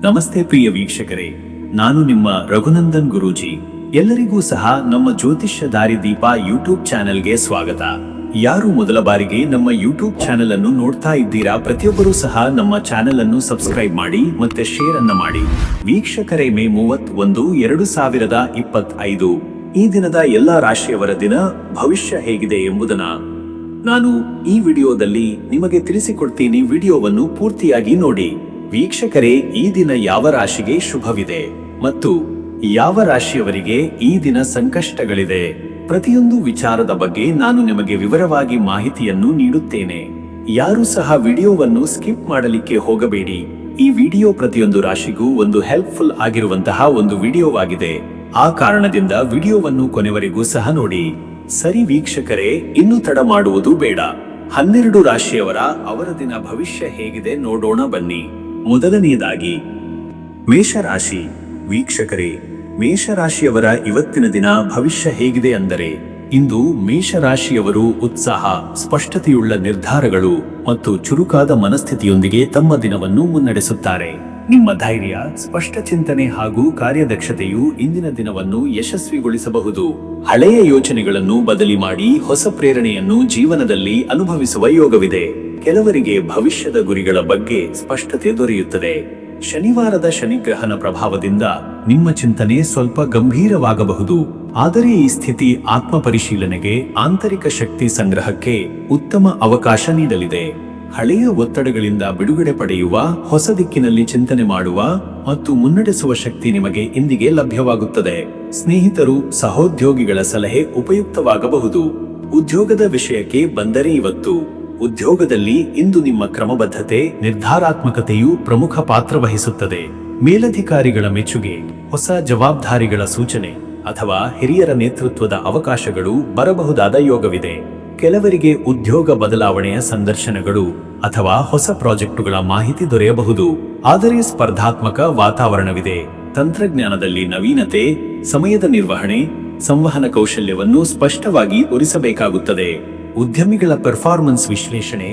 ನಮಸ್ತೆ ಪ್ರಿಯ ವೀಕ್ಷಕರೇ, ನಾನು ನಿಮ್ಮ ರಘುನಂದನ್ ಗುರೂಜಿ. ಎಲ್ಲರಿಗೂ ಸಹ ನಮ್ಮ ಜ್ಯೋತಿಷ್ಯ ದಾರಿದೀಪ ಯೂಟ್ಯೂಬ್ ಚಾನೆಲ್ಗೆ ಸ್ವಾಗತ. ಯಾರು ಮೊದಲ ಬಾರಿಗೆ ನಮ್ಮ ಯೂಟ್ಯೂಬ್ ಚಾನೆಲ್ ಅನ್ನು ನೋಡ್ತಾ ಇದ್ದೀರಾ, ಪ್ರತಿಯೊಬ್ಬರೂ ಸಹ ನಮ್ಮ ಚಾನೆಲ್ ಅನ್ನು ಸಬ್ಸ್ಕ್ರೈಬ್ ಮಾಡಿ ಮತ್ತೆ ಶೇರ್ ಅನ್ನ ಮಾಡಿ. ವೀಕ್ಷಕರೇ, ಮೇ 31, 2025 ಈ ದಿನದ ಎಲ್ಲಾ ರಾಶಿಯವರ ದಿನ ಭವಿಷ್ಯ ಹೇಗಿದೆ ಎಂಬುದನ್ನ ನಾನು ಈ ವಿಡಿಯೋದಲ್ಲಿ ನಿಮಗೆ ತಿಳಿಸಿಕೊಡ್ತೀನಿ. ವಿಡಿಯೋವನ್ನು ಪೂರ್ತಿಯಾಗಿ ನೋಡಿ. ವೀಕ್ಷಕರೇ, ಈ ದಿನ ಯಾವ ರಾಶಿಗೆ ಶುಭವಿದೆ ಮತ್ತು ಯಾವ ರಾಶಿಯವರಿಗೆ ಈ ದಿನ ಸಂಕಷ್ಟಗಳಿದೆ, ಪ್ರತಿಯೊಂದು ವಿಚಾರದ ಬಗ್ಗೆ ನಾನು ನಿಮಗೆ ವಿವರವಾಗಿ ಮಾಹಿತಿಯನ್ನು ನೀಡುತ್ತೇನೆ. ಯಾರು ಸಹ ವಿಡಿಯೋವನ್ನು ಸ್ಕಿಪ್ ಮಾಡಲಿಕ್ಕೆ ಹೋಗಬೇಡಿ. ಈ ವಿಡಿಯೋ ಪ್ರತಿಯೊಂದು ರಾಶಿಗೂ ಒಂದು ಹೆಲ್ಪ್ಫುಲ್ ಆಗಿರುವಂತಹ ಒಂದು ವಿಡಿಯೋವಾಗಿದೆ. ಆ ಕಾರಣದಿಂದ ವಿಡಿಯೋವನ್ನು ಕೊನೆವರೆಗೂ ಸಹ ನೋಡಿ. ಸರಿ ವೀಕ್ಷಕರೇ, ಇನ್ನು ತಡ ಮಾಡುವುದು ಬೇಡ. 12 ರಾಶಿಯವರ ಅವರ ದಿನ ಭವಿಷ್ಯ ಹೇಗಿದೆ ನೋಡೋಣ ಬನ್ನಿ. ಮೊದಲನೆಯದಾಗಿ ಮೇಷರಾಶಿ. ವೀಕ್ಷಕರೇ, ಮೇಷರಾಶಿಯವರ ಇವತ್ತಿನ ದಿನ ಭವಿಷ್ಯ ಹೇಗಿದೆ ಅಂದರೆ, ಇಂದು ಮೇಷರಾಶಿಯವರು ಉತ್ಸಾಹ, ಸ್ಪಷ್ಟತೆಯುಳ್ಳ ನಿರ್ಧಾರಗಳು ಮತ್ತು ಚುರುಕಾದ ಮನಸ್ಥಿತಿಯೊಂದಿಗೆ ತಮ್ಮ ದಿನವನ್ನು ಮುನ್ನಡೆಸುತ್ತಾರೆ. ನಿಮ್ಮ ಧೈರ್ಯ, ಸ್ಪಷ್ಟ ಚಿಂತನೆ ಹಾಗೂ ಕಾರ್ಯದಕ್ಷತೆಯು ಇಂದಿನ ದಿನವನ್ನು ಯಶಸ್ವಿಗೊಳಿಸಬಹುದು. ಹಳೆಯ ಯೋಚನೆಗಳನ್ನು ಬದಲಿ ಮಾಡಿ ಹೊಸ ಪ್ರೇರಣೆಯನ್ನು ಜೀವನದಲ್ಲಿ ಅನುಭವಿಸುವ ಯೋಗವಿದೆ. ಕೆಲವರಿಗೆ ಭವಿಷ್ಯದ ಗುರಿಗಳ ಬಗ್ಗೆ ಸ್ಪಷ್ಟತೆ ದೊರೆಯುತ್ತದೆ. ಶನಿವಾರದ ಶನಿಗ್ರಹನ ಪ್ರಭಾವದಿಂದ ನಿಮ್ಮ ಚಿಂತನೆ ಸ್ವಲ್ಪ ಗಂಭೀರವಾಗಬಹುದು. ಆದರೆ ಈ ಸ್ಥಿತಿ ಆತ್ಮ ಪರಿಶೀಲನೆಗೆ, ಆಂತರಿಕ ಶಕ್ತಿ ಸಂಗ್ರಹಕ್ಕೆ ಉತ್ತಮ ಅವಕಾಶ ನೀಡಲಿದೆ. ಹಳೆಯ ಒತ್ತಡಗಳಿಂದ ಬಿಡುಗಡೆ ಪಡೆಯುವ, ಹೊಸ ದಿಕ್ಕಿನಲ್ಲಿ ಚಿಂತನೆ ಮಾಡುವ ಮತ್ತು ಮುನ್ನಡೆಸುವ ಶಕ್ತಿ ನಿಮಗೆ ಇಂದಿಗೆ ಲಭ್ಯವಾಗುತ್ತದೆ. ಸ್ನೇಹಿತರು, ಸಹೋದ್ಯೋಗಿಗಳ ಸಲಹೆ ಉಪಯುಕ್ತವಾಗಬಹುದು. ಉದ್ಯೋಗದ ವಿಷಯಕ್ಕೆ ಬಂದರೆ ಇವತ್ತು ಉದ್ಯೋಗದಲ್ಲಿ ಇಂದು ನಿಮ್ಮ ಕ್ರಮಬದ್ಧತೆ, ನಿರ್ಧಾರಾತ್ಮಕತೆಯು ಪ್ರಮುಖ ಪಾತ್ರ ವಹಿಸುತ್ತದೆ. ಮೇಲಧಿಕಾರಿಗಳ ಮೆಚ್ಚುಗೆ, ಹೊಸ ಜವಾಬ್ದಾರಿಗಳ ಸೂಚನೆ ಅಥವಾ ಹಿರಿಯರ ನೇತೃತ್ವದ ಅವಕಾಶಗಳು ಬರಬಹುದಾದ ಯೋಗವಿದೆ. ಕೆಲವರಿಗೆ ಉದ್ಯೋಗ ಬದಲಾವಣೆಯ ಸಂದರ್ಶನಗಳು ಅಥವಾ ಹೊಸ ಪ್ರಾಜೆಕ್ಟುಗಳ ಮಾಹಿತಿ ದೊರೆಯಬಹುದು. ಆದರೆ ಸ್ಪರ್ಧಾತ್ಮಕ ವಾತಾವರಣವಿದೆ. ತಂತ್ರಜ್ಞಾನದಲ್ಲಿ ನವೀನತೆ, ಸಮಯದ ನಿರ್ವಹಣೆ, ಸಂವಹನ ಕೌಶಲ್ಯವನ್ನು ಸ್ಪಷ್ಟವಾಗಿ ತೋರಿಸಬೇಕಾಗುತ್ತದೆ. ಉದ್ಯಮಿಗಳ ಪರ್ಫಾರ್ಮೆನ್ಸ್ ವಿಶ್ಲೇಷಣೆ,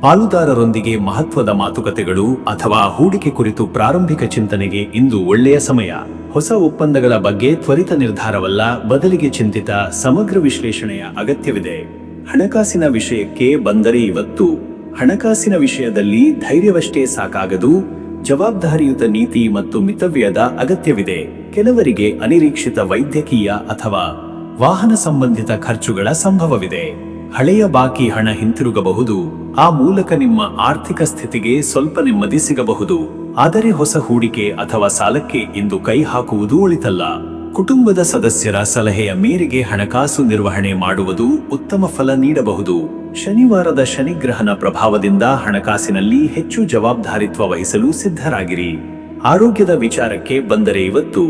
ಪಾಲುದಾರರೊಂದಿಗೆ ಮಹತ್ವದ ಮಾತುಕತೆಗಳು ಅಥವಾ ಹೂಡಿಕೆ ಕುರಿತು ಪ್ರಾರಂಭಿಕ ಚಿಂತನೆಗೆ ಇಂದು ಒಳ್ಳೆಯ ಸಮಯ. ಹೊಸ ಒಪ್ಪಂದಗಳ ಬಗ್ಗೆ ತ್ವರಿತ ನಿರ್ಧಾರವಲ್ಲ, ಬದಲಿಗೆ ಚಿಂತಿತ, ಸಮಗ್ರ ವಿಶ್ಲೇಷಣೆಯ ಅಗತ್ಯವಿದೆ. ಹಣಕಾಸಿನ ವಿಷಯಕ್ಕೆ ಬಂದರೆ ಇವತ್ತು ಹಣಕಾಸಿನ ವಿಷಯದಲ್ಲಿ ಧೈರ್ಯವಷ್ಟೇ ಸಾಕಾಗದು, ಜವಾಬ್ದಾರಿಯುತ ನೀತಿ ಮತ್ತು ಮಿತವ್ಯಯದ ಅಗತ್ಯವಿದೆ. ಕೆಲವರಿಗೆ ಅನಿರೀಕ್ಷಿತ ವೈದ್ಯಕೀಯ ಅಥವಾ ವಾಹನ ಸಂಬಂಧಿತ ಖರ್ಚುಗಳ ಸಂಭವವಿದೆ. ಹಳೆಯ ಬಾಕಿ ಹಣ ಹಿಂತಿರುಗಬಹುದು. ಆ ಮೂಲಕ ನಿಮ್ಮ ಆರ್ಥಿಕ ಸ್ಥಿತಿಗೆ ಸ್ವಲ್ಪ ನೆಮ್ಮದಿ ಸಿಗಬಹುದು. ಆದರೆ ಹೊಸ ಹೂಡಿಕೆ ಅಥವಾ ಸಾಲಕ್ಕೆ ಇಂದು ಕೈ ಹಾಕುವುದು ಒಳಿತಲ್ಲ. ಕುಟುಂಬದ ಸದಸ್ಯರ ಸಲಹೆಯ ಮೇರೆಗೆ ಹಣಕಾಸು ನಿರ್ವಹಣೆ ಮಾಡುವುದು ಉತ್ತಮ ಫಲ ನೀಡಬಹುದು. ಶನಿವಾರದ ಶನಿಗ್ರಹನ ಪ್ರಭಾವದಿಂದ ಹಣಕಾಸಿನಲ್ಲಿ ಹೆಚ್ಚು ಜವಾಬ್ದಾರಿತ್ವ ವಹಿಸಲು ಸಿದ್ಧರಾಗಿರಿ. ಆರೋಗ್ಯದ ವಿಚಾರಕ್ಕೆ ಬಂದರೆ ಇವತ್ತು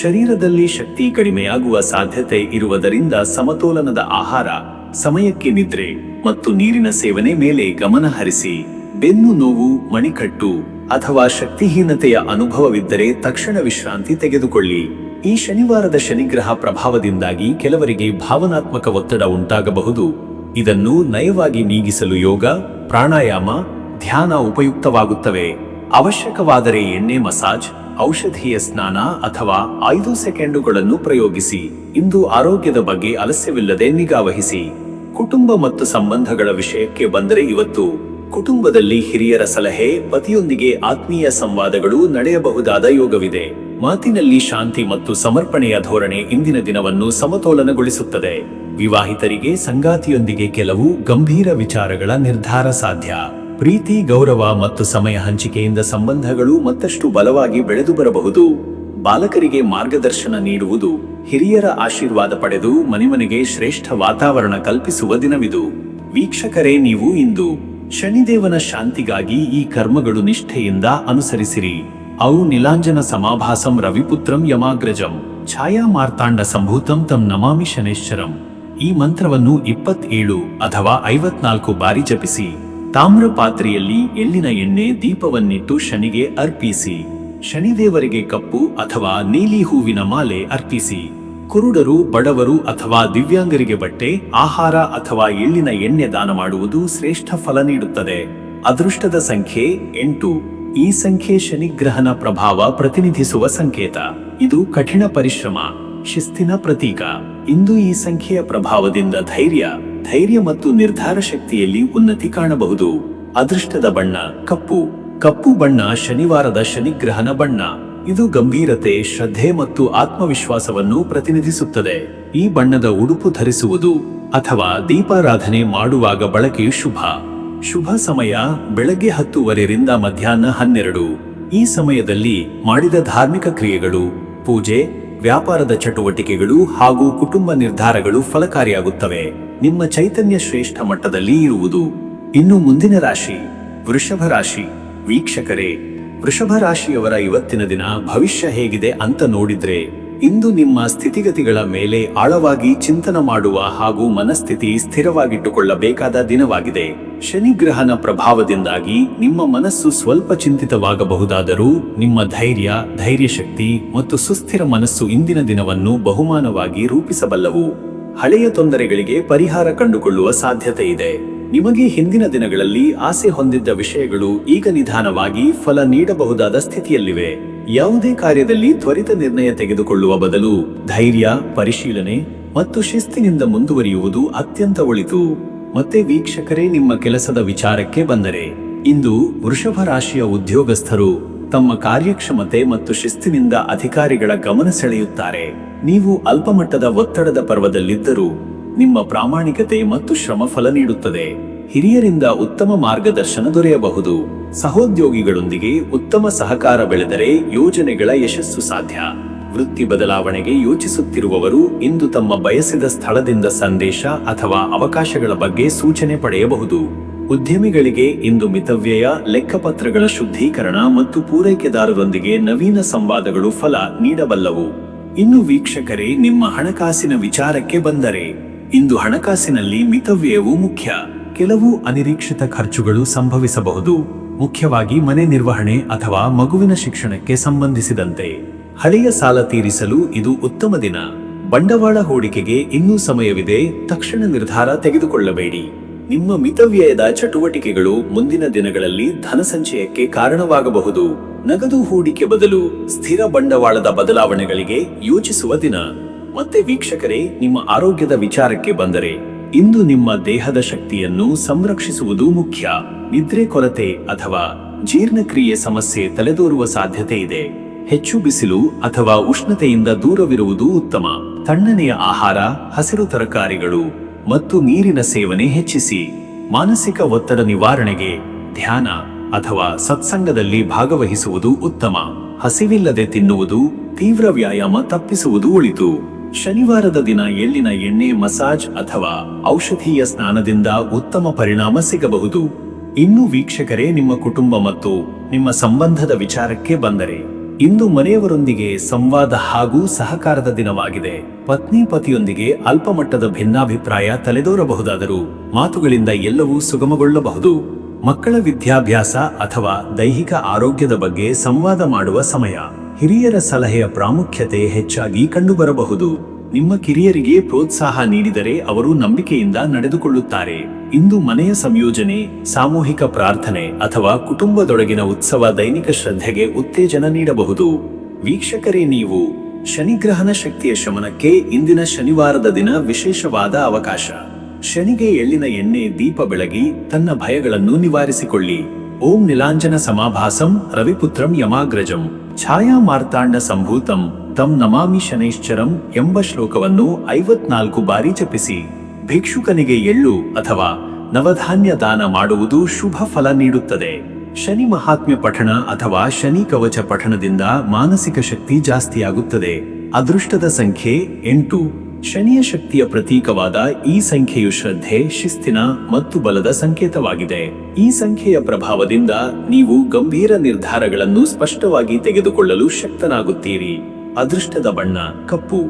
ಶರೀರದಲ್ಲಿ ಶಕ್ತಿ ಕಡಿಮೆಯಾಗುವ ಸಾಧ್ಯತೆ ಇರುವುದರಿಂದ ಸಮತೋಲನದ ಆಹಾರ, ಸಮಯಕ್ಕೆ ನಿದ್ರೆ ಮತ್ತು ನೀರಿನ ಸೇವನೆ ಮೇಲೆ ಗಮನ ಹರಿಸಿ. ಬೆನ್ನು ನೋವು, ಮಣಿಕಟ್ಟು ಅಥವಾ ಶಕ್ತಿಹೀನತೆಯ ಅನುಭವವಿದ್ದರೆ ತಕ್ಷಣ ವಿಶ್ರಾಂತಿ ತೆಗೆದುಕೊಳ್ಳಿ. ಈ ಶನಿವಾರದ ಶನಿಗ್ರಹ ಪ್ರಭಾವದಿಂದಾಗಿ ಕೆಲವರಿಗೆ ಭಾವನಾತ್ಮಕ ಒತ್ತಡ ಉಂಟಾಗಬಹುದು. ಇದನ್ನು ನಯವಾಗಿ ನೀಗಿಸಲು ಯೋಗ, ಪ್ರಾಣಾಯಾಮ, ಧ್ಯಾನ ಉಪಯುಕ್ತವಾಗುತ್ತವೆ. ಅವಶ್ಯಕವಾದರೆ ಎಣ್ಣೆ ಮಸಾಜ್, ಔಷಧೀಯ ಸ್ನಾನ ಅಥವಾ 5 ಸೆಕೆಂಡುಗಳನ್ನು ಪ್ರಯೋಗಿಸಿ. ಇಂದು ಆರೋಗ್ಯದ ಬಗ್ಗೆ ಆಲಸ್ಯವಿಲ್ಲದೆ ನಿಗಾವಹಿಸಿ. ಕುಟುಂಬ ಮತ್ತು ಸಂಬಂಧಗಳ ವಿಷಯಕ್ಕೆ ಬಂದರೆ ಇವತ್ತು ಕುಟುಂಬದಲ್ಲಿ ಹಿರಿಯರ ಸಲಹೆ, ಪತಿಯೊಂದಿಗೆ ಆತ್ಮೀಯ ಸಂವಾದಗಳು ನಡೆಯಬಹುದಾದ ಯೋಗವಿದೆ. ಮಾತಿನಲ್ಲಿ ಶಾಂತಿ ಮತ್ತು ಸಮರ್ಪಣೆಯ ಧೋರಣೆ ಇಂದಿನ ದಿನವನ್ನು ಸಮತೋಲನಗೊಳಿಸುತ್ತದೆ. ವಿವಾಹಿತರಿಗೆ ಸಂಗಾತಿಯೊಂದಿಗೆ ಕೆಲವು ಗಂಭೀರ ವಿಚಾರಗಳ ನಿರ್ಧಾರ ಸಾಧ್ಯ. ಪ್ರೀತಿ, ಗೌರವ ಮತ್ತು ಸಮಯ ಹಂಚಿಕೆಯಿಂದ ಸಂಬಂಧಗಳು ಮತ್ತಷ್ಟು ಬಲವಾಗಿ ಬೆಳೆದು ಬರಬಹುದು. ಬಾಲಕರಿಗೆ ಮಾರ್ಗದರ್ಶನ ನೀಡುವುದು, ಹಿರಿಯರ ಆಶೀರ್ವಾದ ಪಡೆದು ಮನೆಗೆ ಶ್ರೇಷ್ಠ ವಾತಾವರಣ ಕಲ್ಪಿಸುವ ದಿನವಿದು. ವೀಕ್ಷಕರೇ, ನೀವು ಇಂದು ಶನಿದೇವನ ಶಾಂತಿಗಾಗಿ ಈ ಕರ್ಮಗಳು ನಿಷ್ಠೆಯಿಂದ ಅನುಸರಿಸಿರಿ. ಅವು ನೀಲಾಂಜನ ಸಮಾಭಾಸಂ ರವಿಪುತ್ರಂ ಯಮಾಗ್ರಜಂ ಛಾಯಾ ಮಾರ್ತಾಂಡ ಸಂಭೂತಂ ತಂ ನಮಾಮಿ ಶನೇಶ್ವರಂ. ಈ ಮಂತ್ರವನ್ನು 27 ಅಥವಾ 54 ಬಾರಿ ಜಪಿಸಿ. ತಾಮ್ರ ಪಾತ್ರೆಯಲ್ಲಿ ಎಳ್ಳಿನ ಎಣ್ಣೆ ದೀಪವನ್ನಿಟ್ಟು ಶನಿಗೆ ಅರ್ಪಿಸಿ. ಶನಿದೇವರಿಗೆ ಕಪ್ಪು ಅಥವಾ ನೀಲಿ ಹೂವಿನ ಮಾಲೆ ಅರ್ಪಿಸಿ. ಕುರುಡರು, ಬಡವರು ಅಥವಾ ದಿವ್ಯಾಂಗರಿಗೆ ಬಟ್ಟೆ, ಆಹಾರ ಅಥವಾ ಎಳ್ಳಿನ ಎಣ್ಣೆ ದಾನ ಮಾಡುವುದು ಶ್ರೇಷ್ಠ ಫಲ ನೀಡುತ್ತದೆ. ಅದೃಷ್ಟದ ಸಂಖ್ಯೆ 8, ಈ ಸಂಖ್ಯೆ ಶನಿಗ್ರಹನ ಪ್ರಭಾವ ಪ್ರತಿನಿಧಿಸುವ ಸಂಕೇತ. ಇದು ಕಠಿಣ ಪರಿಶ್ರಮ, ಶಿಸ್ತಿನ ಪ್ರತೀಕ. ಇಂದು ಈ ಸಂಖ್ಯೆಯ ಪ್ರಭಾವದಿಂದ ಧೈರ್ಯ ಮತ್ತು ನಿರ್ಧಾರ ಶಕ್ತಿಯಲ್ಲಿ ಉನ್ನತಿ ಕಾಣಬಹುದು. ಅದೃಷ್ಟದ ಬಣ್ಣ ಕಪ್ಪು. ಕಪ್ಪು ಬಣ್ಣ ಶನಿವಾರದ ಶನಿಗ್ರಹನ ಬಣ್ಣ. ಇದು ಗಂಭೀರತೆ, ಶ್ರದ್ಧೆ ಮತ್ತು ಆತ್ಮವಿಶ್ವಾಸವನ್ನು ಪ್ರತಿನಿಧಿಸುತ್ತದೆ. ಈ ಬಣ್ಣದ ಉಡುಪು ಧರಿಸುವುದು ಅಥವಾ ದೀಪಾರಾಧನೆ ಮಾಡುವಾಗ ಬಳಕೆಯು ಶುಭ ಸಮಯ ಬೆಳಗ್ಗೆ 10:30 ರಿಂದ ಮಧ್ಯಾಹ್ನ 12. ಈ ಸಮಯದಲ್ಲಿ ಮಾಡಿದ ಧಾರ್ಮಿಕ ಕ್ರಿಯೆಗಳು, ಪೂಜೆ, ವ್ಯಾಪಾರದ ಚಟುವಟಿಕೆಗಳು ಹಾಗೂ ಕುಟುಂಬ ನಿರ್ಧಾರಗಳು ಫಲಕಾರಿಯಾಗುತ್ತವೆ. ನಿಮ್ಮ ಚೈತನ್ಯ ಶ್ರೇಷ್ಠ ಮಟ್ಟದಲ್ಲಿ ಇರುವುದು. ಇನ್ನು ಮುಂದಿನ ರಾಶಿ ವೃಷಭ ರಾಶಿ. ವೀಕ್ಷಕರೇ, ವೃಷಭ ರಾಶಿಯವರ ಇವತ್ತಿನ ದಿನ ಭವಿಷ್ಯ ಹೇಗಿದೆ ಅಂತ ನೋಡಿದ್ರೆ, ಇಂದು ನಿಮ್ಮ ಸ್ಥಿತಿಗತಿಗಳ ಮೇಲೆ ಆಳವಾಗಿ ಚಿಂತನೆ ಮಾಡುವ ಹಾಗೂ ಮನಸ್ಥಿತಿ ಸ್ಥಿರವಾಗಿಟ್ಟುಕೊಳ್ಳಬೇಕಾದ ದಿನವಾಗಿದೆ. ಶನಿಗ್ರಹನ ಪ್ರಭಾವದಿಂದಾಗಿ ನಿಮ್ಮ ಮನಸ್ಸು ಸ್ವಲ್ಪ ಚಿಂತಿತವಾಗಬಹುದಾದರೂ ನಿಮ್ಮ ಧೈರ್ಯ ಶಕ್ತಿ ಮತ್ತು ಸುಸ್ಥಿರ ಮನಸ್ಸು ಇಂದಿನ ದಿನವನ್ನು ಬಹುಮಾನವಾಗಿ ರೂಪಿಸಬಲ್ಲವು. ಹಳೆಯ ತೊಂದರೆಗಳಿಗೆ ಪರಿಹಾರ ಕಂಡುಕೊಳ್ಳುವ ಸಾಧ್ಯತೆ ಇದೆ. ನಿಮಗೆ ಹಿಂದಿನ ದಿನಗಳಲ್ಲಿ ಆಸೆ ಹೊಂದಿದ್ದ ವಿಷಯಗಳು ಈಗ ನಿಧಾನವಾಗಿ ಫಲ ನೀಡಬಹುದಾದ ಸ್ಥಿತಿಯಲ್ಲಿವೆ. ಯಾವುದೇ ಕಾರ್ಯದಲ್ಲಿ ತ್ವರಿತ ನಿರ್ಣಯ ತೆಗೆದುಕೊಳ್ಳುವ ಬದಲು ಧೈರ್ಯ, ಪರಿಶೀಲನೆ ಮತ್ತು ಶಿಸ್ತಿನಿಂದ ಮುಂದುವರಿಯುವುದು ಅತ್ಯಂತ ಒಳಿತು. ಮತ್ತೆ ವೀಕ್ಷಕರೇ, ನಿಮ್ಮ ಕೆಲಸದ ವಿಚಾರಕ್ಕೆ ಬಂದರೆ, ಇಂದು ವೃಷಭ ರಾಶಿಯ ಉದ್ಯೋಗಸ್ಥರು ತಮ್ಮ ಕಾರ್ಯಕ್ಷಮತೆ ಮತ್ತು ಶಿಸ್ತಿನಿಂದ ಅಧಿಕಾರಿಗಳ ಗಮನ ಸೆಳೆಯುತ್ತಾರೆ. ನೀವು ಅಲ್ಪಮಟ್ಟದ ಒತ್ತಡದ ಪರ್ವದಲ್ಲಿದ್ದರೂ ನಿಮ್ಮ ಪ್ರಾಮಾಣಿಕತೆ ಮತ್ತು ಶ್ರಮ ಫಲ ನೀಡುತ್ತದೆ. ಹಿರಿಯರಿಂದ ಉತ್ತಮ ಮಾರ್ಗದರ್ಶನ ದೊರೆಯಬಹುದು. ಸಹೋದ್ಯೋಗಿಗಳೊಂದಿಗೆ ಉತ್ತಮ ಸಹಕಾರ ಬೆಳೆದರೆ ಯೋಜನೆಗಳ ಯಶಸ್ಸು ಸಾಧ್ಯ. ವೃತ್ತಿ ಬದಲಾವಣೆಗೆ ಯೋಚಿಸುತ್ತಿರುವವರು ಇಂದು ತಮ್ಮ ಬಯಸಿದ ಸ್ಥಳದಿಂದ ಸಂದೇಶ ಅಥವಾ ಅವಕಾಶಗಳ ಬಗ್ಗೆ ಸೂಚನೆ ಪಡೆಯಬಹುದು. ಉದ್ಯಮಿಗಳಿಗೆ ಇಂದು ಮಿತವ್ಯಯ, ಲೆಕ್ಕಪತ್ರಗಳ ಶುದ್ಧೀಕರಣ ಮತ್ತು ಪೂರೈಕೆದಾರರೊಂದಿಗೆ ನವೀನ ಸಂವಾದಗಳು ಫಲ ನೀಡಬಲ್ಲವು. ಇನ್ನು ವೀಕ್ಷಕರೇ, ನಿಮ್ಮ ಹಣಕಾಸಿನ ವಿಚಾರಕ್ಕೆ ಬಂದರೆ, ಇಂದು ಹಣಕಾಸಿನಲ್ಲಿ ಮಿತವ್ಯಯವು ಮುಖ್ಯ. ಕೆಲವು ಅನಿರೀಕ್ಷಿತ ಖರ್ಚುಗಳು ಸಂಭವಿಸಬಹುದು, ಮುಖ್ಯವಾಗಿ ಮನೆ ನಿರ್ವಹಣೆ ಅಥವಾ ಮಗುವಿನ ಶಿಕ್ಷಣಕ್ಕೆ ಸಂಬಂಧಿಸಿದಂತೆ. ಹಳೆಯ ಸಾಲ ತೀರಿಸಲು ಇದು ಉತ್ತಮ ದಿನ. ಬಂಡವಾಳ ಹೂಡಿಕೆಗೆ ಇನ್ನೂ ಸಮಯವಿದೆ, ತಕ್ಷಣ ನಿರ್ಧಾರ ತೆಗೆದುಕೊಳ್ಳಬೇಡಿ. ನಿಮ್ಮ ಮಿತವ್ಯಯದ ಚಟುವಟಿಕೆಗಳು ಮುಂದಿನ ದಿನಗಳಲ್ಲಿ ಧನಸಂಚಯಕ್ಕೆ ಕಾರಣವಾಗಬಹುದು. ನಗದು ಹೂಡಿಕೆ ಬದಲು ಸ್ಥಿರ ಬಂಡವಾಳದ ಬದಲಾವಣೆಗಳಿಗೆ ಯೋಚಿಸುವ ದಿನ. ಮತ್ತೆ ವೀಕ್ಷಕರೇ, ನಿಮ್ಮ ಆರೋಗ್ಯದ ವಿಚಾರಕ್ಕೆ ಬಂದರೆ, ಇಂದು ನಿಮ್ಮ ದೇಹದ ಶಕ್ತಿಯನ್ನು ಸಂರಕ್ಷಿಸುವುದು ಮುಖ್ಯ. ನಿದ್ರೆ ಕೊರತೆ ಅಥವಾ ಜೀರ್ಣಕ್ರಿಯೆ ಸಮಸ್ಯೆ ತಲೆದೋರುವ ಸಾಧ್ಯತೆ ಇದೆ. ಹೆಚ್ಚು ಬಿಸಿಲು ಅಥವಾ ಉಷ್ಣತೆಯಿಂದ ದೂರವಿರುವುದು ಉತ್ತಮ. ತಣ್ಣನೆಯ ಆಹಾರ, ಹಸಿರು ತರಕಾರಿಗಳು ಮತ್ತು ನೀರಿನ ಸೇವನೆ ಹೆಚ್ಚಿಸಿ. ಮಾನಸಿಕ ಒತ್ತಡ ನಿವಾರಣೆಗೆ ಧ್ಯಾನ ಅಥವಾ ಸತ್ಸಂಗದಲ್ಲಿ ಭಾಗವಹಿಸುವುದು ಉತ್ತಮ. ಹಸಿವಿಲ್ಲದೆ ತಿನ್ನುವುದು, ತೀವ್ರ ವ್ಯಾಯಾಮ ತಪ್ಪಿಸುವುದು ಒಳಿತು. ಶನಿವಾರದ ದಿನ ಎಳ್ಳಿನ ಎಣ್ಣೆ ಮಸಾಜ್ ಅಥವಾ ಔಷಧೀಯ ಸ್ನಾನದಿಂದ ಉತ್ತಮ ಪರಿಣಾಮ ಸಿಗಬಹುದು. ಇನ್ನು ವೀಕ್ಷಕರೇ, ನಿಮ್ಮ ಕುಟುಂಬ ಮತ್ತು ನಿಮ್ಮ ಸಂಬಂಧದ ವಿಚಾರಕ್ಕೆ ಬಂದರೆ, ಇಂದು ಮನೆಯವರೊಂದಿಗೆ ಸಂವಾದ ಹಾಗೂ ಸಹಕಾರದ ದಿನವಾಗಿದೆ. ಪತಿಯೊಂದಿಗೆ ಅಲ್ಪಮಟ್ಟದ ಭಿನ್ನಾಭಿಪ್ರಾಯ ತಲೆದೋರಬಹುದಾದರೂ ಮಾತುಗಳಿಂದ ಎಲ್ಲವೂ ಸುಗಮಗೊಳ್ಳಬಹುದು. ಮಕ್ಕಳ ವಿದ್ಯಾಭ್ಯಾಸ ಅಥವಾ ದೈಹಿಕ ಆರೋಗ್ಯದ ಬಗ್ಗೆ ಸಂವಾದ ಮಾಡುವ ಸಮಯ. ಹಿರಿಯರ ಸಲಹೆಯ ಪ್ರಾಮುಖ್ಯತೆ ಹೆಚ್ಚಾಗಿ ಕಂಡುಬರಬಹುದು. ನಿಮ್ಮ ಕಿರಿಯರಿಗೆ ಪ್ರೋತ್ಸಾಹ ನೀಡಿದರೆ ಅವರು ನಂಬಿಕೆಯಿಂದ ನಡೆದುಕೊಳ್ಳುತ್ತಾರೆ. ಇಂದು ಮನೆಯ ಸಂಯೋಜನೆ, ಸಾಮೂಹಿಕ ಪ್ರಾರ್ಥನೆ ಅಥವಾ ಕುಟುಂಬದೊಳಗಿನ ಉತ್ಸವ ದೈನಿಕ ಶ್ರದ್ಧೆಗೆ ಉತ್ತೇಜನ ನೀಡಬಹುದು. ವೀಕ್ಷಕರೇ, ನೀವು ಶನಿಗ್ರಹನ ಶಕ್ತಿಯ ಶಮನಕ್ಕೆ ಇಂದಿನ ಶನಿವಾರದ ದಿನ ವಿಶೇಷವಾದ ಅವಕಾಶ. ಶನಿಗೆ ಎಳ್ಳಿನ ಎಣ್ಣೆ ದೀಪ ಬೆಳಗಿ ತನ್ನ ಭಯಗಳನ್ನು ನಿವಾರಿಸಿಕೊಳ್ಳಿ. ಓಂ ನೀಲಾಂಜನ ಸಮಾಭಾಸಂ ರವಿಪುತ್ರಂ ಯಮಾಗ್ರಜಂ ಛಾಯಾ ಮಾರ್ತಾಂಡ ಸಂಭೂತಂ ತಂ ನಮಾಮಿ ಶನೈಶ್ಚರಂ ಎಂಬ ಶ್ಲೋಕವನ್ನು 54 ಬಾರಿ ಜಪಿಸಿ. ಭಿಕ್ಷುಕನಿಗೆ ಎಳ್ಳು ಅಥವಾ ನವಧಾನ್ಯ ದಾನ ಮಾಡುವುದು ಶುಭ ಫಲ ನೀಡುತ್ತದೆ. ಶನಿ ಮಹಾತ್ಮ್ಯ ಪಠಣ ಅಥವಾ ಶನಿ ಕವಚ ಪಠಣದಿಂದ ಮಾನಸಿಕ ಶಕ್ತಿ ಜಾಸ್ತಿಯಾಗುತ್ತದೆ. ಅದೃಷ್ಟದ ಸಂಖ್ಯೆ 8. ಶನಿಯ ಶಕ್ತಿಯ ಪ್ರತೀಕವಾದ ಈ ಸಂಖ್ಯೆಯು ಶ್ರದ್ಧೆ, ಶಿಸ್ತಿನ ಮತ್ತು ಬಲದ ಸಂಕೇತವಾಗಿದೆ. ಈ ಸಂಖ್ಯೆಯ ಪ್ರಭಾವದಿಂದ ನೀವು ಗಂಭೀರ ನಿರ್ಧಾರಗಳನ್ನು ಸ್ಪಷ್ಟವಾಗಿ ತೆಗೆದುಕೊಳ್ಳಲು ಶಕ್ತನಾಗುತ್ತೀರಿ. ಅದೃಷ್ಟದ ಬಣ್ಣ ಕಪ್ಪು.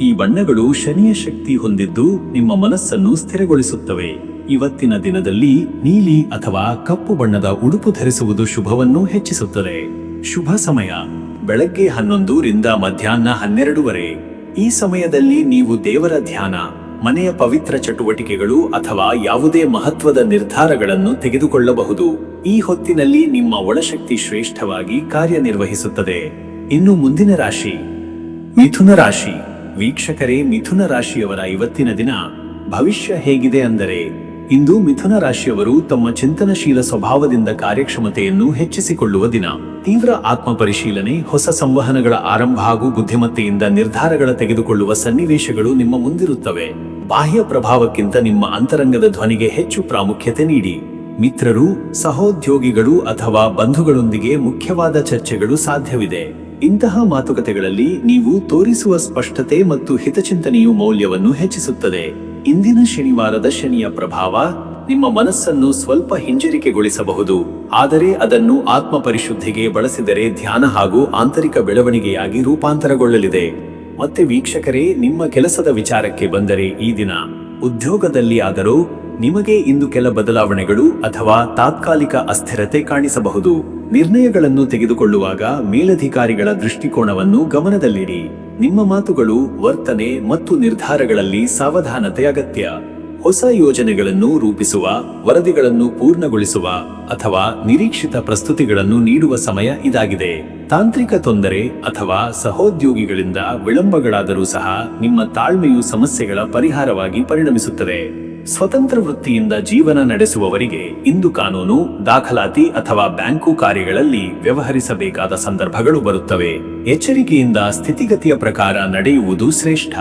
ಈ ಬಣ್ಣಗಳು ಶನಿಯ ಶಕ್ತಿ ಹೊಂದಿದ್ದು ನಿಮ್ಮ ಮನಸ್ಸನ್ನು ಸ್ಥಿರಗೊಳಿಸುತ್ತವೆ. ಇವತ್ತಿನ ದಿನದಲ್ಲಿ ನೀಲಿ ಅಥವಾ ಕಪ್ಪು ಬಣ್ಣದ ಉಡುಪು ಧರಿಸುವುದು ಶುಭವನ್ನು ಹೆಚ್ಚಿಸುತ್ತದೆ. ಶುಭ ಸಮಯ ಬೆಳಗ್ಗೆ 11 ರಿಂದ ಮಧ್ಯಾಹ್ನ 12 ವರೆ. ಈ ಸಮಯದಲ್ಲಿ ನೀವು ದೇವರ ಧ್ಯಾನ, ಮನೆಯ ಪವಿತ್ರ ಚಟುವಟಿಕೆಗಳು ಅಥವಾ ಯಾವುದೇ ಮಹತ್ವದ ನಿರ್ಧಾರಗಳನ್ನು ತೆಗೆದುಕೊಳ್ಳಬಹುದು. ಈ ಹೊತ್ತಿನಲ್ಲಿ ನಿಮ್ಮ ಒಳಶಕ್ತಿ ಶ್ರೇಷ್ಠವಾಗಿ ಕಾರ್ಯನಿರ್ವಹಿಸುತ್ತದೆ. ಇನ್ನು ಮುಂದಿನ ರಾಶಿ ಮಿಥುನ ರಾಶಿ. ವೀಕ್ಷಕರೇ, ಮಿಥುನ ರಾಶಿಯವರ ಇವತ್ತಿನ ದಿನ ಭವಿಷ್ಯ ಹೇಗಿದೆ ಅಂದರೆ, ಇಂದು ಮಿಥುನ ರಾಶಿಯವರು ತಮ್ಮ ಚಿಂತನಶೀಲ ಸ್ವಭಾವದಿಂದ ಕಾರ್ಯಕ್ಷಮತೆಯನ್ನು ಹೆಚ್ಚಿಸಿಕೊಳ್ಳುವ ದಿನ. ತೀವ್ರ ಆತ್ಮ ಪರಿಶೀಲನೆ, ಹೊಸ ಸಂವಹನಗಳ ಆರಂಭ ಹಾಗೂ ಬುದ್ಧಿಮತ್ತೆಯಿಂದ ನಿರ್ಧಾರಗಳ ತೆಗೆದುಕೊಳ್ಳುವ ಸನ್ನಿವೇಶಗಳು ನಿಮ್ಮ ಮುಂದಿರುತ್ತವೆ. ಬಾಹ್ಯ ಪ್ರಭಾವಕ್ಕಿಂತ ನಿಮ್ಮ ಅಂತರಂಗದ ಧ್ವನಿಗೆ ಹೆಚ್ಚು ಪ್ರಾಮುಖ್ಯತೆ ನೀಡಿ. ಮಿತ್ರರು, ಸಹೋದ್ಯೋಗಿಗಳು ಅಥವಾ ಬಂಧುಗಳೊಂದಿಗೆ ಮುಖ್ಯವಾದ ಚರ್ಚೆಗಳು ಸಾಧ್ಯವಿದೆ. ಇಂತಹ ಮಾತುಕತೆಗಳಲ್ಲಿ ನೀವು ತೋರಿಸುವ ಸ್ಪಷ್ಟತೆ ಮತ್ತು ಹಿತಚಿಂತನೆಯು ಮೌಲ್ಯವನ್ನು ಹೆಚ್ಚಿಸುತ್ತದೆ. ಇಂದಿನ ಶನಿವಾರದ ಶನಿಯ ಪ್ರಭಾವ ನಿಮ್ಮ ಮನಸ್ಸನ್ನು ಸ್ವಲ್ಪ ಹಿಂಜರಿಕೆಗೊಳಿಸಬಹುದು, ಆದರೆ ಅದನ್ನು ಆತ್ಮ ಪರಿಶುದ್ಧಿಗೆ ಬಳಸಿದರೆ ಧ್ಯಾನ ಹಾಗೂ ಆಂತರಿಕ ಬೆಳವಣಿಗೆಯಾಗಿ ರೂಪಾಂತರಗೊಳ್ಳಲಿದೆ. ಮತ್ತೆ ವೀಕ್ಷಕರೇ, ನಿಮ್ಮ ಕೆಲಸದ ವಿಚಾರಕ್ಕೆ ಬಂದರೆ, ಈ ದಿನ ಉದ್ಯೋಗದಲ್ಲಿ ಆದರೂ ನಿಮಗೆ ಇಂದು ಕೆಲ ಬದಲಾವಣೆಗಳು ಅಥವಾ ತಾತ್ಕಾಲಿಕ ಅಸ್ಥಿರತೆ ಕಾಣಿಸಬಹುದು. ನಿರ್ಣಯಗಳನ್ನು ತೆಗೆದುಕೊಳ್ಳುವಾಗ ಮೇಲಧಿಕಾರಿಗಳ ದೃಷ್ಟಿಕೋನವನ್ನು ಗಮನದಲ್ಲಿಡಿ. ನಿಮ್ಮ ಮಾತುಗಳು, ವರ್ತನೆ ಮತ್ತು ನಿರ್ಧಾರಗಳಲ್ಲಿ ಸಾವಧಾನತೆ ಅಗತ್ಯ. ಹೊಸ ಯೋಜನೆಗಳನ್ನು ರೂಪಿಸುವ, ವರದಿಗಳನ್ನು ಪೂರ್ಣಗೊಳಿಸುವ ಅಥವಾ ನಿರೀಕ್ಷಿತ ಪ್ರಸ್ತುತಿಗಳನ್ನು ನೀಡುವ ಸಮಯ ಇದಾಗಿದೆ. ತಾಂತ್ರಿಕ ತೊಂದರೆ ಅಥವಾ ಸಹೋದ್ಯೋಗಿಗಳಿಂದ ವಿಳಂಬಗಳಾದರೂ ಸಹ ನಿಮ್ಮ ತಾಳ್ಮೆಯು ಸಮಸ್ಯೆಗಳ ಪರಿಹಾರವಾಗಿ ಪರಿಣಮಿಸುತ್ತದೆ. ಸ್ವತಂತ್ರ ವೃತ್ತಿಯಿಂದ ಜೀವನ ನಡೆಸುವವರಿಗೆ ಇಂದು ಕಾನೂನು, ದಾಖಲಾತಿ ಅಥವಾ ಬ್ಯಾಂಕು ಕಾರ್ಯಗಳಲ್ಲಿ ವ್ಯವಹರಿಸಬೇಕಾದ ಸಂದರ್ಭಗಳು ಬರುತ್ತವೆ. ಎಚ್ಚರಿಕೆಯಿಂದ ಸ್ಥಿತಿಗತಿಯ ಪ್ರಕಾರ ನಡೆಯುವುದು ಶ್ರೇಷ್ಠ.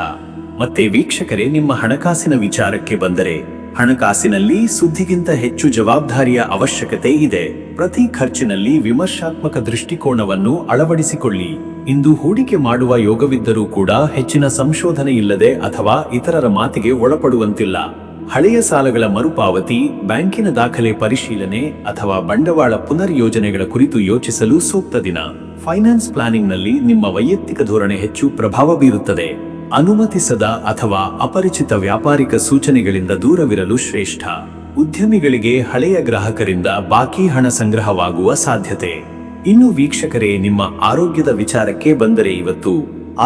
ಮತ್ತೆ ವೀಕ್ಷಕರೇ, ನಿಮ್ಮ ಹಣಕಾಸಿನ ವಿಚಾರಕ್ಕೆ ಬಂದರೆ, ಹಣಕಾಸಿನಲ್ಲಿ ಸುದ್ದಿಗಿಂತ ಹೆಚ್ಚು ಜವಾಬ್ದಾರಿಯ ಅವಶ್ಯಕತೆ ಇದೆ. ಪ್ರತಿ ಖರ್ಚಿನಲ್ಲಿ ವಿಮರ್ಶಾತ್ಮಕ ದೃಷ್ಟಿಕೋನವನ್ನು ಅಳವಡಿಸಿಕೊಳ್ಳಿ. ಇಂದು ಹೂಡಿಕೆ ಮಾಡುವ ಯೋಗವಿದ್ದರೂ ಕೂಡ ಹೆಚ್ಚಿನ ಸಂಶೋಧನೆ ಇಲ್ಲದೆ ಅಥವಾ ಇತರರ ಮಾತಿಗೆ ಒಳಪಡುವಂತಿಲ್ಲ. ಹಳೆಯ ಸಾಲಗಳ ಮರುಪಾವತಿ, ಬ್ಯಾಂಕಿನ ದಾಖಲೆ ಪರಿಶೀಲನೆ ಅಥವಾ ಬಂಡವಾಳ ಪುನರ್ ಯೋಜನೆಗಳ ಕುರಿತು ಯೋಚಿಸಲು ಸೂಕ್ತ ದಿನ. ಫೈನಾನ್ಸ್ ಪ್ಲಾನಿಂಗ್ನಲ್ಲಿ ನಿಮ್ಮ ವೈಯಕ್ತಿಕ ಧೋರಣೆ ಹೆಚ್ಚು ಪ್ರಭಾವ ಬೀರುತ್ತದೆ. ಅನುಮತಿಸದ ಅಥವಾ ಅಪರಿಚಿತ ವ್ಯಾಪಾರಿಕ ಸೂಚನೆಗಳಿಂದ ದೂರವಿರಲು ಶ್ರೇಷ್ಠ. ಉದ್ಯಮಿಗಳಿಗೆ ಹಳೆಯ ಗ್ರಾಹಕರಿಂದ ಬಾಕಿ ಹಣ ಸಂಗ್ರಹವಾಗುವ ಸಾಧ್ಯತೆ. ಇನ್ನು ವೀಕ್ಷಕರೇ, ನಿಮ್ಮ ಆರೋಗ್ಯದ ವಿಚಾರಕ್ಕೆ ಬಂದರೆ, ಇವತ್ತು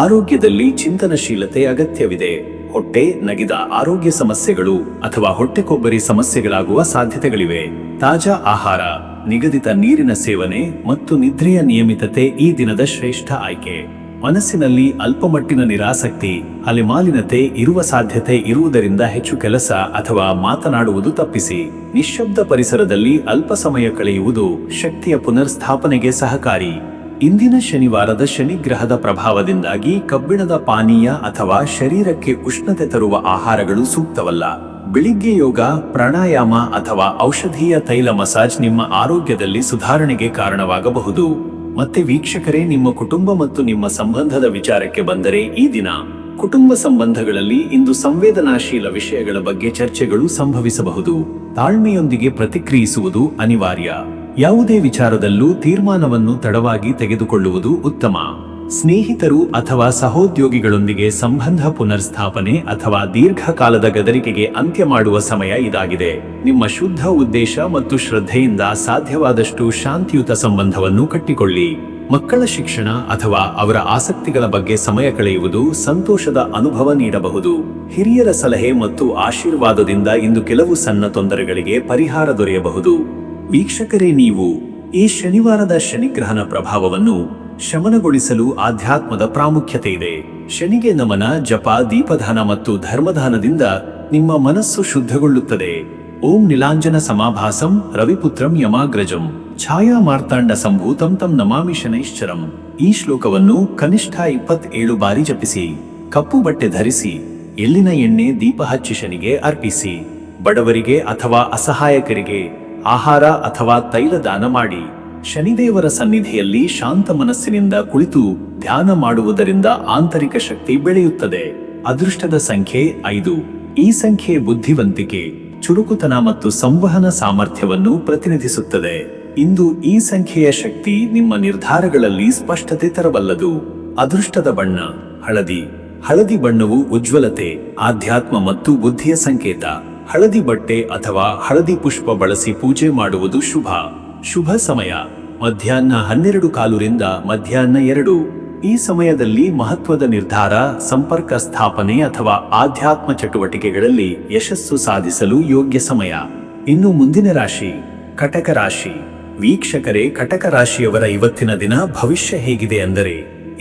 ಆರೋಗ್ಯದಲ್ಲಿ ಚಿಂತನಶೀಲತೆ ಅಗತ್ಯವಿದೆ. ಹೊಟ್ಟೆ, ನಗಿದ ಆರೋಗ್ಯ ಸಮಸ್ಯೆಗಳು ಅಥವಾ ಹೊಟ್ಟೆ ಕೊಬ್ಬರಿ ಸಮಸ್ಯೆಗಳಾಗುವ ಸಾಧ್ಯತೆಗಳಿವೆ. ತಾಜಾ ಆಹಾರ, ನಿಗದಿತ ನೀರಿನ ಸೇವನೆ ಮತ್ತು ನಿದ್ರೆಯ ನಿಯಮಿತತೆ ಈ ದಿನದ ಶ್ರೇಷ್ಠ ಆಯ್ಕೆ. ಮನಸ್ಸಿನಲ್ಲಿ ಅಲ್ಪಮಟ್ಟಿನ ನಿರಾಸಕ್ತಿ, ಅಲೆಮಾಲಿನತೆ ಇರುವ ಸಾಧ್ಯತೆ ಇರುವುದರಿಂದ ಹೆಚ್ಚು ಕೆಲಸ ಅಥವಾ ಮಾತನಾಡುವುದು ತಪ್ಪಿಸಿ. ನಿಶ್ಶಬ್ದ ಪರಿಸರದಲ್ಲಿ ಅಲ್ಪ ಸಮಯ ಕಳೆಯುವುದು ಶಕ್ತಿಯ ಪುನರ್ಸ್ಥಾಪನೆಗೆ ಸಹಕಾರಿ. ಇಂದಿನ ಶನಿವಾರದ ಶನಿಗ್ರಹದ ಪ್ರಭಾವದಿಂದಾಗಿ ಕಬ್ಬಿಣದ ಪಾನೀಯ ಅಥವಾ ಶರೀರಕ್ಕೆ ಉಷ್ಣತೆ ತರುವ ಆಹಾರಗಳು ಸೂಕ್ತವಲ್ಲ. ಬೆಳಿಗ್ಗೆ ಯೋಗ, ಪ್ರಾಣಾಯಾಮ ಅಥವಾ ಔಷಧೀಯ ತೈಲ ಮಸಾಜ್ ನಿಮ್ಮ ಆರೋಗ್ಯದಲ್ಲಿ ಸುಧಾರಣೆಗೆ ಕಾರಣವಾಗಬಹುದು. ಮತ್ತೆ ವೀಕ್ಷಕರೇ, ನಿಮ್ಮ ಕುಟುಂಬ ಮತ್ತು ನಿಮ್ಮ ಸಂಬಂಧದ ವಿಚಾರಕ್ಕೆ ಬಂದರೆ, ಈ ದಿನ ಕುಟುಂಬ ಸಂಬಂಧಗಳಲ್ಲಿ ಇಂದು ಸಂವೇದನಾಶೀಲ ವಿಷಯಗಳ ಬಗ್ಗೆ ಚರ್ಚೆಗಳು ಸಂಭವಿಸಬಹುದು. ತಾಳ್ಮೆಯೊಂದಿಗೆ ಪ್ರತಿಕ್ರಿಯಿಸುವುದು ಅನಿವಾರ್ಯ. ಯಾವುದೇ ವಿಚಾರದಲ್ಲೂ ತೀರ್ಮಾನವನ್ನು ತಡವಾಗಿ ತೆಗೆದುಕೊಳ್ಳುವುದು ಉತ್ತಮ. ಸ್ನೇಹಿತರು ಅಥವಾ ಸಹೋದ್ಯೋಗಿಗಳೊಂದಿಗೆ ಸಂಬಂಧ ಪುನರ್ಸ್ಥಾಪನೆ ಅಥವಾ ದೀರ್ಘಕಾಲದ ಗದರಿಕೆಗೆ ಅಂತ್ಯ ಮಾಡುವ ಸಮಯ ಇದಾಗಿದೆ. ನಿಮ್ಮ ಶುದ್ಧ ಉದ್ದೇಶ ಮತ್ತು ಶ್ರದ್ಧೆಯಿಂದ ಸಾಧ್ಯವಾದಷ್ಟು ಶಾಂತಿಯುತ ಸಂಬಂಧವನ್ನು ಕಟ್ಟಿಕೊಳ್ಳಿ. ಮಕ್ಕಳ ಶಿಕ್ಷಣ ಅಥವಾ ಅವರ ಆಸಕ್ತಿಗಳ ಬಗ್ಗೆ ಸಮಯ ಕಳೆಯುವುದು ಸಂತೋಷದ ಅನುಭವ ನೀಡಬಹುದು. ಹಿರಿಯರ ಸಲಹೆ ಮತ್ತು ಆಶೀರ್ವಾದದಿಂದ ಇಂದು ಕೆಲವು ಸಣ್ಣ ತೊಂದರೆಗಳಿಗೆ ಪರಿಹಾರ ದೊರೆಯಬಹುದು. ವೀಕ್ಷಕರೇ, ನೀವು ಈ ಶನಿವಾರದ ಶನಿಗ್ರಹನ ಪ್ರಭಾವವನ್ನು ಶಮನಗೊಳಿಸಲು ಆಧ್ಯಾತ್ಮದ ಪ್ರಾಮುಖ್ಯತೆ ಇದೆ. ಶನಿಗೆ ನಮನ, ಜಪ, ದೀಪದಾನ ಮತ್ತು ಧರ್ಮದಾನದಿಂದ ನಿಮ್ಮ ಮನಸ್ಸು ಶುದ್ಧಗೊಳ್ಳುತ್ತದೆ. ಓಂ ನೀಲಾಂಜನ ಸಮಾಭಾಸಂ ರವಿಪುತ್ರಂ ಯಮಾಗ್ರಜಂ ಛಾಯಾ ಮಾರ್ತಾಂಡ ಸಂಭೂತಂ ತಂ ನಮಾಮಿ ಶನೈಶ್ಚರಂ. ಈ ಶ್ಲೋಕವನ್ನು ಕನಿಷ್ಠ 27 ಬಾರಿ ಜಪಿಸಿ. ಕಪ್ಪು ಬಟ್ಟೆ ಧರಿಸಿ, ಎಳ್ಳಿನ ಎಣ್ಣೆ ದೀಪ ಹಚ್ಚಿ ಶನಿಗೆ ಅರ್ಪಿಸಿ. ಬಡವರಿಗೆ ಅಥವಾ ಅಸಹಾಯಕರಿಗೆ ಆಹಾರ ಅಥವಾ ತೈಲ ದಾನ ಮಾಡಿ. ಶನಿದೇವರ ಸನ್ನಿಧಿಯಲ್ಲಿ ಶಾಂತ ಮನಸ್ಸಿನಿಂದ ಕುಳಿತು ಧ್ಯಾನ ಮಾಡುವುದರಿಂದ ಆಂತರಿಕ ಶಕ್ತಿ ಬೆಳೆಯುತ್ತದೆ. ಅದೃಷ್ಟದ ಸಂಖ್ಯೆ 5. ಈ ಸಂಖ್ಯೆ ಬುದ್ಧಿವಂತಿಕೆ, ಚುರುಕುತನ ಮತ್ತು ಸಂವಹನ ಸಾಮರ್ಥ್ಯವನ್ನು ಪ್ರತಿನಿಧಿಸುತ್ತದೆ. ಇಂದು ಈ ಸಂಖ್ಯೆಯ ಶಕ್ತಿ ನಿಮ್ಮ ನಿರ್ಧಾರಗಳಲ್ಲಿ ಸ್ಪಷ್ಟತೆ ತರಬಲ್ಲದು. ಅದೃಷ್ಟದ ಬಣ್ಣ ಹಳದಿ. ಹಳದಿ ಬಣ್ಣವು ಉಜ್ವಲತೆ, ಆಧ್ಯಾತ್ಮ ಮತ್ತು ಬುದ್ಧಿಯ ಸಂಕೇತ. ಹಳದಿ ಬಟ್ಟೆ ಅಥವಾ ಹಳದಿ ಪುಷ್ಪ ಬಳಸಿ ಪೂಜೆ ಮಾಡುವುದು ಶುಭ. ಶುಭ ಸಮಯ ಮಧ್ಯಾಹ್ನ 12:15 ರಿಂದ ಮಧ್ಯಾಹ್ನ 2. ಈ ಸಮಯದಲ್ಲಿ ಮಹತ್ವದ ನಿರ್ಧಾರ, ಸಂಪರ್ಕ ಸ್ಥಾಪನೆ ಅಥವಾ ಆಧ್ಯಾತ್ಮ ಚಟುವಟಿಕೆಗಳಲ್ಲಿ ಯಶಸ್ಸು ಸಾಧಿಸಲು ಯೋಗ್ಯ ಸಮಯ. ಇನ್ನು ಮುಂದಿನ ರಾಶಿ ಕಟಕ ರಾಶಿ. ವೀಕ್ಷಕರೇ, ಕಟಕ ರಾಶಿಯವರ ಇವತ್ತಿನ ದಿನ ಭವಿಷ್ಯ ಹೇಗಿದೆ ಅಂದರೆ,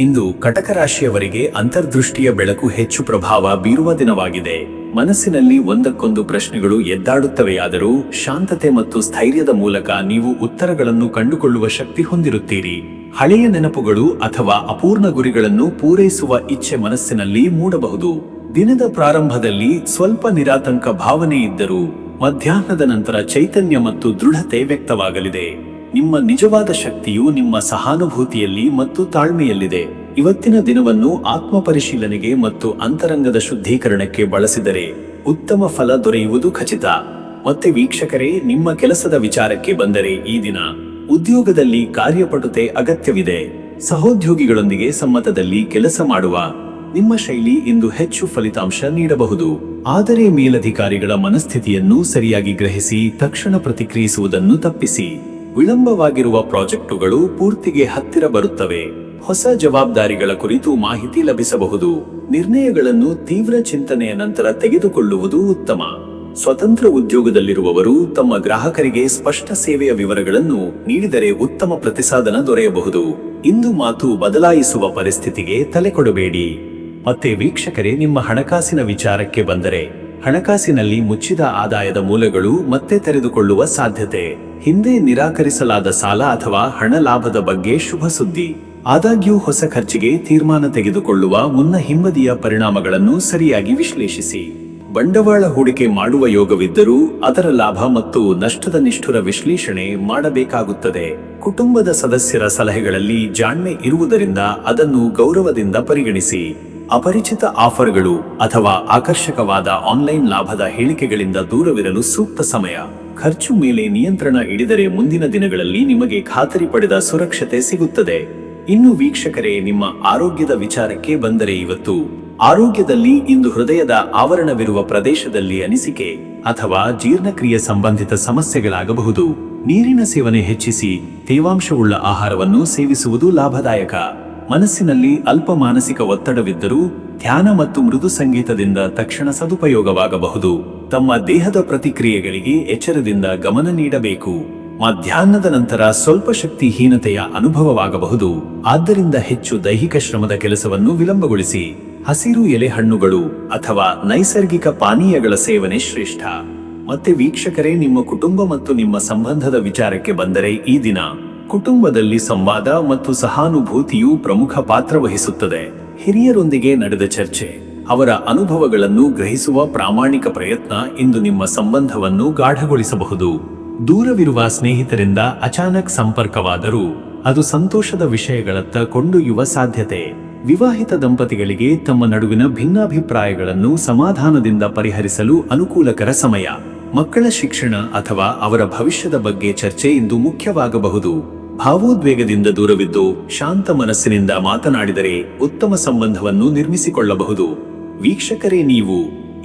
ಇಂದು ಕಟಕ ರಾಶಿಯವರಿಗೆ ಅಂತರ್ದೃಷ್ಟಿಯ ಬೆಳಕು ಹೆಚ್ಚು ಪ್ರಭಾವ ಬೀರುವ ದಿನವಾಗಿದೆ. ಮನಸ್ಸಿನಲ್ಲಿ ಒಂದಕ್ಕೊಂದು ಪ್ರಶ್ನೆಗಳು ಎದ್ದಾಡುತ್ತವೆಯಾದರೂ ಶಾಂತತೆ ಮತ್ತು ಸ್ಥೈರ್ಯದ ಮೂಲಕ ನೀವು ಉತ್ತರಗಳನ್ನು ಕಂಡುಕೊಳ್ಳುವ ಶಕ್ತಿ ಹೊಂದಿರುತ್ತೀರಿ. ಹಳೆಯ ನೆನಪುಗಳು ಅಥವಾ ಅಪೂರ್ಣ ಗುರಿಗಳನ್ನು ಪೂರೈಸುವ ಇಚ್ಛೆ ಮನಸ್ಸಿನಲ್ಲಿ ಮೂಡಬಹುದು. ದಿನದ ಪ್ರಾರಂಭದಲ್ಲಿ ಸ್ವಲ್ಪ ನಿರಾತಂಕ ಭಾವನೆ ಇದ್ದರೂ ಮಧ್ಯಾಹ್ನದ ನಂತರ ಚೈತನ್ಯ ಮತ್ತು ದೃಢತೆ ವ್ಯಕ್ತವಾಗಲಿದೆ. ನಿಮ್ಮ ನಿಜವಾದ ಶಕ್ತಿಯು ನಿಮ್ಮ ಸಹಾನುಭೂತಿಯಲ್ಲಿ ಮತ್ತು ತಾಳ್ಮೆಯಲ್ಲಿದೆ. ಇವತ್ತಿನ ದಿನವನ್ನು ಆತ್ಮ ಪರಿಶೀಲನೆಗೆ ಮತ್ತು ಅಂತರಂಗದ ಶುದ್ಧೀಕರಣಕ್ಕೆ ಬಳಸಿದರೆ ಉತ್ತಮ ಫಲ ದೊರೆಯುವುದು ಖಚಿತ. ಮತ್ತೆ ವೀಕ್ಷಕರೇ, ನಿಮ್ಮ ಕೆಲಸದ ವಿಚಾರಕ್ಕೆ ಬಂದರೆ ಈ ದಿನ ಉದ್ಯೋಗದಲ್ಲಿ ಕಾರ್ಯಪಟುತೆ ಅಗತ್ಯವಿದೆ. ಸಹೋದ್ಯೋಗಿಗಳೊಂದಿಗೆ ಸಮ್ಮತದಲ್ಲಿ ಕೆಲಸ ಮಾಡುವ ನಿಮ್ಮ ಶೈಲಿ ಇಂದು ಹೆಚ್ಚು ಫಲಿತಾಂಶ ನೀಡಬಹುದು. ಆದರೆ ಮೇಲಧಿಕಾರಿಗಳ ಮನಸ್ಥಿತಿಯನ್ನು ಸರಿಯಾಗಿ ಗ್ರಹಿಸಿ ತಕ್ಷಣ ಪ್ರತಿಕ್ರಿಯಿಸುವುದನ್ನು ತಪ್ಪಿಸಿ. ವಿಳಂಬವಾಗಿರುವ ಪ್ರಾಜೆಕ್ಟುಗಳು ಪೂರ್ತಿಗೆ ಹತ್ತಿರ ಬರುತ್ತವೆ. ಹೊಸ ಜವಾಬ್ದಾರಿಗಳ ಕುರಿತು ಮಾಹಿತಿ ಲಭಿಸಬಹುದು. ನಿರ್ಣಯಗಳನ್ನು ತೀವ್ರ ಚಿಂತನೆಯ ನಂತರ ತೆಗೆದುಕೊಳ್ಳುವುದು ಉತ್ತಮ. ಸ್ವತಂತ್ರ ಉದ್ಯೋಗದಲ್ಲಿರುವವರು ತಮ್ಮ ಗ್ರಾಹಕರಿಗೆ ಸ್ಪಷ್ಟ ಸೇವೆಯ ವಿವರಗಳನ್ನು ನೀಡಿದರೆ ಉತ್ತಮ ಪ್ರತಿಸಾದನ ದೊರೆಯಬಹುದು. ಇಂದು ಮಾತು ಬದಲಾಯಿಸುವ ಪರಿಸ್ಥಿತಿಗೆ ತಲೆ ಕೊಡಬೇಡಿ. ಮತ್ತೆ ವೀಕ್ಷಕರೇ, ನಿಮ್ಮ ಹಣಕಾಸಿನ ವಿಚಾರಕ್ಕೆ ಬಂದರೆ ಹಣಕಾಸಿನಲ್ಲಿ ಮುಚ್ಚಿದ ಆದಾಯದ ಮೂಲಗಳು ಮತ್ತೆ ತೆರೆದುಕೊಳ್ಳುವ ಸಾಧ್ಯತೆ. ಹಿಂದೆ ನಿರಾಕರಿಸಲಾದ ಸಾಲ ಅಥವಾ ಹಣ ಲಾಭದ ಬಗ್ಗೆ ಶುಭ ಸುದ್ದಿ. ಆದಾಗ್ಯೂ ಹೊಸ ಖರ್ಚಿಗೆ ತೀರ್ಮಾನ ತೆಗೆದುಕೊಳ್ಳುವ ಮುನ್ನ ಹಿಂಬದಿಯ ಪರಿಣಾಮಗಳನ್ನು ಸರಿಯಾಗಿ ವಿಶ್ಲೇಷಿಸಿ. ಬಂಡವಾಳ ಹೂಡಿಕೆ ಮಾಡುವ ಯೋಗವಿದ್ದರೂ ಅದರ ಲಾಭ ಮತ್ತು ನಷ್ಟದ ನಿಷ್ಠುರ ವಿಶ್ಲೇಷಣೆ ಮಾಡಬೇಕಾಗುತ್ತದೆ. ಕುಟುಂಬದ ಸದಸ್ಯರ ಸಲಹೆಗಳಲ್ಲಿ ಜಾಣ್ಮೆ ಇರುವುದರಿಂದ ಅದನ್ನು ಗೌರವದಿಂದ ಪರಿಗಣಿಸಿ. ಅಪರಿಚಿತ ಆಫರ್ಗಳು ಅಥವಾ ಆಕರ್ಷಕವಾದ ಆನ್ಲೈನ್ ಲಾಭದ ಹೇಳಿಕೆಗಳಿಂದ ದೂರವಿರಲು ಸೂಕ್ತ ಸಮಯ. ಖರ್ಚು ಮೇಲೆ ನಿಯಂತ್ರಣ ಹಿಡಿದರೆ ಮುಂದಿನ ದಿನಗಳಲ್ಲಿ ನಿಮಗೆ ಖಾತರಿ ಪಡೆದ ಸುರಕ್ಷತೆ ಸಿಗುತ್ತದೆ. ಇನ್ನು ವೀಕ್ಷಕರೇ, ನಿಮ್ಮ ಆರೋಗ್ಯದ ವಿಚಾರಕ್ಕೆ ಬಂದರೆ ಇವತ್ತು ಆರೋಗ್ಯದಲ್ಲಿ ಇಂದು ಹೃದಯದ ಆವರಣವಿರುವ ಪ್ರದೇಶದಲ್ಲಿ ಅನಿಸಿಕೆ ಅಥವಾ ಜೀರ್ಣಕ್ರಿಯೆ ಸಂಬಂಧಿತ ಸಮಸ್ಯೆಗಳಾಗಬಹುದು. ನೀರಿನ ಸೇವನೆ ಹೆಚ್ಚಿಸಿ. ತೇವಾಂಶವುಳ್ಳ ಆಹಾರವನ್ನು ಸೇವಿಸುವುದು ಲಾಭದಾಯಕ. ಮನಸ್ಸಿನಲ್ಲಿ ಅಲ್ಪ ಮಾನಸಿಕ ಒತ್ತಡವಿದ್ದರೂ ಧ್ಯಾನ ಮತ್ತು ಮೃದು ಸಂಗೀತದಿಂದ ತಕ್ಷಣ ಸದುಪಯೋಗವಾಗಬಹುದು. ತಮ್ಮ ದೇಹದ ಪ್ರತಿಕ್ರಿಯೆಗಳಿಗೆ ಎಚ್ಚರದಿಂದ ಗಮನ ನೀಡಬೇಕು. ಮಧ್ಯಾಹ್ನದ ನಂತರ ಸ್ವಲ್ಪ ಶಕ್ತಿಹೀನತೆಯ ಅನುಭವವಾಗಬಹುದು. ಆದ್ದರಿಂದ ಹೆಚ್ಚು ದೈಹಿಕ ಶ್ರಮದ ಕೆಲಸವನ್ನು ವಿಳಂಬಗೊಳಿಸಿ. ಹಸಿರು ಎಲೆ ಹಣ್ಣುಗಳು ಅಥವಾ ನೈಸರ್ಗಿಕ ಪಾನೀಯಗಳ ಸೇವನೆ ಶ್ರೇಷ್ಠ. ಮತ್ತೆ ವೀಕ್ಷಕರೇ, ನಿಮ್ಮ ಕುಟುಂಬ ಮತ್ತು ನಿಮ್ಮ ಸಂಬಂಧದ ವಿಚಾರಕ್ಕೆ ಬಂದರೆ ಈ ದಿನ ಕುಟುಂಬದಲ್ಲಿ ಸಂವಾದ ಮತ್ತು ಸಹಾನುಭೂತಿಯು ಪ್ರಮುಖ ಪಾತ್ರ ವಹಿಸುತ್ತದೆ. ಹಿರಿಯರೊಂದಿಗೆ ನಡೆದ ಚರ್ಚೆ, ಅವರ ಅನುಭವಗಳನ್ನು ಗ್ರಹಿಸುವ ಪ್ರಾಮಾಣಿಕ ಪ್ರಯತ್ನ ಇಂದು ನಿಮ್ಮ ಸಂಬಂಧವನ್ನು ಗಾಢಗೊಳಿಸಬಹುದು. ದೂರವಿರುವ ಸ್ನೇಹಿತರಿಂದ ಅಚಾನಕ್ ಸಂಪರ್ಕವಾದರೂ ಅದು ಸಂತೋಷದ ವಿಷಯಗಳತ್ತ ಕೊಂಡೊಯ್ಯುವ ಸಾಧ್ಯತೆ. ವಿವಾಹಿತ ದಂಪತಿಗಳಿಗೆ ತಮ್ಮ ನಡುವಿನ ಭಿನ್ನಾಭಿಪ್ರಾಯಗಳನ್ನು ಸಮಾಧಾನದಿಂದ ಪರಿಹರಿಸಲು ಅನುಕೂಲಕರ ಸಮಯ. ಮಕ್ಕಳ ಶಿಕ್ಷಣ ಅಥವಾ ಅವರ ಭವಿಷ್ಯದ ಬಗ್ಗೆ ಚರ್ಚೆ ಇಂದು ಮುಖ್ಯವಾಗಬಹುದು. ಭಾವೋದ್ವೇಗದಿಂದ ದೂರವಿದ್ದು ಶಾಂತ ಮನಸ್ಸಿನಿಂದ ಮಾತನಾಡಿದರೆ ಉತ್ತಮ ಸಂಬಂಧವನ್ನು ನಿರ್ಮಿಸಿಕೊಳ್ಳಬಹುದು. ವೀಕ್ಷಕರೇ, ನೀವು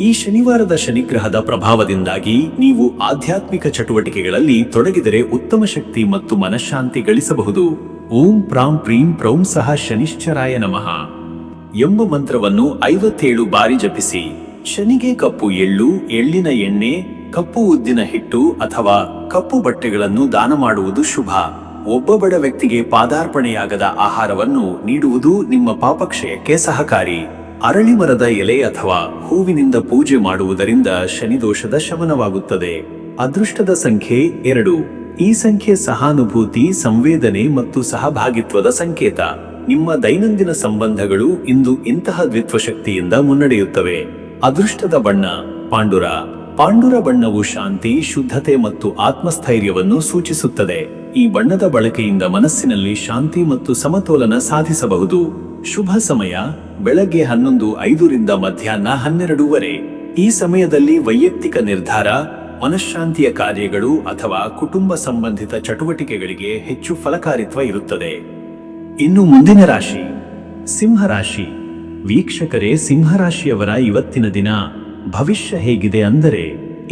ಈ ಶನಿವಾರದ ಶನಿಗ್ರಹದ ಪ್ರಭಾವದಿಂದಾಗಿ ನೀವು ಆಧ್ಯಾತ್ಮಿಕ ಚಟುವಟಿಕೆಗಳಲ್ಲಿ ತೊಡಗಿದರೆ ಉತ್ತಮ ಶಕ್ತಿ ಮತ್ತು ಮನಃಶಾಂತಿ ಗಳಿಸಬಹುದು. ಓಂ ಪ್ರಾಂ ಪ್ರೀಂ ಪ್ರೌಂ ಸಹ ಶನಿಶ್ಚರಾಯ ನಮಃ ಎಂಬ ಮಂತ್ರವನ್ನು 57 ಬಾರಿ ಜಪಿಸಿ. ಶನಿಗೆ ಕಪ್ಪು ಎಳ್ಳು, ಎಳ್ಳಿನ ಎಣ್ಣೆ, ಕಪ್ಪು ಉದ್ದಿನ ಹಿಟ್ಟು ಅಥವಾ ಕಪ್ಪು ಬಟ್ಟೆಗಳನ್ನು ದಾನ ಮಾಡುವುದು ಶುಭ. ಒಬ್ಬ ಬಡ ವ್ಯಕ್ತಿಗೆ ಪಾದಾರ್ಪಣೆಯಾಗದ ಆಹಾರವನ್ನು ನೀಡುವುದು ನಿಮ್ಮ ಪಾಪಕ್ಷಯಕ್ಕೆ ಸಹಕಾರಿ. ಅರಳಿ ಮರದ ಎಲೆ ಅಥವಾ ಹೂವಿನಿಂದ ಪೂಜೆ ಮಾಡುವುದರಿಂದ ಶನಿದೋಷದ ಶಮನವಾಗುತ್ತದೆ. ಅದೃಷ್ಟದ ಸಂಖ್ಯೆ 2. ಈ ಸಂಖ್ಯೆ ಸಹಾನುಭೂತಿ, ಸಂವೇದನೆ ಮತ್ತು ಸಹಭಾಗಿತ್ವದ ಸಂಕೇತ. ನಿಮ್ಮ ದೈನಂದಿನ ಸಂಬಂಧಗಳು ಇಂದು ಇಂತಹ ದ್ವಿತ್ವಶಕ್ತಿಯಿಂದ ಮುನ್ನಡೆಯುತ್ತವೆ. ಅದೃಷ್ಟದ ಬಣ್ಣ ಪಾಂಡುರ. ಪಾಂಡುರ ಬಣ್ಣವು ಶಾಂತಿ, ಶುದ್ಧತೆ ಮತ್ತು ಆತ್ಮಸ್ಥೈರ್ಯವನ್ನು ಸೂಚಿಸುತ್ತದೆ. ಈ ಬಣ್ಣದ ಬಳಕೆಯಿಂದ ಮನಸ್ಸಿನಲ್ಲಿ ಶಾಂತಿ ಮತ್ತು ಸಮತೋಲನ ಸಾಧಿಸಬಹುದು. ಶುಭ ಸಮಯ ಬೆಳಗ್ಗೆ 11:05 ರಿಂದ ಮಧ್ಯಾಹ್ನ 12:00 ಈ ಸಮಯದಲ್ಲಿ ವೈಯಕ್ತಿಕ ನಿರ್ಧಾರ, ಮನಃಶಾಂತಿಯ ಕಾರ್ಯಗಳು ಅಥವಾ ಕುಟುಂಬ ಸಂಬಂಧಿತ ಚಟುವಟಿಕೆಗಳಿಗೆ ಹೆಚ್ಚು ಫಲಕಾರಿತ್ವ ಇರುತ್ತದೆ. ಇನ್ನು ಮುಂದಿನ ರಾಶಿ ಸಿಂಹರಾಶಿ. ವೀಕ್ಷಕರೇ, ಸಿಂಹರಾಶಿಯವರ ಇವತ್ತಿನ ದಿನ ಭವಿಷ್ಯ ಹೇಗಿದೆ ಅಂದರೆ,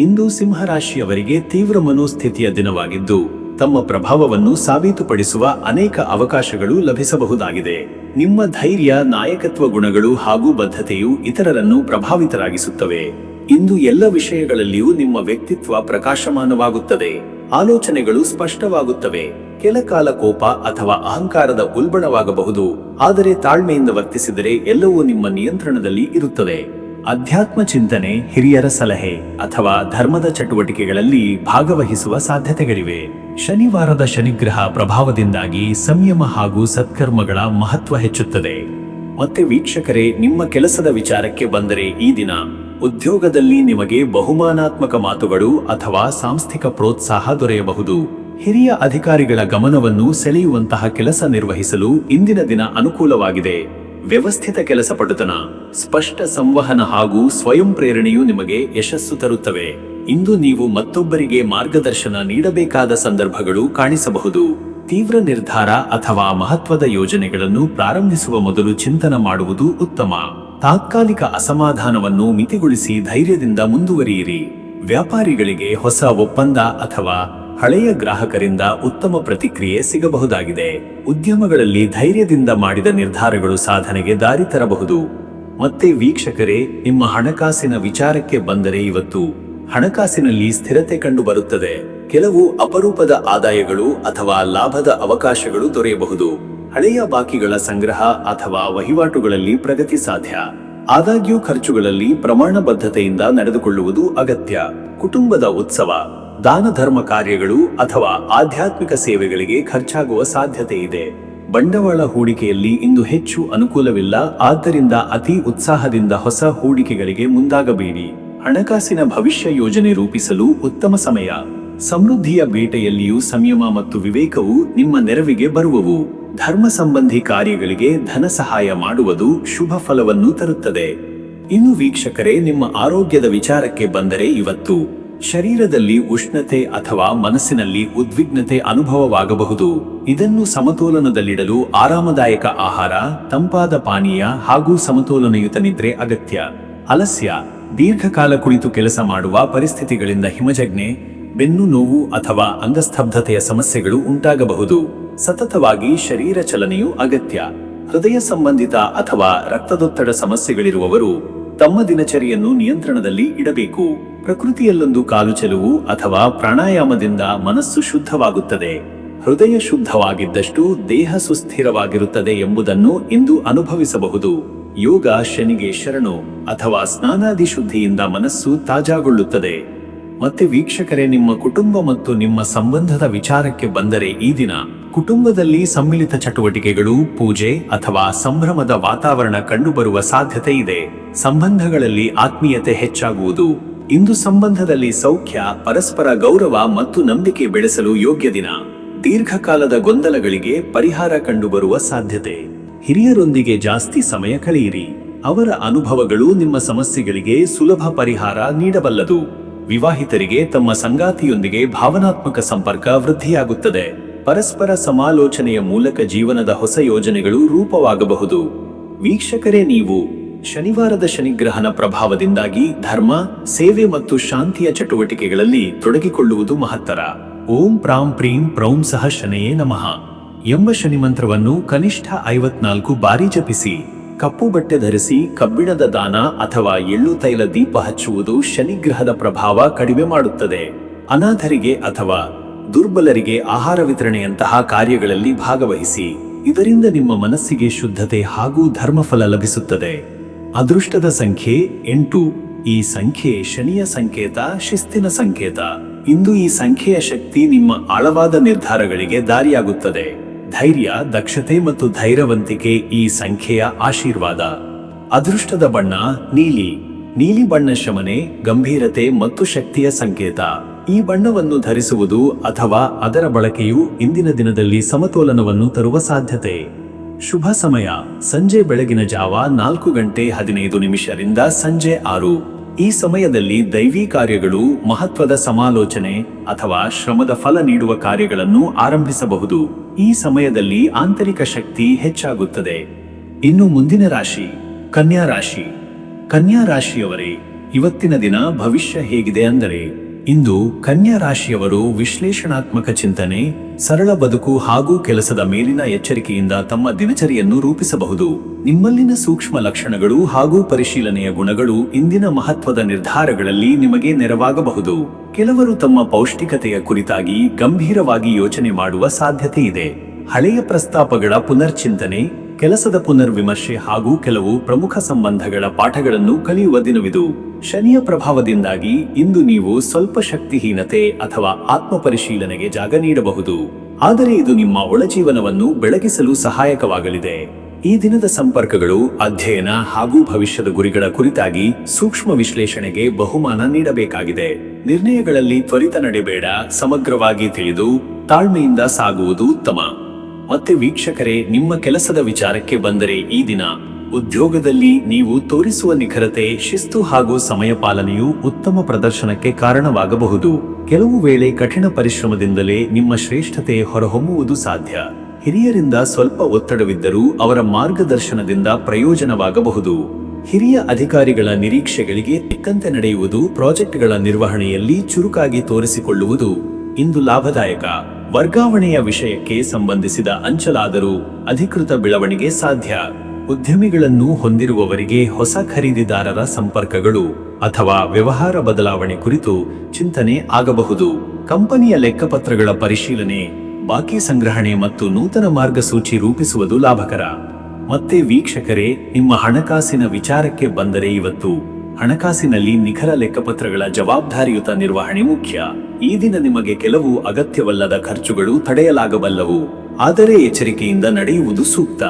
ಇಂದು ಸಿಂಹರಾಶಿಯವರಿಗೆ ತೀವ್ರ ಮನೋಸ್ಥಿತಿಯ ದಿನವಾಗಿದ್ದು ತಮ್ಮ ಪ್ರಭಾವವನ್ನು ಸಾಬೀತುಪಡಿಸುವ ಅನೇಕ ಅವಕಾಶಗಳು ಲಭಿಸಬಹುದಾಗಿದೆ. ನಿಮ್ಮ ಧೈರ್ಯ, ನಾಯಕತ್ವ ಗುಣಗಳು ಹಾಗೂ ಬದ್ಧತೆಯು ಇತರರನ್ನು ಪ್ರಭಾವಿತರಾಗಿಸುತ್ತವೆ. ಇಂದು ಎಲ್ಲ ವಿಷಯಗಳಲ್ಲಿಯೂ ನಿಮ್ಮ ವ್ಯಕ್ತಿತ್ವ ಪ್ರಕಾಶಮಾನವಾಗುತ್ತದೆ. ಆಲೋಚನೆಗಳು ಸ್ಪಷ್ಟವಾಗುತ್ತವೆ. ಕೆಲಕಾಲ ಕೋಪ ಅಥವಾ ಅಹಂಕಾರದ ಉಲ್ಬಣವಾಗಬಹುದು, ಆದರೆ ತಾಳ್ಮೆಯಿಂದ ವರ್ತಿಸಿದರೆ ಎಲ್ಲವೂ ನಿಮ್ಮ ನಿಯಂತ್ರಣದಲ್ಲಿ ಇರುತ್ತದೆ. ಅಧ್ಯಾತ್ಮ ಚಿಂತನೆ, ಹಿರಿಯರ ಸಲಹೆ ಅಥವಾ ಧರ್ಮದ ಚಟುವಟಿಕೆಗಳಲ್ಲಿ ಭಾಗವಹಿಸುವ ಸಾಧ್ಯತೆಗಳಿವೆ. ಶನಿವಾರದ ಶನಿಗ್ರಹ ಪ್ರಭಾವದಿಂದಾಗಿ ಸಂಯಮ ಹಾಗೂ ಸತ್ಕರ್ಮಗಳ ಮಹತ್ವ ಹೆಚ್ಚುತ್ತದೆ. ಮತ್ತೆ ವೀಕ್ಷಕರೇ, ನಿಮ್ಮ ಕೆಲಸದ ವಿಚಾರಕ್ಕೆ ಬಂದರೆ ಈ ದಿನ ಉದ್ಯೋಗದಲ್ಲಿ ನಿಮಗೆ ಬಹುಮಾನಾತ್ಮಕ ಮಾತುಗಳು ಅಥವಾ ಸಾಂಸ್ಥಿಕ ಪ್ರೋತ್ಸಾಹ ದೊರೆಯಬಹುದು. ಹಿರಿಯ ಅಧಿಕಾರಿಗಳ ಗಮನವನ್ನು ಸೆಳೆಯುವಂತಹ ಕೆಲಸ ನಿರ್ವಹಿಸಲು ಇಂದಿನ ದಿನ ಅನುಕೂಲವಾಗಿದೆ. ವ್ಯವಸ್ಥಿತ ಕೆಲಸ ಪಟುತನ, ಸ್ಪಷ್ಟ ಸಂವಹನ ಹಾಗೂ ಸ್ವಯಂ ಪ್ರೇರಣೆಯು ನಿಮಗೆ ಯಶಸ್ಸು ತರುತ್ತವೆ. ಇಂದು ನೀವು ಮತ್ತೊಬ್ಬರಿಗೆ ಮಾರ್ಗದರ್ಶನ ನೀಡಬೇಕಾದ ಸಂದರ್ಭಗಳು ಕಾಣಿಸಬಹುದು. ತೀವ್ರ ನಿರ್ಧಾರ ಅಥವಾ ಮಹತ್ವದ ಯೋಜನೆಗಳನ್ನು ಪ್ರಾರಂಭಿಸುವ ಮೊದಲು ಚಿಂತನೆ ಮಾಡುವುದು ಉತ್ತಮ. ತಾತ್ಕಾಲಿಕ ಅಸಮಾಧಾನವನ್ನು ಮಿತಿಗೊಳಿಸಿ ಧೈರ್ಯದಿಂದ ಮುಂದುವರಿಯಿರಿ. ವ್ಯಾಪಾರಿಗಳಿಗೆ ಹೊಸ ಒಪ್ಪಂದ ಅಥವಾ ಹಳೆಯ ಗ್ರಾಹಕರಿಂದ ಉತ್ತಮ ಪ್ರತಿಕ್ರಿಯೆ ಸಿಗಬಹುದಾಗಿದೆ. ಉದ್ಯಮಗಳಲ್ಲಿ ಧೈರ್ಯದಿಂದ ಮಾಡಿದ ನಿರ್ಧಾರಗಳು ಸಾಧನೆಗೆ ದಾರಿ ತರಬಹುದು. ಮತ್ತೆ ವೀಕ್ಷಕರೇ, ನಿಮ್ಮ ಹಣಕಾಸಿನ ವಿಚಾರಕ್ಕೆ ಬಂದರೆ ಇವತ್ತು ಹಣಕಾಸಿನಲ್ಲಿ ಸ್ಥಿರತೆ ಕಂಡುಬರುತ್ತದೆ. ಕೆಲವು ಅಪರೂಪದ ಆದಾಯಗಳು ಅಥವಾ ಲಾಭದ ಅವಕಾಶಗಳು ದೊರೆಯಬಹುದು. ಹಳೆಯ ಬಾಕಿಗಳ ಸಂಗ್ರಹ ಅಥವಾ ವಹಿವಾಟುಗಳಲ್ಲಿ ಪ್ರಗತಿ ಸಾಧ್ಯ. ಆದಾಗ್ಯೂ ಖರ್ಚುಗಳಲ್ಲಿ ಪ್ರಮಾಣಬದ್ಧತೆಯಿಂದ ನಡೆದುಕೊಳ್ಳುವುದು ಅಗತ್ಯ. ಕುಟುಂಬದ ಉತ್ಸವ, ದಾನ ಧರ್ಮ ಕಾರ್ಯಗಳು ಅಥವಾ ಆಧ್ಯಾತ್ಮಿಕ ಸೇವೆಗಳಿಗೆ ಖರ್ಚಾಗುವ ಸಾಧ್ಯತೆ ಇದೆ. ಬಂಡವಾಳ ಹೂಡಿಕೆಯಲ್ಲಿ ಇಂದು ಹೆಚ್ಚು ಅನುಕೂಲವಿಲ್ಲ, ಆದ್ದರಿಂದ ಅತಿ ಉತ್ಸಾಹದಿಂದ ಹೊಸ ಹೂಡಿಕೆಗಳಿಗೆ ಮುಂದಾಗಬೇಡಿ. ಹಣಕಾಸಿನ ಭವಿಷ್ಯ ಯೋಜನೆ ರೂಪಿಸಲು ಉತ್ತಮ ಸಮಯ. ಸಮೃದ್ಧಿಯ ಬೇಟೆಯಲ್ಲಿಯೂ ಸಂಯಮ ಮತ್ತು ವಿವೇಕವು ನಿಮ್ಮ ನೆರವಿಗೆ ಬರುವವು. ಧರ್ಮ ಸಂಬಂಧಿ ಕಾರ್ಯಗಳಿಗೆ ಧನ ಸಹಾಯ ಮಾಡುವುದು ಶುಭ ಫಲವನ್ನು ತರುತ್ತದೆ. ಇನ್ನು ವೀಕ್ಷಕರೇ, ನಿಮ್ಮ ಆರೋಗ್ಯದ ವಿಚಾರಕ್ಕೆ ಬಂದರೆ ಇವತ್ತು ಶರೀರದಲ್ಲಿ ಉಷ್ಣತೆ ಅಥವಾ ಮನಸ್ಸಿನಲ್ಲಿ ಉದ್ವಿಗ್ನತೆ ಅನುಭವವಾಗಬಹುದು. ಇದನ್ನು ಸಮತೋಲನದಲ್ಲಿಡಲು ಆರಾಮದಾಯಕ ಆಹಾರ, ತಂಪಾದ ಪಾನೀಯ ಹಾಗೂ ಸಮತೋಲನಯುತ ನಿದ್ರೆ ಅಗತ್ಯ. ಆಲಸ್ಯ, ದೀರ್ಘಕಾಲ ಕುಳಿತು ಕೆಲಸ ಮಾಡುವ ಪರಿಸ್ಥಿತಿಗಳಿಂದ ಹಿಮಜಜ್ಞೆ, ಬೆನ್ನು ನೋವು ಅಥವಾ ಅಂಗಸ್ತಬ್ಧತೆಯ ಸಮಸ್ಯೆಗಳು ಉಂಟಾಗಬಹುದು. ಸತತವಾಗಿ ಶರೀರ ಚಲನೆಯು ಅಗತ್ಯ. ಹೃದಯ ಸಂಬಂಧಿತ ಅಥವಾ ರಕ್ತದೊತ್ತಡ ಸಮಸ್ಯೆಗಳಿರುವವರು ತಮ್ಮ ದಿನಚರಿಯನ್ನು ನಿಯಂತ್ರಣದಲ್ಲಿ ಇಡಬೇಕು. ಪ್ರಕೃತಿಯಲ್ಲೊಂದು ಕಾಲು ಚೆಲುವು ಅಥವಾ ಪ್ರಾಣಾಯಾಮದಿಂದ ಮನಸ್ಸು ಶುದ್ಧವಾಗುತ್ತದೆ. ಹೃದಯ ಶುದ್ಧವಾಗಿದ್ದಷ್ಟು ದೇಹ ಸುಸ್ಥಿರವಾಗಿರುತ್ತದೆ ಎಂಬುದನ್ನು ಇಂದು ಅನುಭವಿಸಬಹುದು. ಯೋಗ ಶನಿಗೆ ಶರಣು ಅಥವಾ ಸ್ನಾನಾದಿ ಶುದ್ಧಿಯಿಂದ ಮನಸ್ಸು ತಾಜಾಗೊಳ್ಳುತ್ತದೆ. ಮತ್ತೆ ವೀಕ್ಷಕರೇ, ನಿಮ್ಮ ಕುಟುಂಬ ಮತ್ತು ನಿಮ್ಮ ಸಂಬಂಧದ ವಿಚಾರಕ್ಕೆ ಬಂದರೆ ಈ ದಿನ ಕುಟುಂಬದಲ್ಲಿ ಸಮ್ಮಿಳಿತ ಚಟುವಟಿಕೆಗಳು, ಪೂಜೆ ಅಥವಾ ಸಂಭ್ರಮದ ವಾತಾವರಣ ಕಂಡುಬರುವ ಸಾಧ್ಯತೆ ಇದೆ. ಸಂಬಂಧಗಳಲ್ಲಿ ಆತ್ಮೀಯತೆ ಹೆಚ್ಚಾಗುವುದು. ಇಂದು ಸಂಬಂಧದಲ್ಲಿ ಸೌಖ್ಯ, ಪರಸ್ಪರ ಗೌರವ ಮತ್ತು ನಂಬಿಕೆ ಬೆಳೆಸಲು ಯೋಗ್ಯ ದಿನ. ದೀರ್ಘಕಾಲದ ಗೊಂದಲಗಳಿಗೆ ಪರಿಹಾರ ಕಂಡುಬರುವ ಸಾಧ್ಯತೆ. ಹಿರಿಯರೊಂದಿಗೆ ಜಾಸ್ತಿ ಸಮಯ ಕಳೆಯಿರಿ. ಅವರ ಅನುಭವಗಳು ನಿಮ್ಮ ಸಮಸ್ಯೆಗಳಿಗೆ ಸುಲಭ ಪರಿಹಾರ ನೀಡಬಲ್ಲದು. ವಿವಾಹಿತರಿಗೆ ತಮ್ಮ ಸಂಗಾತಿಯೊಂದಿಗೆ ಭಾವನಾತ್ಮಕ ಸಂಪರ್ಕ ವೃದ್ಧಿಯಾಗುತ್ತದೆ. ಪರಸ್ಪರ ಸಮಾಲೋಚನೆಯ ಮೂಲಕ ಜೀವನದ ಹೊಸ ಯೋಜನೆಗಳು ರೂಪವಾಗಬಹುದು. ವೀಕ್ಷಕರೇ, ನೀವು ಶನಿವಾರದ ಶನಿಗ್ರಹನ ಪ್ರಭಾವದಿಂದಾಗಿ ಧರ್ಮ, ಸೇವೆ ಮತ್ತು ಶಾಂತಿಯ ಚಟುವಟಿಕೆಗಳಲ್ಲಿ ತೊಡಗಿಕೊಳ್ಳುವುದು ಮಹತ್ತರ. ಓಂ ಪ್ರಾಂ ಪ್ರೀಂ ಪ್ರೌಂ ಸಹ ಶನಯೇ ನಮಃ ಎಂಬ ಶನಿ ಮಂತ್ರವನ್ನು ಕನಿಷ್ಠ 54 ಬಾರಿ ಜಪಿಸಿ. ಕಪ್ಪು ಬಟ್ಟೆ ಧರಿಸಿ ಕಬ್ಬಿಣದ ದಾನ ಅಥವಾ ಎಳ್ಳು ತೈಲ ದೀಪ ಹಚ್ಚುವುದು ಶನಿಗ್ರಹದ ಪ್ರಭಾವ ಕಡಿಮೆ ಮಾಡುತ್ತದೆ. ಅನಾಥರಿಗೆ ಅಥವಾ ದುರ್ಬಲರಿಗೆ ಆಹಾರ ವಿತರಣೆಯಂತಹ ಕಾರ್ಯಗಳಲ್ಲಿ ಭಾಗವಹಿಸಿ. ಇದರಿಂದ ನಿಮ್ಮ ಮನಸ್ಸಿಗೆ ಶುದ್ಧತೆ ಹಾಗೂ ಧರ್ಮಫಲ ಲಭಿಸುತ್ತದೆ. ಅದೃಷ್ಟದ ಸಂಖ್ಯೆ 8. ಈ ಸಂಖ್ಯೆ ಶನಿಯ ಸಂಕೇತ, ಶಿಸ್ತಿನ ಸಂಕೇತ. ಇಂದು ಈ ಸಂಖ್ಯೆಯ ಶಕ್ತಿ ನಿಮ್ಮ ಆಳವಾದ ನಿರ್ಧಾರಗಳಿಗೆ ದಾರಿಯಾಗುತ್ತದೆ. ಧೈರ್ಯ, ದಕ್ಷತೆ ಮತ್ತು ಧೈರ್ಯವಂತಿಕೆ ಈ ಸಂಖ್ಯೆಯ ಆಶೀರ್ವಾದ. ಅದೃಷ್ಟದ ಬಣ್ಣ ನೀಲಿ. ನೀಲಿ ಬಣ್ಣ ಶಮನೆ, ಗಂಭೀರತೆ ಮತ್ತು ಶಕ್ತಿಯ ಸಂಕೇತ. ಈ ಬಣ್ಣವನ್ನು ಧರಿಸುವುದು ಅಥವಾ ಅದರ ಬಳಕೆಯು ಇಂದಿನ ದಿನದಲ್ಲಿ ಸಮತೋಲನವನ್ನು ತರುವ ಸಾಧ್ಯತೆ. ಶುಭ ಸಮಯ ಸಂಜೆ ಬೆಳಗಿನ ಜಾವ 4:15 ರಿಂದ ಸಂಜೆ 6. ಈ ಸಮಯದಲ್ಲಿ ದೈವಿ ಕಾರ್ಯಗಳು, ಮಹತ್ವದ ಸಮಾಲೋಚನೆ ಅಥವಾ ಶ್ರಮದ ಫಲ ನೀಡುವ ಕಾರ್ಯಗಳನ್ನು ಆರಂಭಿಸಬಹುದು. ಈ ಸಮಯದಲ್ಲಿ ಆಂತರಿಕ ಶಕ್ತಿ ಹೆಚ್ಚಾಗುತ್ತದೆ. ಇನ್ನು ಮುಂದಿನ ರಾಶಿ ಕನ್ಯಾ ರಾಶಿ. ಕನ್ಯಾ ರಾಶಿಯವರೇ, ಇವತ್ತಿನ ದಿನ ಭವಿಷ್ಯ ಹೇಗಿದೆ ಅಂದರೆ ಇಂದು ಕನ್ಯಾ ರಾಶಿಯವರು ವಿಶ್ಲೇಷಣಾತ್ಮಕ ಚಿಂತನೆ, ಸರಳ ಬದುಕು ಹಾಗೂ ಕೆಲಸದ ಮೇಲಿನ ಎಚ್ಚರಿಕೆಯಿಂದ ತಮ್ಮ ದಿನಚರಿಯನ್ನು ರೂಪಿಸಬಹುದು. ನಿಮ್ಮಲ್ಲಿನ ಸೂಕ್ಷ್ಮ ಲಕ್ಷಣಗಳು ಹಾಗೂ ಪರಿಶೀಲನೆಯ ಗುಣಗಳು ಇಂದಿನ ಮಹತ್ವದ ನಿರ್ಧಾರಗಳಲ್ಲಿ ನಿಮಗೆ ನೆರವಾಗಬಹುದು. ಕೆಲವರು ತಮ್ಮ ಪೌಷ್ಟಿಕತೆಯ ಕುರಿತಾಗಿ ಗಂಭೀರವಾಗಿ ಯೋಚನೆ ಮಾಡುವ ಸಾಧ್ಯತೆ ಇದೆ. ಹಳೆಯ ಪ್ರಸ್ತಾಪಗಳ ಪುನರ್ಚಿಂತನೆ, ಕೆಲಸದ ಪುನರ್ವಿಮರ್ಶೆ ಹಾಗೂ ಕೆಲವು ಪ್ರಮುಖ ಸಂಬಂಧಗಳ ಪಾಠಗಳನ್ನು ಕಲಿಯುವ ದಿನವಿದು. ಶನಿಯ ಪ್ರಭಾವದಿಂದಾಗಿ ಇಂದು ನೀವು ಸ್ವಲ್ಪ ಶಕ್ತಿಹೀನತೆ ಅಥವಾ ಆತ್ಮಪರಿಶೀಲನೆಗೆ ಜಾಗ ನೀಡಬಹುದು. ಆದರೆ ಇದು ನಿಮ್ಮ ಒಳಜೀವನವನ್ನು ಬೆಳಗಿಸಲು ಸಹಾಯಕವಾಗಲಿದೆ. ಈ ದಿನದ ಸಂಪರ್ಕಗಳು, ಅಧ್ಯಯನ ಹಾಗೂ ಭವಿಷ್ಯದ ಗುರಿಗಳ ಕುರಿತಾಗಿ ಸೂಕ್ಷ್ಮ ವಿಶ್ಲೇಷಣೆಗೆ ಬಹುಮಾನ ನೀಡಬೇಕಾಗಿದೆ. ನಿರ್ಣಯಗಳಲ್ಲಿ ತ್ವರಿತ ನಡೆಬೇಡ, ಸಮಗ್ರವಾಗಿ ತಿಳಿದು ತಾಳ್ಮೆಯಿಂದ ಸಾಗುವುದು ಉತ್ತಮ. ಮತ್ತೆ ವೀಕ್ಷಕರೇ, ನಿಮ್ಮ ಕೆಲಸದ ವಿಚಾರಕ್ಕೆ ಬಂದರೆ ಈ ದಿನ ಉದ್ಯೋಗದಲ್ಲಿ ನೀವು ತೋರಿಸುವ ನಿಖರತೆ, ಶಿಸ್ತು ಹಾಗೂ ಸಮಯ ಪಾಲನೆಯು ಉತ್ತಮ ಪ್ರದರ್ಶನಕ್ಕೆ ಕಾರಣವಾಗಬಹುದು. ಕೆಲವು ವೇಳೆ ಕಠಿಣ ಪರಿಶ್ರಮದಿಂದಲೇ ನಿಮ್ಮ ಶ್ರೇಷ್ಠತೆ ಹೊರಹೊಮ್ಮುವುದು ಸಾಧ್ಯ. ಹಿರಿಯರಿಂದ ಸ್ವಲ್ಪ ಒತ್ತಡವಿದ್ದರೂ ಅವರ ಮಾರ್ಗದರ್ಶನದಿಂದ ಪ್ರಯೋಜನವಾಗಬಹುದು. ಹಿರಿಯ ಅಧಿಕಾರಿಗಳ ನಿರೀಕ್ಷೆಗಳಿಗೆ ತಕ್ಕಂತೆ ನಡೆಯುವುದು, ಪ್ರಾಜೆಕ್ಟ್ಗಳ ನಿರ್ವಹಣೆಯಲ್ಲಿ ಚುರುಕಾಗಿ ತೋರಿಸಿಕೊಳ್ಳುವುದು ಇಂದು ಲಾಭದಾಯಕ. ವರ್ಗಾವಣೆಯ ವಿಷಯಕ್ಕೆ ಸಂಬಂಧಿಸಿದ ಅಂಚಲಾದರೂ ಅಧಿಕೃತ ಬೆಳವಣಿಗೆ ಸಾಧ್ಯ. ಉದ್ಯಮಿಗಳನ್ನು ಹೊಂದಿರುವವರಿಗೆ ಹೊಸ ಖರೀದಿದಾರರ ಸಂಪರ್ಕಗಳು ಅಥವಾ ವ್ಯವಹಾರ ಬದಲಾವಣೆ ಕುರಿತು ಚಿಂತನೆ ಆಗಬಹುದು. ಕಂಪನಿಯ ಲೆಕ್ಕಪತ್ರಗಳ ಪರಿಶೀಲನೆ, ಬಾಕಿ ಸಂಗ್ರಹಣೆ ಮತ್ತು ನೂತನ ಮಾರ್ಗಸೂಚಿ ರೂಪಿಸುವುದು ಲಾಭಕರ. ಮತ್ತೆ ವೀಕ್ಷಕರೇ, ನಿಮ್ಮ ಹಣಕಾಸಿನ ವಿಚಾರಕ್ಕೆ ಬಂದರೆ ಇವತ್ತು ಹಣಕಾಸಿನಲ್ಲಿ ನಿಖರ ಲೆಕ್ಕಪತ್ರಗಳ ಜವಾಬ್ದಾರಿಯುತ ನಿರ್ವಹಣೆ ಮುಖ್ಯ. ಈ ದಿನ ನಿಮಗೆ ಕೆಲವು ಅಗತ್ಯವಲ್ಲದ ಖರ್ಚುಗಳು ತಡೆಯಲಾಗಬಲ್ಲವು, ಆದರೆ ಎಚ್ಚರಿಕೆಯಿಂದ ನಡೆಯುವುದು ಸೂಕ್ತ.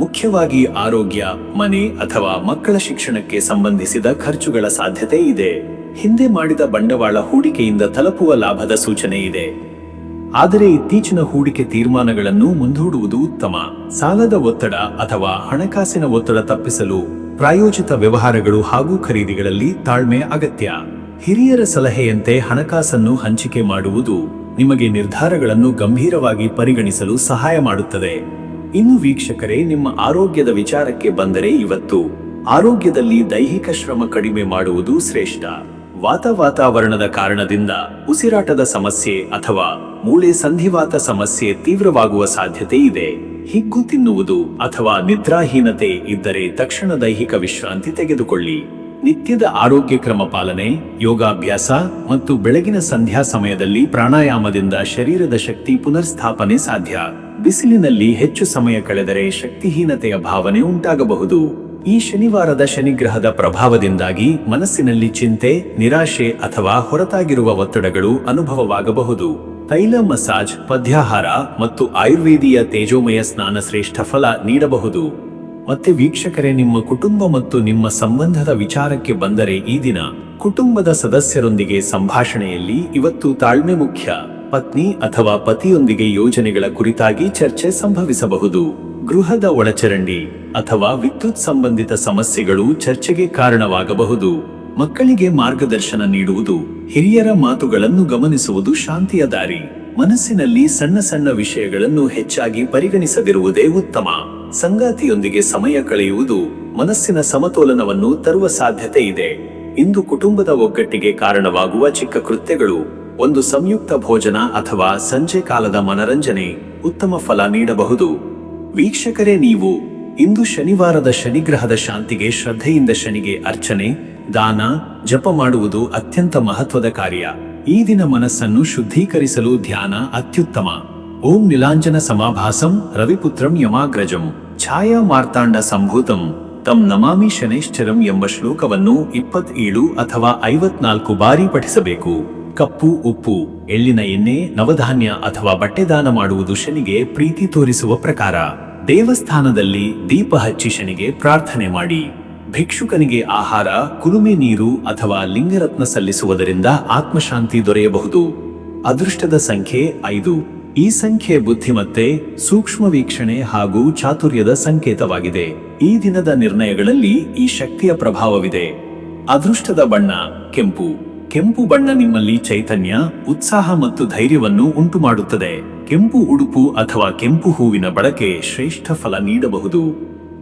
ಮುಖ್ಯವಾಗಿ ಆರೋಗ್ಯ, ಮನೆ ಅಥವಾ ಮಕ್ಕಳ ಶಿಕ್ಷಣಕ್ಕೆ ಸಂಬಂಧಿಸಿದ ಖರ್ಚುಗಳ ಸಾಧ್ಯತೆ ಇದೆ. ಹಿಂದೆ ಮಾಡಿದ ಬಂಡವಾಳ ಹೂಡಿಕೆಯಿಂದ ತಲುಪುವ ಲಾಭದ ಸೂಚನೆ ಇದೆ, ಆದರೆ ಇತ್ತೀಚಿನ ಹೂಡಿಕೆ ತೀರ್ಮಾನಗಳನ್ನು ಮುಂದೂಡುವುದು ಉತ್ತಮ. ಸಾಲದ ಒತ್ತಡ ಅಥವಾ ಹಣಕಾಸಿನ ಒತ್ತಡ ತಪ್ಪಿಸಲು ಪ್ರಾಯೋಜಿತ ವ್ಯವಹಾರಗಳು ಹಾಗೂ ಖರೀದಿಗಳಲ್ಲಿ ತಾಳ್ಮೆ ಅಗತ್ಯ. ಹಿರಿಯರ ಸಲಹೆಯಂತೆ ಹಣಕಾಸನ್ನು ಹಂಚಿಕೆ ಮಾಡುವುದು ನಿಮಗೆ ನಿರ್ಧಾರಗಳನ್ನು ಗಂಭೀರವಾಗಿ ಪರಿಗಣಿಸಲು ಸಹಾಯ ಮಾಡುತ್ತದೆ. ಇನ್ನು ವೀಕ್ಷಕರೇ, ನಿಮ್ಮ ಆರೋಗ್ಯದ ವಿಚಾರಕ್ಕೆ ಬಂದರೆ ಇವತ್ತು ಆರೋಗ್ಯದಲ್ಲಿ ದೈಹಿಕ ಶ್ರಮ ಕಡಿಮೆ ಮಾಡುವುದು ಶ್ರೇಷ್ಠ. ವಾತಾವರಣದ ಕಾರಣದಿಂದ ಉಸಿರಾಟದ ಸಮಸ್ಯೆ ಅಥವಾ ಮೂಳೆ ಸಂಧಿವಾತ ಸಮಸ್ಯೆ ತೀವ್ರವಾಗುವ ಸಾಧ್ಯತೆ ಇದೆ. ಹಿಗ್ಗು ತಿನ್ನುವುದು ಅಥವಾ ನಿದ್ರಾಹೀನತೆ ಇದ್ದರೆ ತಕ್ಷಣ ದೈಹಿಕ ವಿಶ್ರಾಂತಿ ತೆಗೆದುಕೊಳ್ಳಿ. ನಿತ್ಯದ ಆರೋಗ್ಯ ಕ್ರಮ ಪಾಲನೆ, ಯೋಗಾಭ್ಯಾಸ ಮತ್ತು ಬೆಳಗಿನ ಸಂಧ್ಯಾ ಸಮಯದಲ್ಲಿ ಪ್ರಾಣಾಯಾಮದಿಂದ ಶರೀರದ ಶಕ್ತಿ ಪುನರ್ಸ್ಥಾಪನೆ ಸಾಧ್ಯ. ಬಿಸಿಲಿನಲ್ಲಿ ಹೆಚ್ಚು ಸಮಯ ಕಳೆದರೆ ಶಕ್ತಿಹೀನತೆಯ ಭಾವನೆ ಉಂಟಾಗಬಹುದು. ಈ ಶನಿವಾರದ ಶನಿಗ್ರಹದ ಪ್ರಭಾವದಿಂದಾಗಿ ಮನಸ್ಸಿನಲ್ಲಿ ಚಿಂತೆ, ನಿರಾಶೆ ಅಥವಾ ಹೊರತಾಗಿರುವ ಒತ್ತಡಗಳು ಅನುಭವವಾಗಬಹುದು. ತೈಲ ಮಸಾಜ್, ಪಥ್ಯಾಹಾರ ಮತ್ತು ಆಯುರ್ವೇದಿಯ ತೇಜೋಮಯ ಸ್ನಾನ ಶ್ರೇಷ್ಠ ಫಲ ನೀಡಬಹುದು. ಮತ್ತೆ ವೀಕ್ಷಕರೇ, ನಿಮ್ಮ ಕುಟುಂಬ ಮತ್ತು ನಿಮ್ಮ ಸಂಬಂಧದ ವಿಚಾರಕ್ಕೆ ಬಂದರೆ ಈ ದಿನ ಕುಟುಂಬದ ಸದಸ್ಯರೊಂದಿಗೆ ಸಂಭಾಷಣೆಯಲ್ಲಿ ಇವತ್ತು ತಾಳ್ಮೆ ಮುಖ್ಯ. ಪತ್ನಿ ಅಥವಾ ಪತಿಯೊಂದಿಗೆ ಯೋಜನೆಗಳ ಕುರಿತಾಗಿ ಚರ್ಚೆ ಸಂಭವಿಸಬಹುದು. ಗೃಹದ ಒಳಚರಂಡಿ ಅಥವಾ ವಿದ್ಯುತ್ ಸಂಬಂಧಿತ ಸಮಸ್ಯೆಗಳು ಚರ್ಚೆಗೆ ಕಾರಣವಾಗಬಹುದು. ಮಕ್ಕಳಿಗೆ ಮಾರ್ಗದರ್ಶನ ನೀಡುವುದು, ಹಿರಿಯರ ಮಾತುಗಳನ್ನು ಗಮನಿಸುವುದು ಶಾಂತಿಯ ದಾರಿ. ಮನಸ್ಸಿನಲ್ಲಿ ಸಣ್ಣ ಸಣ್ಣ ವಿಷಯಗಳನ್ನು ಹೆಚ್ಚಾಗಿ ಪರಿಗಣಿಸದಿರುವುದೇ ಉತ್ತಮ. ಸಂಗಾತಿಯೊಂದಿಗೆ ಸಮಯ ಕಳೆಯುವುದು ಮನಸ್ಸಿನ ಸಮತೋಲನವನ್ನು ತರುವ ಸಾಧ್ಯತೆ ಇದೆ. ಇಂದು ಕುಟುಂಬದ ಒಗ್ಗಟ್ಟಿಗೆ ಕಾರಣವಾಗುವ ಚಿಕ್ಕ ಕೃತ್ಯಗಳು, ಒಂದು ಸಂಯುಕ್ತ ಭೋಜನ ಅಥವಾ ಸಂಜೆ ಕಾಲದ ಮನರಂಜನೆ ಉತ್ತಮ ಫಲ ನೀಡಬಹುದು. ವೀಕ್ಷಕರೇ, ನೀವು ಇಂದು ಶನಿವಾರದ ಶನಿಗ್ರಹದ ಶಾಂತಿಗೆ ಶ್ರದ್ಧೆಯಿಂದ ಶನಿಗೆ ಅರ್ಚನೆ, ದಾನ, ಜಪ ಮಾಡುವುದು ಅತ್ಯಂತ ಮಹತ್ವದ ಕಾರ್ಯ. ಈ ದಿನ ಮನಸ್ಸನ್ನು ಶುದ್ಧೀಕರಿಸಲು ಧ್ಯಾನ ಅತ್ಯುತ್ತಮ. ಓಂ ನೀಲಾಂಜನ ಸಮಾಭಾಸಂ ರವಿಪುತ್ರಂ ಯಮಾಗ್ರಜಂ ಛಾಯಾ ಮಾರ್ತಾಂಡ ಸಂಭೂತಂ ತಂ ನಮಾಮಿ ಶನೈಶ್ಚರಂ ಎಂಬ ಶ್ಲೋಕವನ್ನು 27 ಅಥವಾ 54 ಬಾರಿ ಪಠಿಸಬೇಕು. ಕಪ್ಪು, ಉಪ್ಪು, ಎಳ್ಳಿನ ಎಣ್ಣೆ, ನವಧಾನ್ಯ ಅಥವಾ ಬಟ್ಟೆ ದಾನ ಮಾಡುವುದು ಶನಿಗೆ ಪ್ರೀತಿ ತೋರಿಸುವ ಪ್ರಕಾರ. ದೇವಸ್ಥಾನದಲ್ಲಿ ದೀಪ ಹಚ್ಚಿ ಶನಿಗೆ ಪ್ರಾರ್ಥನೆ ಮಾಡಿ. ಭಿಕ್ಷುಕನಿಗೆ ಆಹಾರ, ಕುಲುಮೆ ನೀರು ಅಥವಾ ಲಿಂಗರತ್ನ ಸಲ್ಲಿಸುವುದರಿಂದ ಆತ್ಮಶಾಂತಿ ದೊರೆಯಬಹುದು. ಅದೃಷ್ಟದ ಸಂಖ್ಯೆ 5. ಈ ಸಂಖ್ಯೆ ಬುದ್ಧಿಮತ್ತೆ, ಸೂಕ್ಷ್ಮ ವೀಕ್ಷಣೆ ಹಾಗೂ ಚಾತುರ್ಯದ ಸಂಕೇತವಾಗಿದೆ. ಈ ದಿನದ ನಿರ್ಣಯಗಳಲ್ಲಿ ಈ ಶಕ್ತಿಯ ಪ್ರಭಾವವಿದೆ. ಅದೃಷ್ಟದ ಬಣ್ಣ ಕೆಂಪು. ಕೆಂಪು ಬಣ್ಣ ನಿಮ್ಮಲ್ಲಿ ಚೈತನ್ಯ, ಉತ್ಸಾಹ ಮತ್ತು ಧೈರ್ಯವನ್ನು ಉಂಟುಮಾಡುತ್ತದೆ. ಕೆಂಪು ಉಡುಪು ಅಥವಾ ಕೆಂಪು ಹೂವಿನ ಬಳಕೆ ಶ್ರೇಷ್ಠ ಫಲ ನೀಡಬಹುದು.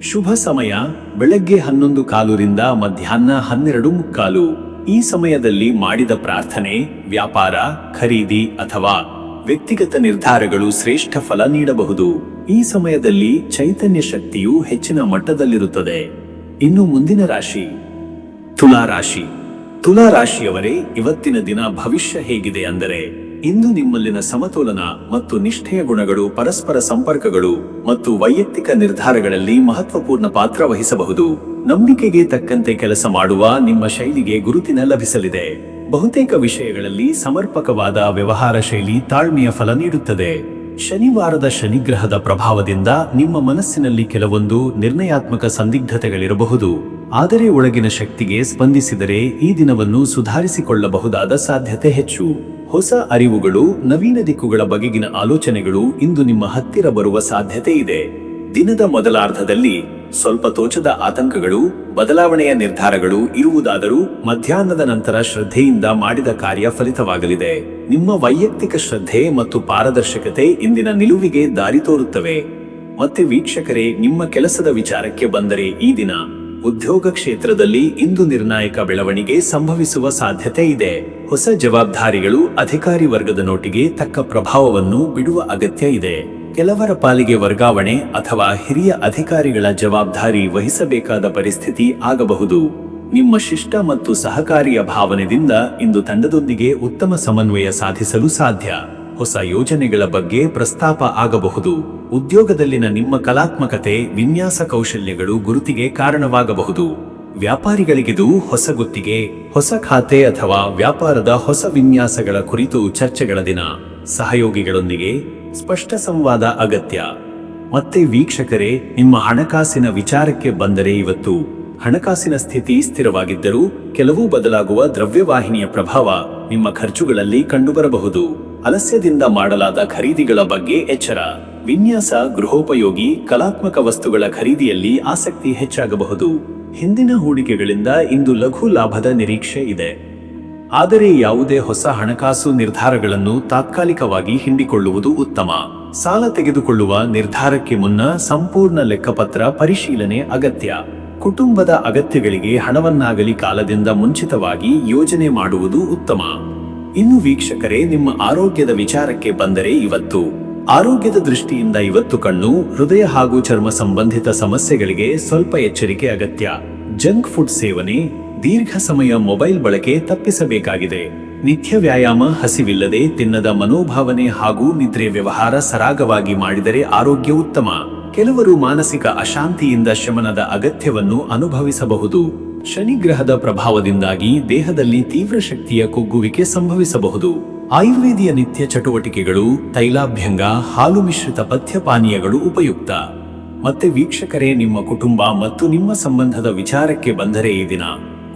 ಶುಭ ಸಮಯ ಬೆಳಗ್ಗೆ 11:15 ರಿಂದ ಮಧ್ಯಾಹ್ನ 12:15. ಈ ಸಮಯದಲ್ಲಿ ಮಾಡಿದ ಪ್ರಾರ್ಥನೆ, ವ್ಯಾಪಾರ, ಖರೀದಿ ಅಥವಾ ವ್ಯಕ್ತಿಗತ ನಿರ್ಧಾರಗಳು ಶ್ರೇಷ್ಠ ಫಲ ನೀಡಬಹುದು. ಈ ಸಮಯದಲ್ಲಿ ಚೈತನ್ಯ ಶಕ್ತಿಯು ಹೆಚ್ಚಿನ ಮಟ್ಟದಲ್ಲಿರುತ್ತದೆ. ಇನ್ನು ಮುಂದಿನ ರಾಶಿ ತುಲಾ ರಾಶಿ. ತುಲಾ ರಾಶಿಯವರೇ, ಇವತ್ತಿನ ದಿನ ಭವಿಷ್ಯ ಹೇಗಿದೆ ಅಂದರೆ, ಇಂದು ನಿಮ್ಮಲ್ಲಿನ ಸಮತೋಲನ ಮತ್ತು ನಿಷ್ಠೆಯ ಗುಣಗಳು ಪರಸ್ಪರ ಸಂಪರ್ಕಗಳು ಮತ್ತು ವೈಯಕ್ತಿಕ ನಿರ್ಧಾರಗಳಲ್ಲಿ ಮಹತ್ವಪೂರ್ಣ ಪಾತ್ರ ವಹಿಸಬಹುದು. ನಂಬಿಕೆಗೆ ತಕ್ಕಂತೆ ಕೆಲಸ ಮಾಡುವ ನಿಮ್ಮ ಶೈಲಿಗೆ ಗುರುತಿನ ಲಭಿಸಲಿದೆ. ಬಹುತೇಕ ವಿಷಯಗಳಲ್ಲಿ ಸಮರ್ಪಕವಾದ ವ್ಯವಹಾರ ಶೈಲಿ ತಾಳ್ಮೆಯ ಫಲ ನೀಡುತ್ತದೆ. ಶನಿವಾರದ ಶನಿಗ್ರಹದ ಪ್ರಭಾವದಿಂದ ನಿಮ್ಮ ಮನಸ್ಸಿನಲ್ಲಿ ಕೆಲವೊಂದು ನಿರ್ಣಯಾತ್ಮಕ ಸಂದಿಗ್ಧತೆಗಳಿರಬಹುದು. ಆದರೆ ಒಳಗಿನ ಶಕ್ತಿಗೆ ಸ್ಪಂದಿಸಿದರೆ ಈ ದಿನವನ್ನು ಸುಧಾರಿಸಿಕೊಳ್ಳಬಹುದಾದ ಸಾಧ್ಯತೆ ಹೆಚ್ಚು. ಹೊಸ ಅರಿವುಗಳು, ನವೀನ ದಿಕ್ಕುಗಳ ಬಗೆಗಿನ ಆಲೋಚನೆಗಳು ಇಂದು ನಿಮ್ಮ ಹತ್ತಿರ ಬರುವ ಸಾಧ್ಯತೆ ಇದೆ. ದಿನದ ಮೊದಲಾರ್ಧದಲ್ಲಿ ಸ್ವಲ್ಪ ತೋಚದ ಆತಂಕಗಳು, ಬದಲಾವಣೆಯ ನಿರ್ಧಾರಗಳು ಇರುವುದಾದರೂ ಮಧ್ಯಾಹ್ನದ ನಂತರ ಶ್ರದ್ಧೆಯಿಂದ ಮಾಡಿದ ಕಾರ್ಯ ಫಲಿತವಾಗಲಿದೆ. ನಿಮ್ಮ ವೈಯಕ್ತಿಕ ಶ್ರದ್ಧೆ ಮತ್ತು ಪಾರದರ್ಶಕತೆ ಇಂದಿನ ನಿಲುವಿಗೆ ದಾರಿ ತೋರುತ್ತವೆ. ಮತ್ತೆ ವೀಕ್ಷಕರೇ, ನಿಮ್ಮ ಕೆಲಸದ ವಿಚಾರಕ್ಕೆ ಬಂದರೆ ಈ ದಿನ ಉದ್ಯೋಗ ಕ್ಷೇತ್ರದಲ್ಲಿ ಇಂದು ನಿರ್ಣಾಯಕ ಬೆಳವಣಿಗೆ ಸಂಭವಿಸುವ ಸಾಧ್ಯತೆ ಇದೆ. ಹೊಸ ಜವಾಬ್ದಾರಿಗಳು ಅಧಿಕಾರಿ ವರ್ಗದ ನೋಟಿಗೆ ತಕ್ಕ ಪ್ರಭಾವವನ್ನು ಬಿಡುವ ಅಗತ್ಯ ಇದೆ. ಕೆಲವರ ಪಾಲಿಗೆ ವರ್ಗಾವಣೆ ಅಥವಾ ಹಿರಿಯ ಅಧಿಕಾರಿಗಳ ಜವಾಬ್ದಾರಿ ವಹಿಸಬೇಕಾದ ಪರಿಸ್ಥಿತಿ ಆಗಬಹುದು. ನಿಮ್ಮ ಶಿಷ್ಟ ಮತ್ತು ಸಹಕಾರಿಯ ಭಾವನೆಯಿಂದ ಇಂದು ತಂಡದೊಂದಿಗೆ ಉತ್ತಮ ಸಮನ್ವಯ ಸಾಧಿಸಲು ಸಾಧ್ಯ. ಹೊಸ ಯೋಜನೆಗಳ ಬಗ್ಗೆ ಪ್ರಸ್ತಾಪ ಆಗಬಹುದು. ಉದ್ಯೋಗದಲ್ಲಿನ ನಿಮ್ಮ ಕಲಾತ್ಮಕತೆ, ವಿನ್ಯಾಸ ಕೌಶಲ್ಯಗಳು ಗುರುತಿಗೆ ಕಾರಣವಾಗಬಹುದು. ವ್ಯಾಪಾರಿಗಳಿಗಿದು ಹೊಸ ಗುತ್ತಿಗೆ, ಹೊಸ ಖಾತೆ ಅಥವಾ ವ್ಯಾಪಾರದ ಹೊಸ ವಿನ್ಯಾಸಗಳ ಕುರಿತು ಚರ್ಚೆಗಳ ದಿನ. ಸಹಯೋಗಿಗಳೊಂದಿಗೆ ಸ್ಪಷ್ಟ ಸಂವಾದ ಅಗತ್ಯ. ಮತ್ತೆ ವೀಕ್ಷಕರೇ, ನಿಮ್ಮ ಹಣಕಾಸಿನ ವಿಚಾರಕ್ಕೆ ಬಂದರೆ ಇವತ್ತು ಹಣಕಾಸಿನ ಸ್ಥಿತಿ ಸ್ಥಿರವಾಗಿದ್ದರೂ ಕೆಲವು ಬದಲಾಗುವ ದ್ರವ್ಯವಾಹಿನಿಯ ಪ್ರಭಾವ ನಿಮ್ಮ ಖರ್ಚುಗಳಲ್ಲಿ ಕಂಡುಬರಬಹುದು. ಆಲಸ್ಯದಿಂದ ಮಾಡಲಾದ ಖರೀದಿಗಳ ಬಗ್ಗೆ ಎಚ್ಚರ. ವಿನ್ಯಾಸ, ಗೃಹೋಪಯೋಗಿ, ಕಲಾತ್ಮಕ ವಸ್ತುಗಳ ಖರೀದಿಯಲ್ಲಿ ಆಸಕ್ತಿ ಹೆಚ್ಚಾಗಬಹುದು. ಹಿಂದಿನ ಹೂಡಿಕೆಗಳಿಂದ ಇಂದು ಲಘು ಲಾಭದ ನಿರೀಕ್ಷೆ ಇದೆ. ಆದರೆ ಯಾವುದೇ ಹೊಸ ಹಣಕಾಸು ನಿರ್ಧಾರಗಳನ್ನು ತಾತ್ಕಾಲಿಕವಾಗಿ ಹಿಂಡಿಕೊಳ್ಳುವುದು ಉತ್ತಮ. ಸಾಲ ತೆಗೆದುಕೊಳ್ಳುವ ನಿರ್ಧಾರಕ್ಕೆ ಮುನ್ನ ಸಂಪೂರ್ಣ ಲೆಕ್ಕಪತ್ರ ಪರಿಶೀಲನೆ ಅಗತ್ಯ. ಕುಟುಂಬದ ಅಗತ್ಯಗಳಿಗೆ ಹಣವನ್ನಾಗಲಿ ಕಾಲದಿಂದ ಮುಂಚಿತವಾಗಿ ಯೋಜನೆ ಮಾಡುವುದು ಉತ್ತಮ. ಇನ್ನು ವೀಕ್ಷಕರೇ, ನಿಮ್ಮ ಆರೋಗ್ಯದ ವಿಚಾರಕ್ಕೆ ಬಂದರೆ ಇವತ್ತು ಆರೋಗ್ಯದ ದೃಷ್ಟಿಯಿಂದ ಇವತ್ತು ಕಣ್ಣು, ಹೃದಯ ಹಾಗೂ ಚರ್ಮ ಸಂಬಂಧಿತ ಸಮಸ್ಯೆಗಳಿಗೆ ಸ್ವಲ್ಪ ಎಚ್ಚರಿಕೆ ಅಗತ್ಯ. ಜಂಕ್ ಫುಡ್ ಸೇವನೆ, ದೀರ್ಘ ಸಮಯ ಮೊಬೈಲ್ ಬಳಕೆ ತಪ್ಪಿಸಬೇಕಾಗಿದೆ. ನಿತ್ಯ ವ್ಯಾಯಾಮ, ಹಸಿವಿಲ್ಲದೆ ತಿನ್ನದ ಮನೋಭಾವನೆ ಹಾಗೂ ನಿದ್ರೆ ವ್ಯವಹಾರ ಸರಾಗವಾಗಿ ಮಾಡಿದರೆ ಆರೋಗ್ಯ ಉತ್ತಮ. ಕೆಲವರು ಮಾನಸಿಕ ಅಶಾಂತಿಯಿಂದ ಶಮನದ ಅಗತ್ಯವನ್ನು ಅನುಭವಿಸಬಹುದು. ಶನಿಗ್ರಹದ ಪ್ರಭಾವದಿಂದಾಗಿ ದೇಹದಲ್ಲಿ ತೀವ್ರ ಶಕ್ತಿಯ ಕುಗ್ಗುವಿಕೆ ಸಂಭವಿಸಬಹುದು. ಆಯುರ್ವೇದಿಯ ನಿತ್ಯ ಚಟುವಟಿಕೆಗಳು, ತೈಲಾಭ್ಯಂಗ, ಹಾಲು ಮಿಶ್ರಿತ ಪಥ್ಯಪಾನೀಯಗಳು ಉಪಯುಕ್ತ. ಮತ್ತೆ ವೀಕ್ಷಕರೇ, ನಿಮ್ಮ ಕುಟುಂಬ ಮತ್ತು ನಿಮ್ಮ ಸಂಬಂಧದ ವಿಚಾರಕ್ಕೆ ಬಂದರೆ ಈ ದಿನ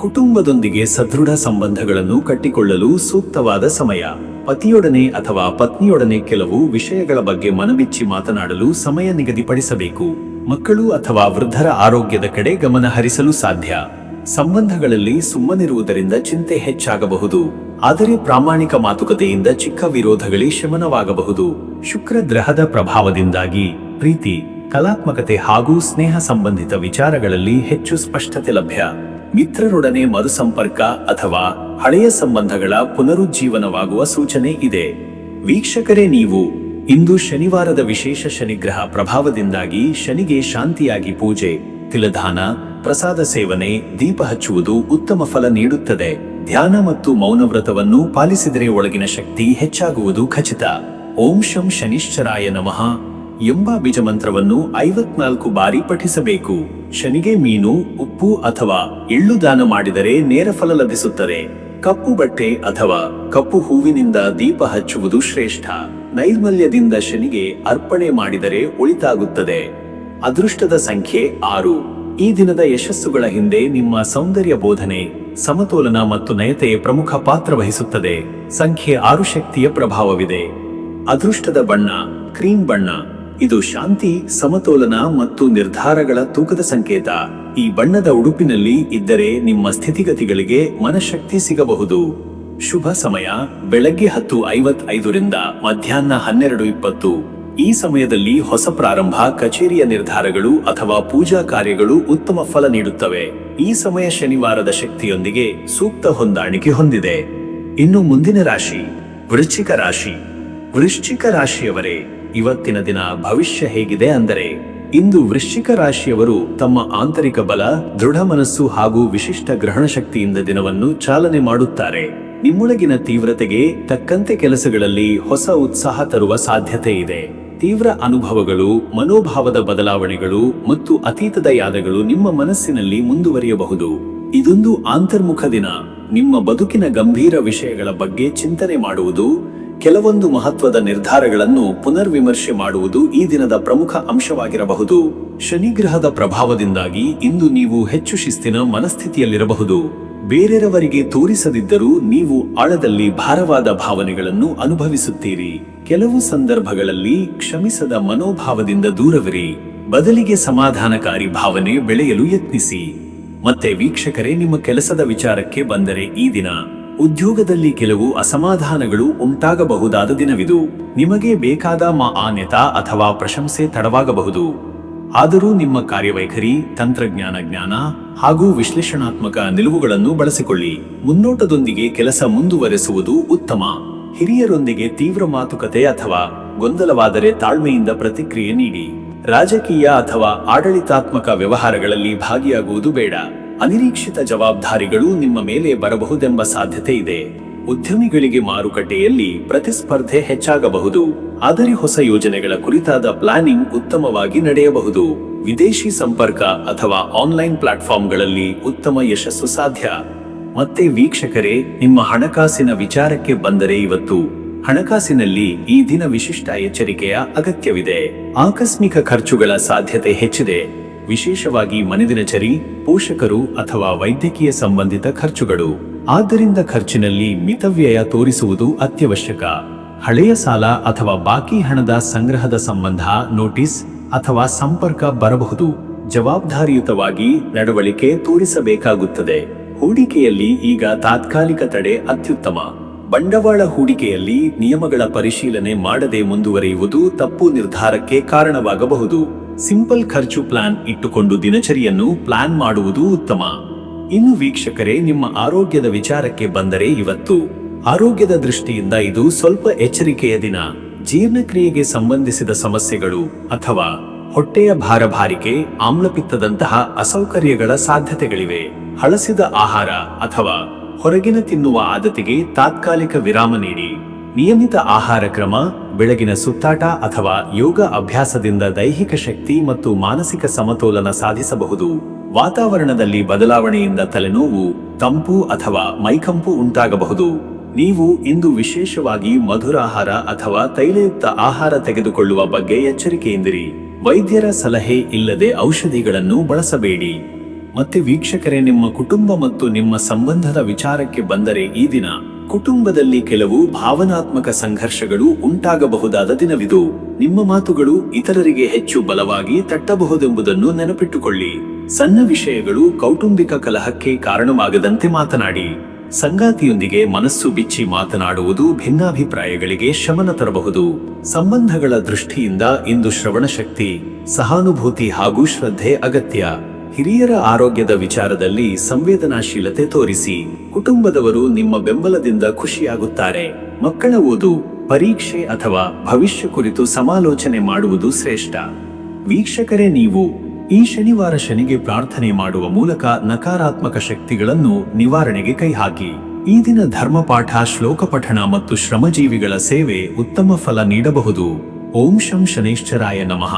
ಕುಟುಂಬದೊಂದಿಗೆ ಸದೃಢ ಸಂಬಂಧಗಳನ್ನು ಕಟ್ಟಿಕೊಳ್ಳಲು ಸೂಕ್ತವಾದ ಸಮಯ. ಪತಿಯೊಡನೆ ಅಥವಾ ಪತ್ನಿಯೊಡನೆ ಕೆಲವು ವಿಷಯಗಳ ಬಗ್ಗೆ ಮನಬಿಚ್ಚಿ ಮಾತನಾಡಲು ಸಮಯ ನಿಗದಿಪಡಿಸಬೇಕು. ಮಕ್ಕಳು ಅಥವಾ ವೃದ್ಧರ ಆರೋಗ್ಯದ ಕಡೆ ಗಮನ ಹರಿಸಲು ಸಾಧ್ಯ. ಸಂಬಂಧಗಳಲ್ಲಿ ಸುಮ್ಮನಿರುವುದರಿಂದ ಚಿಂತೆ ಹೆಚ್ಚಾಗಬಹುದು. ಆದರೆ ಪ್ರಾಮಾಣಿಕ ಮಾತುಕತೆಯಿಂದ ಚಿಕ್ಕ ವಿರೋಧಗಳಿಗೆ ಶಮನವಾಗಬಹುದು. ಶುಕ್ರ ಗ್ರಹದ ಪ್ರಭಾವದಿಂದಾಗಿ ಪ್ರೀತಿ, ಕಲಾತ್ಮಕತೆ ಹಾಗೂ ಸ್ನೇಹ ಸಂಬಂಧಿತ ವಿಚಾರಗಳಲ್ಲಿ ಹೆಚ್ಚು ಸ್ಪಷ್ಟತೆ ಲಭ್ಯ. ಮಿತ್ರರೊಡನೆ ಮರುಸಂಪರ್ಕ ಅಥವಾ ಹಳೆಯ ಸಂಬಂಧಗಳ ಪುನರುಜ್ಜೀವನವಾಗುವ ಸೂಚನೆ ಇದೆ. ವೀಕ್ಷಕರೇ, ನೀವು ಇಂದು ಶನಿವಾರದ ವಿಶೇಷ ಶನಿಗ್ರಹ ಪ್ರಭಾವದಿಂದಾಗಿ ಶನಿಗೆ ಶಾಂತಿಯಾಗಿ ಪೂಜೆ, ತಿಲದಾನ, ಪ್ರಸಾದ ಸೇವನೆ, ದೀಪ ಹಚ್ಚುವುದು ಉತ್ತಮ ಫಲ ನೀಡುತ್ತದೆ. ಧ್ಯಾನ ಮತ್ತು ಮೌನವ್ರತವನ್ನು ಪಾಲಿಸಿದರೆ ಒಳಗಿನ ಶಕ್ತಿ ಹೆಚ್ಚಾಗುವುದು ಖಚಿತ. ಓಂ ಶಂ ಶನಿಶ್ಚರಾಯ ನಮಃ ಎಂಬ ಬೀಜಮಂತ್ರವನ್ನು 54 ಬಾರಿ ಪಠಿಸಬೇಕು. ಶನಿಗೆ ಮೀನು, ಉಪ್ಪು ಅಥವಾ ಎಳ್ಳು ದಾನ ಮಾಡಿದರೆ ನೇರ ಫಲ ಲಭಿಸುತ್ತದೆ. ಕಪ್ಪು ಬಟ್ಟೆ ಅಥವಾ ಕಪ್ಪು ಹೂವಿನಿಂದ ದೀಪ ಹಚ್ಚುವುದು ಶ್ರೇಷ್ಠ. ನೈರ್ಮಲ್ಯದಿಂದ ಶನಿಗೆ ಅರ್ಪಣೆ ಮಾಡಿದರೆ ಒಳಿತಾಗುತ್ತದೆ. ಅದೃಷ್ಟದ ಸಂಖ್ಯೆ 6. ಈ ದಿನದ ಯಶಸ್ಸುಗಳ ಹಿಂದೆ ನಿಮ್ಮ ಸೌಂದರ್ಯ ಬೋಧನೆ, ಸಮತೋಲನ ಮತ್ತು ನಯತೆ ಪ್ರಮುಖ ಪಾತ್ರ ವಹಿಸುತ್ತದೆ. ಸಂಖ್ಯೆ 6 ಶಕ್ತಿಯ ಪ್ರಭಾವವಿದೆ. ಅದೃಷ್ಟದ ಬಣ್ಣ ಕ್ರೀಮ್ ಬಣ್ಣ. ಇದು ಶಾಂತಿ, ಸಮತೋಲನ ಮತ್ತು ನಿರ್ಧಾರಗಳ ತೂಕದ ಸಂಕೇತ. ಈ ಬಣ್ಣದ ಉಡುಪಿನಲ್ಲಿ ಇದ್ದರೆ ನಿಮ್ಮ ಸ್ಥಿತಿಗತಿಗಳಿಗೆ ಮನಶಕ್ತಿ ಸಿಗಬಹುದು. ಶುಭ ಸಮಯ ಬೆಳಗ್ಗೆ 10:55 ರಿಂದ ಮಧ್ಯಾಹ್ನ 12:20. ಈ ಸಮಯದಲ್ಲಿ ಹೊಸ ಪ್ರಾರಂಭ, ಕಚೇರಿಯ ನಿರ್ಧಾರಗಳು ಅಥವಾ ಪೂಜಾ ಕಾರ್ಯಗಳು ಉತ್ತಮ ಫಲ ನೀಡುತ್ತವೆ. ಈ ಸಮಯ ಶನಿವಾರದ ಶಕ್ತಿಯೊಂದಿಗೆ ಸೂಕ್ತ ಹೊಂದಾಣಿಕೆ ಹೊಂದಿದೆ. ಇನ್ನು ಮುಂದಿನ ರಾಶಿ ವೃಶ್ಚಿಕ ರಾಶಿ. ವೃಶ್ಚಿಕ ರಾಶಿಯವರೇ, ಇವತ್ತಿನ ದಿನ ಭವಿಷ್ಯ ಹೇಗಿದೆ ಅಂದರೆ, ಇಂದು ವೃಶ್ಚಿಕ ರಾಶಿಯವರು ತಮ್ಮ ಆಂತರಿಕ ಬಲ, ದೃಢ ಮನಸ್ಸು ಹಾಗೂ ವಿಶಿಷ್ಟ ಗ್ರಹಣ ಶಕ್ತಿಯಿಂದ ದಿನವನ್ನು ಚಾಲನೆ ಮಾಡುತ್ತಾರೆ. ನಿಮ್ಮೊಳಗಿನ ತೀವ್ರತೆಗೆ ತಕ್ಕಂತೆ ಕೆಲಸಗಳಲ್ಲಿ ಹೊಸ ಉತ್ಸಾಹ ತರುವ ಸಾಧ್ಯತೆ ಇದೆ. ತೀವ್ರ ಅನುಭವಗಳು, ಮನೋಭಾವದ ಬದಲಾವಣೆಗಳು ಮತ್ತು ಅತೀತದ ಯಾದಗಳು ನಿಮ್ಮ ಮನಸ್ಸಿನಲ್ಲಿ ಮುಂದುವರಿಯಬಹುದು. ಇದೊಂದು ಅಂತರ್ಮುಖ ದಿನ. ನಿಮ್ಮ ಬದುಕಿನ ಗಂಭೀರ ವಿಷಯಗಳ ಬಗ್ಗೆ ಚಿಂತನೆ ಮಾಡುವುದು, ಕೆಲವೊಂದು ಮಹತ್ವದ ನಿರ್ಧಾರಗಳನ್ನು ಪುನರ್ವಿಮರ್ಶೆ ಮಾಡುವುದು ಈ ದಿನದ ಪ್ರಮುಖ ಅಂಶವಾಗಿರಬಹುದು. ಶನಿಗ್ರಹದ ಪ್ರಭಾವದಿಂದಾಗಿ ಇಂದು ನೀವು ಹೆಚ್ಚು ಶಿಸ್ತಿನ ಮನಸ್ಥಿತಿಯಲ್ಲಿರಬಹುದು. ಬೇರೆಯವರಿಗೆ ತೋರಿಸದಿದ್ದರೂ ನೀವು ಆಳದಲ್ಲಿ ಭಾರವಾದ ಭಾವನೆಗಳನ್ನು ಅನುಭವಿಸುತ್ತೀರಿ. ಕೆಲವು ಸಂದರ್ಭಗಳಲ್ಲಿ ಕ್ಷಮಿಸದ ಮನೋಭಾವದಿಂದ ದೂರವಿರಿ. ಬದಲಿಗೆ ಸಮಾಧಾನಕಾರಿ ಭಾವನೆ ಬೆಳೆಯಲು ಯತ್ನಿಸಿ. ಮತ್ತೆ ವೀಕ್ಷಕರೇ, ನಿಮ್ಮ ಕೆಲಸದ ವಿಚಾರಕ್ಕೆ ಬಂದರೆ ಈ ದಿನ ಉದ್ಯೋಗದಲ್ಲಿ ಕೆಲವು ಅಸಮಾಧಾನಗಳು ಉಂಟಾಗಬಹುದಾದ ದಿನವಿದು. ನಿಮಗೆ ಬೇಕಾದ ಮಾನ್ಯತಾ ಅಥವಾ ಪ್ರಶಂಸೆ ತಡವಾಗಬಹುದು. ಆದರೂ ನಿಮ್ಮ ಕಾರ್ಯವೈಖರಿ, ತಂತ್ರಜ್ಞಾನ ಜ್ಞಾನ ಹಾಗೂ ವಿಶ್ಲೇಷಣಾತ್ಮಕ ನಿಲುವುಗಳನ್ನು ಬಳಸಿಕೊಳ್ಳಿ. ಮುನ್ನೋಟದೊಂದಿಗೆ ಕೆಲಸ ಮುಂದುವರೆಸುವುದು ಉತ್ತಮ. ಹಿರಿಯರೊಂದಿಗೆ ತೀವ್ರ ಮಾತುಕತೆ ಅಥವಾ ಗೊಂದಲವಾದರೆ ತಾಳ್ಮೆಯಿಂದ ಪ್ರತಿಕ್ರಿಯೆ ನೀಡಿ. ರಾಜಕೀಯ ಅಥವಾ ಆಡಳಿತಾತ್ಮಕ ವ್ಯವಹಾರಗಳಲ್ಲಿ ಭಾಗಿಯಾಗುವುದು ಬೇಡ. ಅನಿರೀಕ್ಷಿತ ಜವಾಬ್ದಾರಿಗಳು ನಿಮ್ಮ ಮೇಲೆ ಬರಬಹುದೆಂಬ ಸಾಧ್ಯತೆ ಇದೆ. ಉದ್ಯಮಿಗಳಿಗೆ ಮಾರುಕಟ್ಟೆಯಲ್ಲಿ ಪ್ರತಿಸ್ಪರ್ಧೆ ಹೆಚ್ಚಾಗಬಹುದು. ಆದರೆ ಹೊಸ ಯೋಜನೆಗಳ ಕುರಿತಾದ ಪ್ಲಾನಿಂಗ್ ಉತ್ತಮವಾಗಿ ನಡೆಯಬಹುದು. ವಿದೇಶಿ ಸಂಪರ್ಕ ಅಥವಾ ಆನ್ಲೈನ್ ಪ್ಲಾಟ್ಫಾರ್ಮ್ಗಳಲ್ಲಿ ಉತ್ತಮ ಯಶಸ್ಸು ಸಾಧ್ಯ. ಮತ್ತೆ ವೀಕ್ಷಕರೇ, ನಿಮ್ಮ ಹಣಕಾಸಿನ ವಿಚಾರಕ್ಕೆ ಬಂದರೆ ಇವತ್ತು ಹಣಕಾಸಿನಲ್ಲಿ ಈ ದಿನ ವಿಶಿಷ್ಟ ಎಚ್ಚರಿಕೆಯ ಅಗತ್ಯವಿದೆ. ಆಕಸ್ಮಿಕ ಖರ್ಚುಗಳ ಸಾಧ್ಯತೆ ಹೆಚ್ಚಿದೆ, ವಿಶೇಷವಾಗಿ ಮನೆದಿನಚರಿ, ಪೋಷಕರು ಅಥವಾ ವೈದ್ಯಕೀಯ ಸಂಬಂಧಿತ ಖರ್ಚುಗಳು. ಆದ್ದರಿಂದ ಖರ್ಚಿನಲ್ಲಿ ಮಿತವ್ಯಯ ತೋರಿಸುವುದು ಅತ್ಯವಶ್ಯಕ. ಹಳೆಯ ಸಾಲ ಅಥವಾ ಬಾಕಿ ಹಣದ ಸಂಗ್ರಹದ ಸಂಬಂಧ ನೋಟಿಸ್ ಅಥವಾ ಸಂಪರ್ಕ ಬರಬಹುದು. ಜವಾಬ್ದಾರಿಯುತವಾಗಿ ನಡವಳಿಕೆ ತೋರಿಸಬೇಕಾಗುತ್ತದೆ. ಹೂಡಿಕೆಯಲ್ಲಿ ಈಗ ತಾತ್ಕಾಲಿಕ ತಡೆ ಅತ್ಯುತ್ತಮ. ಬಂಡವಾಳ ಹೂಡಿಕೆಯಲ್ಲಿ ನಿಯಮಗಳ ಪರಿಶೀಲನೆ ಮಾಡದೆ ಮುಂದುವರಿಯುವುದು ತಪ್ಪು ನಿರ್ಧಾರಕ್ಕೆ ಕಾರಣವಾಗಬಹುದು. ಸಿಂಪಲ್ ಖರ್ಚು ಪ್ಲಾನ್ ಇಟ್ಟುಕೊಂಡು ದಿನಚರಿಯನ್ನು ಪ್ಲಾನ್ ಮಾಡುವುದು ಉತ್ತಮ. ಇನ್ನು ವೀಕ್ಷಕರೇ, ನಿಮ್ಮ ಆರೋಗ್ಯದ ವಿಚಾರಕ್ಕೆ ಬಂದರೆ ಇವತ್ತು ಆರೋಗ್ಯದ ದೃಷ್ಟಿಯಿಂದ ಇದು ಸ್ವಲ್ಪ ಎಚ್ಚರಿಕೆಯ ದಿನ. ಜೀರ್ಣಕ್ರಿಯೆಗೆ ಸಂಬಂಧಿಸಿದ ಸಮಸ್ಯೆಗಳು ಅಥವಾ ಹೊಟ್ಟೆಯ ಭಾರಭಾರಿಕೆ, ಆಮ್ಲಪಿತ್ತದಂತಹ ಅಸೌಕರ್ಯಗಳ ಸಾಧ್ಯತೆಗಳಿವೆ. ಹಳಸಿದ ಆಹಾರ ಅಥವಾ ಹೊರಗಿನ ತಿನ್ನುವ ಆದತಿಗೆ ತಾತ್ಕಾಲಿಕ ವಿರಾಮ ನೀಡಿ. ನಿಯಮಿತ ಆಹಾರ ಕ್ರಮ, ಬೆಳಗಿನ ಸುತ್ತಾಟ ಅಥವಾ ಯೋಗ ಅಭ್ಯಾಸದಿಂದ ದೈಹಿಕ ಶಕ್ತಿ ಮತ್ತು ಮಾನಸಿಕ ಸಮತೋಲನ ಸಾಧಿಸಬಹುದು. ವಾತಾವರಣದಲ್ಲಿ ಬದಲಾವಣೆಯಿಂದ ತಲೆನೋವು, ತಂಪು ಅಥವಾ ಮೈಕಂಪು ಉಂಟಾಗಬಹುದು. ನೀವು ಇಂದು ವಿಶೇಷವಾಗಿ ಮಧುರ ಆಹಾರ ಅಥವಾ ತೈಲಯುಕ್ತ ಆಹಾರ ತೆಗೆದುಕೊಳ್ಳುವ ಬಗ್ಗೆ ಎಚ್ಚರಿಕೆಯಿಂದಿರಿ. ವೈದ್ಯರ ಸಲಹೆ ಇಲ್ಲದೆ ಔಷಧಿಗಳನ್ನು ಬಳಸಬೇಡಿ. ಮತ್ತೆ ವೀಕ್ಷಕರೇ, ನಿಮ್ಮ ಕುಟುಂಬ ಮತ್ತು ನಿಮ್ಮ ಸಂಬಂಧದ ವಿಚಾರಕ್ಕೆ ಬಂದರೆ ಈ ದಿನ ಕುಟುಂಬದಲ್ಲಿ ಕೆಲವು ಭಾವನಾತ್ಮಕ ಸಂಘರ್ಷಗಳು ಉಂಟಾಗಬಹುದಾದ ದಿನವಿದು. ನಿಮ್ಮ ಮಾತುಗಳು ಇತರರಿಗೆ ಹೆಚ್ಚು ಬಲವಾಗಿ ತಟ್ಟಬಹುದೆಂಬುದನ್ನು ನೆನಪಿಟ್ಟುಕೊಳ್ಳಿ. ಸಣ್ಣ ವಿಷಯಗಳು ಕೌಟುಂಬಿಕ ಕಲಹಕ್ಕೆ ಕಾರಣವಾಗದಂತೆ ಮಾತನಾಡಿ. ಸಂಗಾತಿಯೊಂದಿಗೆ ಮನಸ್ಸು ಬಿಚ್ಚಿ ಮಾತನಾಡುವುದು ಭಿನ್ನಾಭಿಪ್ರಾಯಗಳಿಗೆ ಶಮನ ತರಬಹುದು. ಸಂಬಂಧಗಳ ದೃಷ್ಟಿಯಿಂದ ಇಂದು ಶ್ರವಣ ಶಕ್ತಿ, ಸಹಾನುಭೂತಿ ಹಾಗೂ ಶ್ರದ್ಧೆ ಅಗತ್ಯ. ಹಿರಿಯರ ಆರೋಗ್ಯದ ವಿಚಾರದಲ್ಲಿ ಸಂವೇದನಾಶೀಲತೆ ತೋರಿಸಿ. ಕುಟುಂಬದವರು ನಿಮ್ಮ ಬೆಂಬಲದಿಂದ ಖುಷಿಯಾಗುತ್ತಾರೆ. ಮಕ್ಕಳ ಓದು, ಪರೀಕ್ಷೆ ಅಥವಾ ಭವಿಷ್ಯ ಕುರಿತು ಸಮಾಲೋಚನೆ ಮಾಡುವುದು ಶ್ರೇಷ್ಠ. ವೀಕ್ಷಕರೇ, ನೀವು ಈ ಶನಿವಾರ ಶನಿಗೆ ಪ್ರಾರ್ಥನೆ ಮಾಡುವ ಮೂಲಕ ನಕಾರಾತ್ಮಕ ಶಕ್ತಿಗಳನ್ನು ನಿವಾರಣೆಗೆ ಕೈಹಾಕಿ. ಈ ದಿನ ಧರ್ಮಪಾಠ, ಶ್ಲೋಕ ಪಠಣ ಮತ್ತು ಶ್ರಮಜೀವಿಗಳ ಸೇವೆ ಉತ್ತಮ ಫಲ ನೀಡಬಹುದು. ಓಂ ಶಂ ಶನೈಶ್ಚರಾಯ ನಮಃ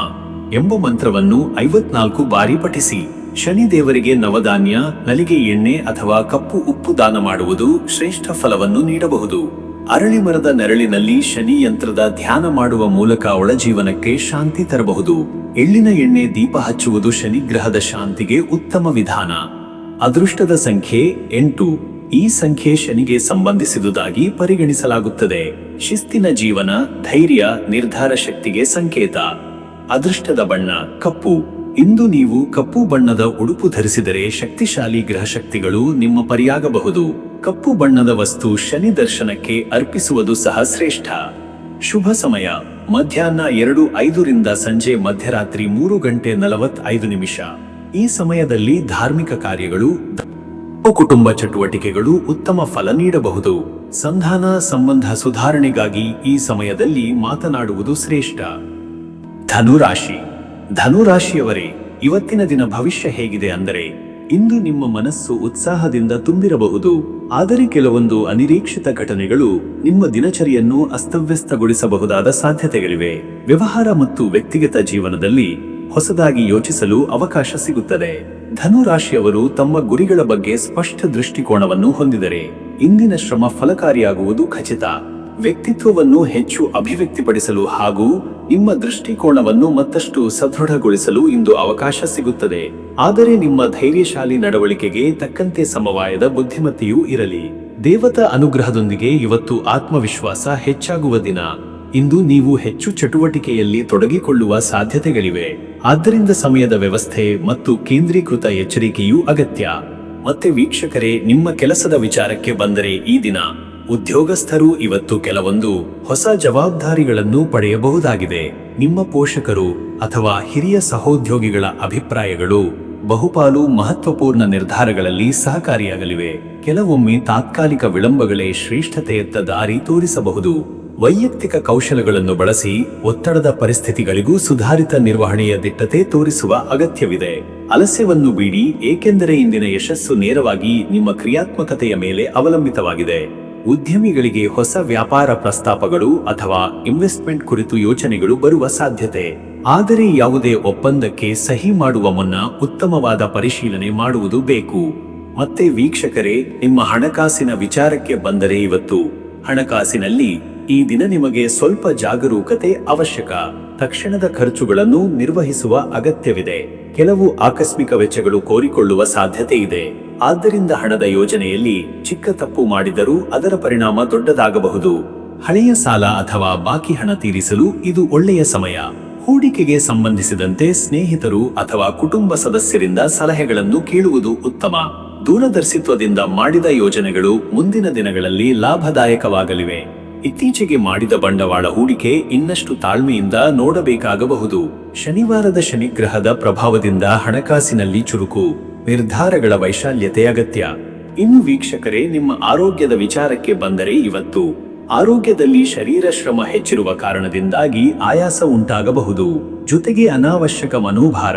ಎಂಬ ಮಂತ್ರವನ್ನು 54 ಬಾರಿ ಪಠಿಸಿ. ಶನಿ ದೇವರಿಗೆ ನವಧಾನ್ಯ, ನಲಿಗೆ ಎಣ್ಣೆ ಅಥವಾ ಕಪ್ಪು ಉಪ್ಪು ದಾನ ಮಾಡುವುದು ಶ್ರೇಷ್ಠ ಫಲವನ್ನು ನೀಡಬಹುದು. ಅರಳಿ ಮರದ ನೆರಳಿನಲ್ಲಿ ಶನಿ ಯಂತ್ರದ ಧ್ಯಾನ ಮಾಡುವ ಮೂಲಕ ಒಳಜೀವನಕ್ಕೆ ಶಾಂತಿ ತರಬಹುದು. ಎಳ್ಳಿನ ಎಣ್ಣೆ ದೀಪ ಹಚ್ಚುವುದು ಶನಿಗ್ರಹದ ಶಾಂತಿಗೆ ಉತ್ತಮ ವಿಧಾನ. ಅದೃಷ್ಟದ ಸಂಖ್ಯೆ 8. ಈ ಸಂಖ್ಯೆ ಶನಿಗೆ ಸಂಬಂಧಿಸಿದುದಾಗಿ ಪರಿಗಣಿಸಲಾಗುತ್ತದೆ. ಶಿಸ್ತಿನ ಜೀವನ, ಧೈರ್ಯ, ನಿರ್ಧಾರ ಶಕ್ತಿಗೆ ಸಂಕೇತ. ಅದೃಷ್ಟದ ಬಣ್ಣ ಕಪ್ಪು. ಇಂದು ನೀವು ಕಪ್ಪು ಬಣ್ಣದ ಉಡುಪು ಧರಿಸಿದರೆ ಶಕ್ತಿಶಾಲಿ ಗ್ರಹ ಶಕ್ತಿಗಳು ನಿಮ್ಮ ಪರಿಯಾಗಬಹುದು. ಕಪ್ಪು ಬಣ್ಣದ ವಸ್ತು ಶನಿ ದರ್ಶನಕ್ಕೆ ಅರ್ಪಿಸುವುದು ಸಹ ಶ್ರೇಷ್ಠ. ಶುಭ ಸಮಯ ಮಧ್ಯಾಹ್ನ 2:05 ಸಂಜೆ ಮಧ್ಯರಾತ್ರಿ 3:45. ಈ ಸಮಯದಲ್ಲಿ ಧಾರ್ಮಿಕ ಕಾರ್ಯಗಳು, ಕುಟುಂಬ ಚಟುವಟಿಕೆಗಳು ಉತ್ತಮ ಫಲ ನೀಡಬಹುದು. ಸಂಧಾನ ಸಂಬಂಧ ಸುಧಾರಣೆಗಾಗಿ ಈ ಸಮಯದಲ್ಲಿ ಮಾತನಾಡುವುದು ಶ್ರೇಷ್ಠ. ಧನುರಾಶಿ. ಧನುರಾಶಿಯವರೇ, ಇವತ್ತಿನ ದಿನ ಭವಿಷ್ಯ ಹೇಗಿದೆ ಅಂದರೆ, ಇಂದು ನಿಮ್ಮ ಮನಸ್ಸು ಉತ್ಸಾಹದಿಂದ ತುಂಬಿರಬಹುದು, ಆದರೆ ಕೆಲವೊಂದು ಅನಿರೀಕ್ಷಿತ ಘಟನೆಗಳು ನಿಮ್ಮ ದಿನಚರಿಯನ್ನು ಅಸ್ತವ್ಯಸ್ತಗೊಳಿಸಬಹುದಾದ ಸಾಧ್ಯತೆಗಳಿವೆ. ವ್ಯವಹಾರ ಮತ್ತು ವ್ಯಕ್ತಿಗತ ಜೀವನದಲ್ಲಿ ಹೊಸದಾಗಿ ಯೋಚಿಸಲು ಅವಕಾಶ ಸಿಗುತ್ತದೆ. ಧನುರಾಶಿಯವರು ತಮ್ಮ ಗುರಿಗಳ ಬಗ್ಗೆ ಸ್ಪಷ್ಟ ದೃಷ್ಟಿಕೋನವನ್ನು ಹೊಂದಿದರೆ ಇಂದಿನ ಶ್ರಮ ಫಲಕಾರಿಯಾಗುವುದು ಖಚಿತ. ವ್ಯಕ್ತಿತ್ವವನ್ನು ಹೆಚ್ಚು ಅಭಿವ್ಯಕ್ತಿಪಡಿಸಲು ಹಾಗೂ ನಿಮ್ಮ ದೃಷ್ಟಿಕೋನವನ್ನು ಮತ್ತಷ್ಟು ಸದೃಢಗೊಳಿಸಲು ಇಂದು ಅವಕಾಶ ಸಿಗುತ್ತದೆ. ಆದರೆ ನಿಮ್ಮ ಧೈರ್ಯಶಾಲಿ ನಡವಳಿಕೆಗೆ ತಕ್ಕಂತೆ ಸಮವಾಯದ ಬುದ್ಧಿಮತ್ತೆಯೂ ಇರಲಿ. ದೇವತಾ ಅನುಗ್ರಹದೊಂದಿಗೆ ಇವತ್ತು ಆತ್ಮವಿಶ್ವಾಸ ಹೆಚ್ಚಾಗುವ ದಿನ. ಇಂದು ನೀವು ಹೆಚ್ಚು ಚಟುವಟಿಕೆಯಲ್ಲಿ ತೊಡಗಿಕೊಳ್ಳುವ ಸಾಧ್ಯತೆಗಳಿವೆ. ಆದ್ದರಿಂದ ಸಮಯದ ವ್ಯವಸ್ಥೆ ಮತ್ತು ಕೇಂದ್ರೀಕೃತ ಎಚ್ಚರಿಕೆಯೂ ಅಗತ್ಯ. ಮತ್ತೆ ವೀಕ್ಷಕರೇ, ನಿಮ್ಮ ಕೆಲಸದ ವಿಚಾರಕ್ಕೆ ಬಂದರೆ ಈ ದಿನ ಉದ್ಯೋಗಸ್ಥರು ಇವತ್ತು ಕೆಲವೊಂದು ಹೊಸ ಜವಾಬ್ದಾರಿಗಳನ್ನು ಪಡೆಯಬಹುದಾಗಿದೆ. ನಿಮ್ಮ ಪೋಷಕರು ಅಥವಾ ಹಿರಿಯ ಸಹೋದ್ಯೋಗಿಗಳ ಅಭಿಪ್ರಾಯಗಳು ಬಹುಪಾಲು ಮಹತ್ವಪೂರ್ಣ ನಿರ್ಧಾರಗಳಲ್ಲಿ ಸಹಕಾರಿಯಾಗಲಿವೆ. ಕೆಲವೊಮ್ಮೆ ತಾತ್ಕಾಲಿಕ ವಿಳಂಬಗಳೇ ಶ್ರೇಷ್ಠತೆಯತ್ತ ದಾರಿ ತೋರಿಸಬಹುದು. ವೈಯಕ್ತಿಕ ಕೌಶಲಗಳನ್ನು ಬಳಸಿ ಒತ್ತಡದ ಪರಿಸ್ಥಿತಿಗಳಿಗೂ ಸುಧಾರಿತ ನಿರ್ವಹಣೆಯ ದಿಟ್ಟತೆ ತೋರಿಸುವ ಅಗತ್ಯವಿದೆ. ಆಲಸ್ಯವನ್ನು ಬಿಡಿ, ಏಕೆಂದರೆ ಇಂದಿನ ಯಶಸ್ಸು ನೇರವಾಗಿ ನಿಮ್ಮ ಕ್ರಿಯಾತ್ಮಕತೆಯ ಮೇಲೆ ಅವಲಂಬಿತವಾಗಿದೆ. ಉದ್ಯಮಿಗಳಿಗೆ ಹೊಸ ವ್ಯಾಪಾರ ಪ್ರಸ್ತಾಪಗಳು ಅಥವಾ ಇನ್ವೆಸ್ಟ್ಮೆಂಟ್ ಕುರಿತು ಯೋಚನೆಗಳು ಬರುವ ಸಾಧ್ಯತೆ. ಆದರೆ ಯಾವುದೇ ಒಪ್ಪಂದಕ್ಕೆ ಸಹಿ ಮಾಡುವ ಮುನ್ನ ಉತ್ತಮವಾದ ಪರಿಶೀಲನೆ ಮಾಡುವುದು ಬೇಕು. ಮತ್ತೆ ವೀಕ್ಷಕರೇ, ನಿಮ್ಮ ಹಣಕಾಸಿನ ವಿಚಾರಕ್ಕೆ ಬಂದರೆ ಇವತ್ತು ಹಣಕಾಸಿನಲ್ಲಿ ಈ ದಿನ ನಿಮಗೆ ಸ್ವಲ್ಪ ಜಾಗರೂಕತೆ ಅವಶ್ಯಕ. ತಕ್ಷಣದ ಖರ್ಚುಗಳನ್ನು ನಿರ್ವಹಿಸುವ ಅಗತ್ಯವಿದೆ. ಕೆಲವು ಆಕಸ್ಮಿಕ ವೆಚ್ಚಗಳು ಕೋರಿಕೊಳ್ಳುವ ಸಾಧ್ಯತೆ ಇದೆ. ಆದ್ದರಿಂದ ಹಣದ ಯೋಜನೆಯಲ್ಲಿ ಚಿಕ್ಕ ತಪ್ಪು ಮಾಡಿದರೂ ಅದರ ಪರಿಣಾಮ ದೊಡ್ಡದಾಗಬಹುದು. ಹಳೆಯ ಸಾಲ ಅಥವಾ ಬಾಕಿ ಹಣ ತೀರಿಸಲು ಇದು ಒಳ್ಳೆಯ ಸಮಯ. ಹೂಡಿಕೆಗೆ ಸಂಬಂಧಿಸಿದಂತೆ ಸ್ನೇಹಿತರು ಅಥವಾ ಕುಟುಂಬ ಸದಸ್ಯರಿಂದ ಸಲಹೆಗಳನ್ನು ಕೇಳುವುದು ಉತ್ತಮ. ದೂರದರ್ಶಿತ್ವದಿಂದ ಮಾಡಿದ ಯೋಜನೆಗಳು ಮುಂದಿನ ದಿನಗಳಲ್ಲಿ ಲಾಭದಾಯಕವಾಗಲಿವೆ. ಇತ್ತೀಚೆಗೆ ಮಾಡಿದ ಬಂಡವಾಳ ಹೂಡಿಕೆ ಇನ್ನಷ್ಟು ತಾಳ್ಮೆಯಿಂದ ನೋಡಬೇಕಾಗಬಹುದು. ಶನಿವಾರದ ಶನಿಗ್ರಹದ ಪ್ರಭಾವದಿಂದ ಹಣಕಾಸಿನಲ್ಲಿ ಚುರುಕು ನಿರ್ಧಾರಗಳ ವೈಶಾಲ್ಯತೆ ಅಗತ್ಯ. ಇನ್ನು ವೀಕ್ಷಕರೇ, ನಿಮ್ಮ ಆರೋಗ್ಯದ ವಿಚಾರಕ್ಕೆ ಬಂದರೆ ಇವತ್ತು ಆರೋಗ್ಯದಲ್ಲಿ ಶರೀರ ಶ್ರಮ ಹೆಚ್ಚಿರುವ ಕಾರಣದಿಂದಾಗಿ ಆಯಾಸ ಉಂಟಾಗಬಹುದು. ಜೊತೆಗೆ ಅನಾವಶ್ಯಕ ಮನೋಭಾರ,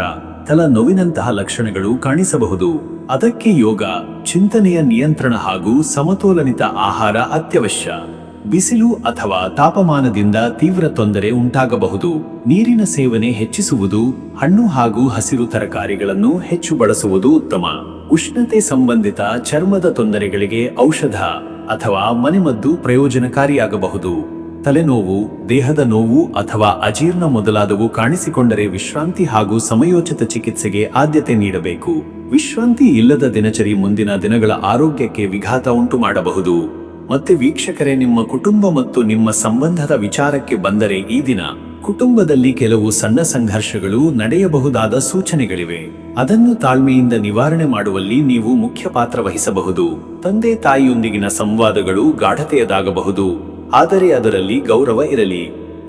ತಲೆನೋವಿನಂತಹ ಲಕ್ಷಣಗಳು ಕಾಣಿಸಬಹುದು. ಅದಕ್ಕೆ ಯೋಗ, ಚಿಂತನೆಯ ನಿಯಂತ್ರಣ ಹಾಗೂ ಸಮತೋಲನಿತ ಆಹಾರ ಅತ್ಯವಶ್ಯ. ಬಿಸಿಲು ಅಥವಾ ತಾಪಮಾನದಿಂದ ತೀವ್ರ ತೊಂದರೆ ಉಂಟಾಗಬಹುದು. ನೀರಿನ ಸೇವನೆ ಹೆಚ್ಚಿಸುವುದು, ಹಣ್ಣು ಹಾಗೂ ಹಸಿರು ತರಕಾರಿಗಳನ್ನು ಹೆಚ್ಚು ಬಳಸುವುದು ಉತ್ತಮ. ಉಷ್ಣತೆ ಸಂಬಂಧಿತ ಚರ್ಮದ ತೊಂದರೆಗಳಿಗೆ ಔಷಧ ಅಥವಾ ಮನೆಮದ್ದು ಪ್ರಯೋಜನಕಾರಿಯಾಗಬಹುದು. ತಲೆನೋವು, ದೇಹದ ನೋವು ಅಥವಾ ಅಜೀರ್ಣ ಮೊದಲಾದವು ಕಾಣಿಸಿಕೊಂಡರೆ ವಿಶ್ರಾಂತಿ ಹಾಗೂ ಸಮಯೋಚಿತ ಚಿಕಿತ್ಸೆಗೆ ಆದ್ಯತೆ ನೀಡಬೇಕು. ವಿಶ್ರಾಂತಿ ಇಲ್ಲದ ದಿನಚರಿ ಮುಂದಿನ ದಿನಗಳ ಆರೋಗ್ಯಕ್ಕೆ ವಿಘಾತ ಉಂಟು ಮಾಡಬಹುದು. ಮತ್ತೆ ವೀಕ್ಷಕರೇ, ನಿಮ್ಮ ಕುಟುಂಬ ಮತ್ತು ನಿಮ್ಮ ಸಂಬಂಧದ ವಿಚಾರಕ್ಕೆ ಬಂದರೆ ಈ ದಿನ ಕುಟುಂಬದಲ್ಲಿ ಕೆಲವು ಸಣ್ಣ ಸಂಘರ್ಷಗಳು ನಡೆಯಬಹುದಾದ ಸೂಚನೆಗಳಿವೆ. ಅದನ್ನು ತಾಳ್ಮೆಯಿಂದ ನಿವಾರಣೆ ಮಾಡುವಲ್ಲಿ ನೀವು ಮುಖ್ಯ ಪಾತ್ರ ವಹಿಸಬಹುದು. ತಂದೆ ತಾಯಿಯೊಂದಿಗಿನ ಸಂವಾದಗಳು ಗಾಢತೆಯದಾಗಬಹುದು, ಆದರೆ ಅದರಲ್ಲಿ ಗೌರವ ಇರಲಿ.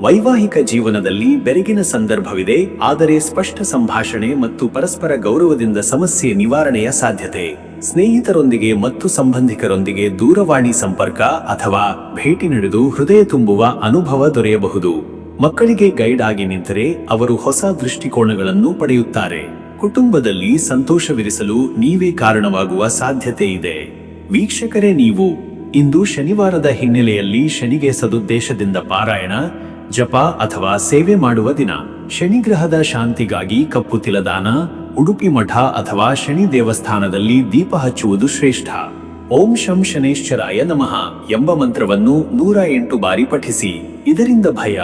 ವೈವಾಹಿಕ ಜೀವನದಲ್ಲಿ ಬೆರಗಿನ ಸಂದರ್ಭವಿದೆ, ಆದರೆ ಸ್ಪಷ್ಟ ಸಂಭಾಷಣೆ ಮತ್ತು ಪರಸ್ಪರ ಗೌರವದಿಂದ ಸಮಸ್ಯೆ ನಿವಾರಣೆಯ ಸಾಧ್ಯತೆ. ಸ್ನೇಹಿತರೊಂದಿಗೆ ಮತ್ತು ಸಂಬಂಧಿಕರೊಂದಿಗೆ ದೂರವಾಣಿ ಸಂಪರ್ಕ ಅಥವಾ ಭೇಟಿ ನಡೆದು ಹೃದಯ ತುಂಬುವ ಅನುಭವ ದೊರೆಯಬಹುದು. ಮಕ್ಕಳಿಗೆ ಗೈಡ್ ಆಗಿ ನಿಂತರೆ ಅವರು ಹೊಸ ದೃಷ್ಟಿಕೋನಗಳನ್ನು ಪಡೆಯುತ್ತಾರೆ. ಕುಟುಂಬದಲ್ಲಿ ಸಂತೋಷವಿರಿಸಲು ನೀವೇ ಕಾರಣವಾಗುವ ಸಾಧ್ಯತೆ ಇದೆ. ವೀಕ್ಷಕರೇ, ನೀವು ಇಂದು ಶನಿವಾರದ ಹಿನ್ನೆಲೆಯಲ್ಲಿ ಶನಿಗೆ ಸದುದ್ದೇಶದಿಂದ ಪಾರಾಯಣ, ಜಪ ಅಥವಾ ಸೇವೆ ಮಾಡುವ ದಿನ. ಶನಿಗ್ರಹದ ಶಾಂತಿಗಾಗಿ ಕಪ್ಪು ತಿಲದಾನ, ಉಡುಪಿ ಮಠ ಅಥವಾ ಶನಿ ದೇವಸ್ಥಾನದಲ್ಲಿ ದೀಪ ಹಚ್ಚುವುದು ಶ್ರೇಷ್ಠ. ಓಂ ಶಂ ಶನೇಶ್ವರಾಯ ನಮಃ ಎಂಬ ಮಂತ್ರವನ್ನು 108 ಬಾರಿ ಪಠಿಸಿ. ಇದರಿಂದ ಭಯ,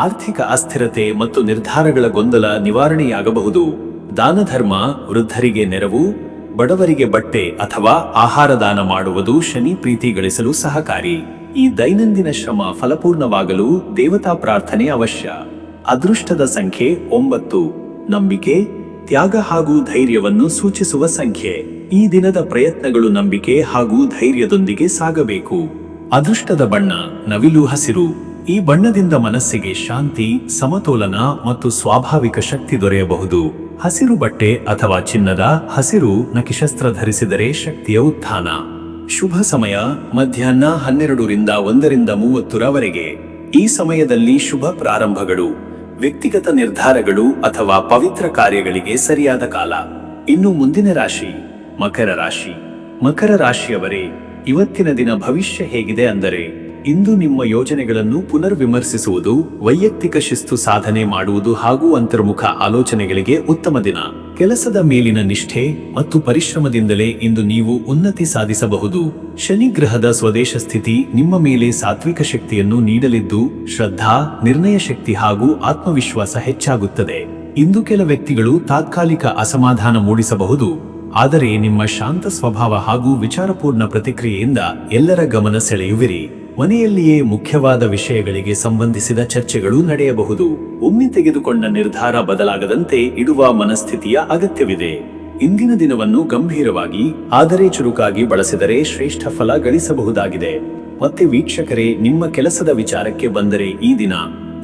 ಆರ್ಥಿಕ ಅಸ್ಥಿರತೆ ಮತ್ತು ನಿರ್ಧಾರಗಳ ಗೊಂದಲ ನಿವಾರಣೆಯಾಗಬಹುದು. ದಾನ ಧರ್ಮ, ವೃದ್ಧರಿಗೆ ನೆರವು, ಬಡವರಿಗೆ ಬಟ್ಟೆ ಅಥವಾ ಆಹಾರ ದಾನ ಮಾಡುವುದು ಶನಿ ಪ್ರೀತಿ ಗಳಿಸಲು ಸಹಕಾರಿ. ಈ ದೈನಂದಿನ ಶ್ರಮ ಫಲಪೂರ್ಣವಾಗಲು ದೇವತಾ ಪ್ರಾರ್ಥನೆ ಅವಶ್ಯ. ಅದೃಷ್ಟದ ಸಂಖ್ಯೆ 9. ನಂಬಿಕೆ, ತ್ಯಾಗ ಹಾಗೂ ಧೈರ್ಯವನ್ನು ಸೂಚಿಸುವ ಸಂಖ್ಯೆ. ಈ ದಿನದ ಪ್ರಯತ್ನಗಳು ನಂಬಿಕೆ ಹಾಗೂ ಧೈರ್ಯದೊಂದಿಗೆ ಸಾಗಬೇಕು. ಅದೃಷ್ಟದ ಬಣ್ಣ ನವಿಲು ಹಸಿರು. ಈ ಬಣ್ಣದಿಂದ ಮನಸ್ಸಿಗೆ ಶಾಂತಿ, ಸಮತೋಲನ ಮತ್ತು ಸ್ವಾಭಾವಿಕ ಶಕ್ತಿ ದೊರೆಯಬಹುದು. ಹಸಿರು ಬಟ್ಟೆ ಅಥವಾ ಚಿನ್ನದ ಹಸಿರು ನಕ್ಷತ್ರ ಧರಿಸಿದರೆ ಶಕ್ತಿಯ ಉತ್ಥಾನ. ಶುಭ ಸಮಯ ಮಧ್ಯಾಹ್ನ 12ರಿಂದ 1:30 ಈ ಸಮಯದಲ್ಲಿ ಶುಭ ಪ್ರಾರಂಭಗಳು, ವ್ಯಕ್ತಿಗತ ನಿರ್ಧಾರಗಳು ಅಥವಾ ಪವಿತ್ರ ಕಾರ್ಯಗಳಿಗೆ ಸರಿಯಾದ ಕಾಲ. ಇನ್ನು ಮುಂದಿನ ರಾಶಿ ಮಕರ ರಾಶಿ. ಮಕರ ರಾಶಿಯವರೇ, ಇವತ್ತಿನ ದಿನ ಭವಿಷ್ಯ ಹೇಗಿದೆ ಅಂದರೆ, ಇಂದು ನಿಮ್ಮ ಯೋಜನೆಗಳನ್ನು ಪುನರ್ವಿಮರ್ಶಿಸುವುದು, ವೈಯಕ್ತಿಕ ಶಿಸ್ತು ಸಾಧನೆ ಮಾಡುವುದು ಹಾಗೂ ಅಂತರ್ಮುಖ ಆಲೋಚನೆಗಳಿಗೆ ಉತ್ತಮ ದಿನ. ಕೆಲಸದ ಮೇಲಿನ ನಿಷ್ಠೆ ಮತ್ತು ಪರಿಶ್ರಮದಿಂದಲೇ ಇಂದು ನೀವು ಉನ್ನತಿ ಸಾಧಿಸಬಹುದು. ಶನಿ ಗ್ರಹದ ಸ್ವದೇಶ ಸ್ಥಿತಿ ನಿಮ್ಮ ಮೇಲೆ ಸಾತ್ವಿಕ ಶಕ್ತಿಯನ್ನು ನೀಡಲಿದ್ದು, ಶ್ರದ್ಧಾ, ನಿರ್ಣಯ ಶಕ್ತಿ ಹಾಗೂ ಆತ್ಮವಿಶ್ವಾಸ ಹೆಚ್ಚಾಗುತ್ತದೆ. ಇಂದು ಕೆಲ ವ್ಯಕ್ತಿಗಳು ತಾತ್ಕಾಲಿಕ ಅಸಮಾಧಾನ ಮೂಡಿಸಬಹುದು, ಆದರೆ ನಿಮ್ಮ ಶಾಂತ ಸ್ವಭಾವ ಹಾಗೂ ವಿಚಾರಪೂರ್ಣ ಪ್ರತಿಕ್ರಿಯೆಯಿಂದ ಎಲ್ಲರ ಗಮನ ಸೆಳೆಯುವಿರಿ. ಮನೆಯಲ್ಲಿಯೇ ಮುಖ್ಯವಾದ ವಿಷಯಗಳಿಗೆ ಸಂಬಂಧಿಸಿದ ಚರ್ಚೆಗಳು ನಡೆಯಬಹುದು. ಒಮ್ಮೆ ತೆಗೆದುಕೊಂಡ ನಿರ್ಧಾರ ಬದಲಾಗದಂತೆ ಇಡುವ ಮನಸ್ಥಿತಿಯ ಅಗತ್ಯವಿದೆ. ಇಂದಿನ ದಿನವನ್ನು ಗಂಭೀರವಾಗಿ ಆದರೆ ಚುರುಕಾಗಿ ಬಳಸಿದರೆ ಶ್ರೇಷ್ಠ ಫಲ ಗಳಿಸಬಹುದಾಗಿದೆ. ಮತ್ತೆ ವೀಕ್ಷಕರೇ, ನಿಮ್ಮ ಕೆಲಸದ ವಿಚಾರಕ್ಕೆ ಬಂದರೆ ಈ ದಿನ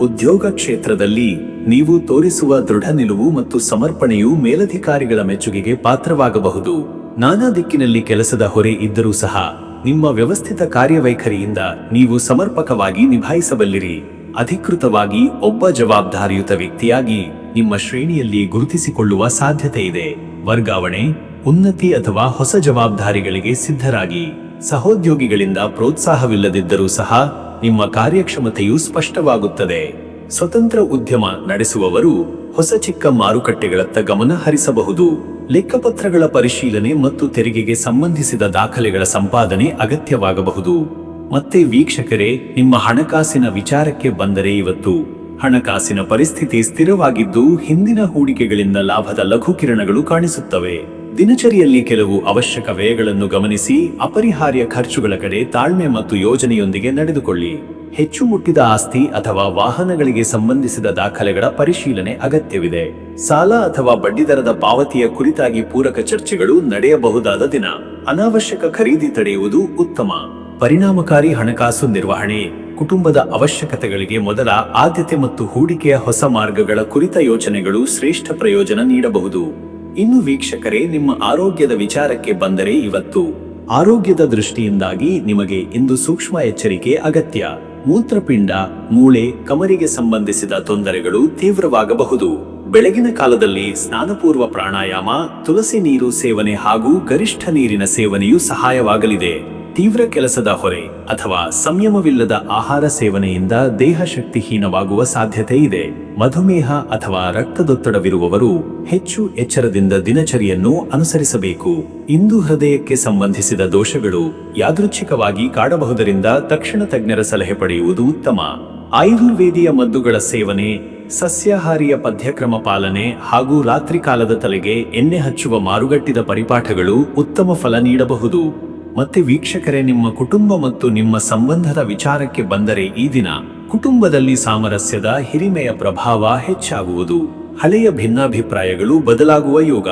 ಉದ್ಯೋಗ ಕ್ಷೇತ್ರದಲ್ಲಿ ನೀವು ತೋರಿಸುವ ದೃಢ ನಿಲುವು ಮತ್ತು ಸಮರ್ಪಣೆಯು ಮೇಲಧಿಕಾರಿಗಳ ಮೆಚ್ಚುಗೆಗೆ ಪಾತ್ರವಾಗಬಹುದು. ನಾನಾ ದಿಕ್ಕಿನಲ್ಲಿ ಕೆಲಸದ ಹೊರೆ ಇದ್ದರೂ ಸಹ ನಿಮ್ಮ ವ್ಯವಸ್ಥಿತ ಕಾರ್ಯವೈಖರಿಯಿಂದ ನೀವು ಸಮರ್ಪಕವಾಗಿ ನಿಭಾಯಿಸಬಲ್ಲಿರಿ. ಅಧಿಕೃತವಾಗಿ ಒಬ್ಬ ಜವಾಬ್ದಾರಿಯುತ ವ್ಯಕ್ತಿಯಾಗಿ ನಿಮ್ಮ ಶ್ರೇಣಿಯಲ್ಲಿ ಗುರುತಿಸಿಕೊಳ್ಳುವ ಸಾಧ್ಯತೆ ಇದೆ. ವರ್ಗಾವಣೆ, ಉನ್ನತಿ ಅಥವಾ ಹೊಸ ಜವಾಬ್ದಾರಿಗಳಿಗೆ ಸಿದ್ಧರಾಗಿ. ಸಹೋದ್ಯೋಗಿಗಳಿಂದ ಪ್ರೋತ್ಸಾಹವಿಲ್ಲದಿದ್ದರೂ ಸಹ ನಿಮ್ಮ ಕಾರ್ಯಕ್ಷಮತೆಯು ಸ್ಪಷ್ಟವಾಗುತ್ತದೆ. ಸ್ವತಂತ್ರ ಉದ್ಯಮ ನಡೆಸುವವರು ಹೊಸ ಚಿಕ್ಕ ಮಾರುಕಟ್ಟೆಗಳತ್ತ ಗಮನ ಹರಿಸಬಹುದು. ಲೆಕ್ಕಪತ್ರಗಳ ಪರಿಶೀಲನೆ ಮತ್ತು ತೆರಿಗೆಗೆ ಸಂಬಂಧಿಸಿದ ದಾಖಲೆಗಳ ಸಂಪಾದನೆ ಅಗತ್ಯವಾಗಬಹುದು. ಮತ್ತೆ ವೀಕ್ಷಕರೇ, ನಿಮ್ಮ ಹಣಕಾಸಿನ ವಿಚಾರಕ್ಕೆ ಬಂದರೆ ಇವತ್ತು ಹಣಕಾಸಿನ ಪರಿಸ್ಥಿತಿ ಸ್ಥಿರವಾಗಿದ್ದು, ಹಿಂದಿನ ಹೂಡಿಕೆಗಳಿಂದ ಲಾಭದ ಲಘು ಕಿರಣಗಳು ಕಾಣಿಸುತ್ತವೆ. ದಿನಚರಿಯಲ್ಲಿ ಕೆಲವು ಅವಶ್ಯಕ ವ್ಯಯಗಳನ್ನು ಗಮನಿಸಿ, ಅಪರಿಹಾರ್ಯ ಖರ್ಚುಗಳ ಕಡೆ ತಾಳ್ಮೆ ಮತ್ತು ಯೋಜನೆಯೊಂದಿಗೆ ನಡೆದುಕೊಳ್ಳಿ. ಹೆಚ್ಚು ಮುಟ್ಟಿದ ಆಸ್ತಿ ಅಥವಾ ವಾಹನಗಳಿಗೆ ಸಂಬಂಧಿಸಿದ ದಾಖಲೆಗಳ ಪರಿಶೀಲನೆ ಅಗತ್ಯವಿದೆ. ಸಾಲ ಅಥವಾ ಬಡ್ಡಿದರದ ಪಾವತಿಯ ಕುರಿತಾಗಿ ಪೂರಕ ಚರ್ಚೆಗಳು ನಡೆಯಬಹುದಾದ ದಿನ. ಅನಾವಶ್ಯಕ ಖರೀದಿ ತಡೆಯುವುದು ಉತ್ತಮ. ಪರಿಣಾಮಕಾರಿ ಹಣಕಾಸು ನಿರ್ವಹಣೆ, ಕುಟುಂಬದ ಅವಶ್ಯಕತೆಗಳಿಗೆ ಮೊದಲ ಆದ್ಯತೆ ಮತ್ತು ಹೂಡಿಕೆಯ ಹೊಸ ಮಾರ್ಗಗಳ ಕುರಿತ ಯೋಚನೆಗಳು ಶ್ರೇಷ್ಠ ಪ್ರಯೋಜನ ನೀಡಬಹುದು. ಇನ್ನು ವೀಕ್ಷಕರೇ, ನಿಮ್ಮ ಆರೋಗ್ಯದ ವಿಚಾರಕ್ಕೆ ಬಂದರೆ ಇವತ್ತು ಆರೋಗ್ಯದ ದೃಷ್ಟಿಯಿಂದಾಗಿ ನಿಮಗೆ ಇಂದು ಸೂಕ್ಷ್ಮ ಎಚ್ಚರಿಕೆ ಅಗತ್ಯ. ಮೂತ್ರಪಿಂಡ, ಮೂಳೆ, ಕಮರಿಗೆ ಸಂಬಂಧಿಸಿದ ತೊಂದರೆಗಳು ತೀವ್ರವಾಗಬಹುದು. ಬೆಳಗಿನ ಕಾಲದಲ್ಲಿ ಸ್ನಾನಪೂರ್ವ ಪ್ರಾಣಾಯಾಮ, ತುಳಸಿ ನೀರು ಸೇವನೆ ಹಾಗೂ ಗರಿಷ್ಠ ನೀರಿನ ಸೇವನೆಯು ಸಹಾಯವಾಗಲಿದೆ. ತೀವ್ರ ಕೆಲಸದ ಹೊರೆ ಅಥವಾ ಸಂಯಮವಿಲ್ಲದ ಆಹಾರ ಸೇವನೆಯಿಂದ ದೇಹ ಶಕ್ತಿಹೀನವಾಗುವ ಸಾಧ್ಯತೆ ಇದೆ. ಮಧುಮೇಹ ಅಥವಾ ರಕ್ತದೊತ್ತಡವಿರುವವರು ಹೆಚ್ಚು ಎಚ್ಚರದಿಂದ ದಿನಚರಿಯನ್ನು ಅನುಸರಿಸಬೇಕು. ಇಂದು ಹೃದಯಕ್ಕೆ ಸಂಬಂಧಿಸಿದ ದೋಷಗಳು ಯಾದೃಚ್ಛಿಕವಾಗಿ ಕಾಡಬಹುದರಿಂದ ತಕ್ಷಣ ತಜ್ಞರ ಸಲಹೆ ಪಡೆಯುವುದು ಉತ್ತಮ. ಆಯುರ್ವೇದಿಯ ಮದ್ದುಗಳ ಸೇವನೆ, ಸಸ್ಯಾಹಾರಿಯ ಪಥ್ಯಕ್ರಮ ಪಾಲನೆ ಹಾಗೂ ರಾತ್ರಿ ಕಾಲದ ತಲೆಗೆ ಎಣ್ಣೆ ಹಚ್ಚುವ ಮಾರುಗಟ್ಟಿದ ಪರಿಪಾಠಗಳು ಉತ್ತಮ ಫಲ ನೀಡಬಹುದು. ಮತ್ತೆ ವೀಕ್ಷಕರೇ, ನಿಮ್ಮ ಕುಟುಂಬ ಮತ್ತು ನಿಮ್ಮ ಸಂಬಂಧದ ವಿಚಾರಕ್ಕೆ ಬಂದರೆ ಈ ದಿನ ಕುಟುಂಬದಲ್ಲಿ ಸಾಮರಸ್ಯದ ಹಿರಿಮೆಯ ಪ್ರಭಾವ ಹೆಚ್ಚಾಗುವುದು. ಹಳೆಯ ಭಿನ್ನಾಭಿಪ್ರಾಯಗಳು ಬದಲಾಗುವ ಯೋಗ.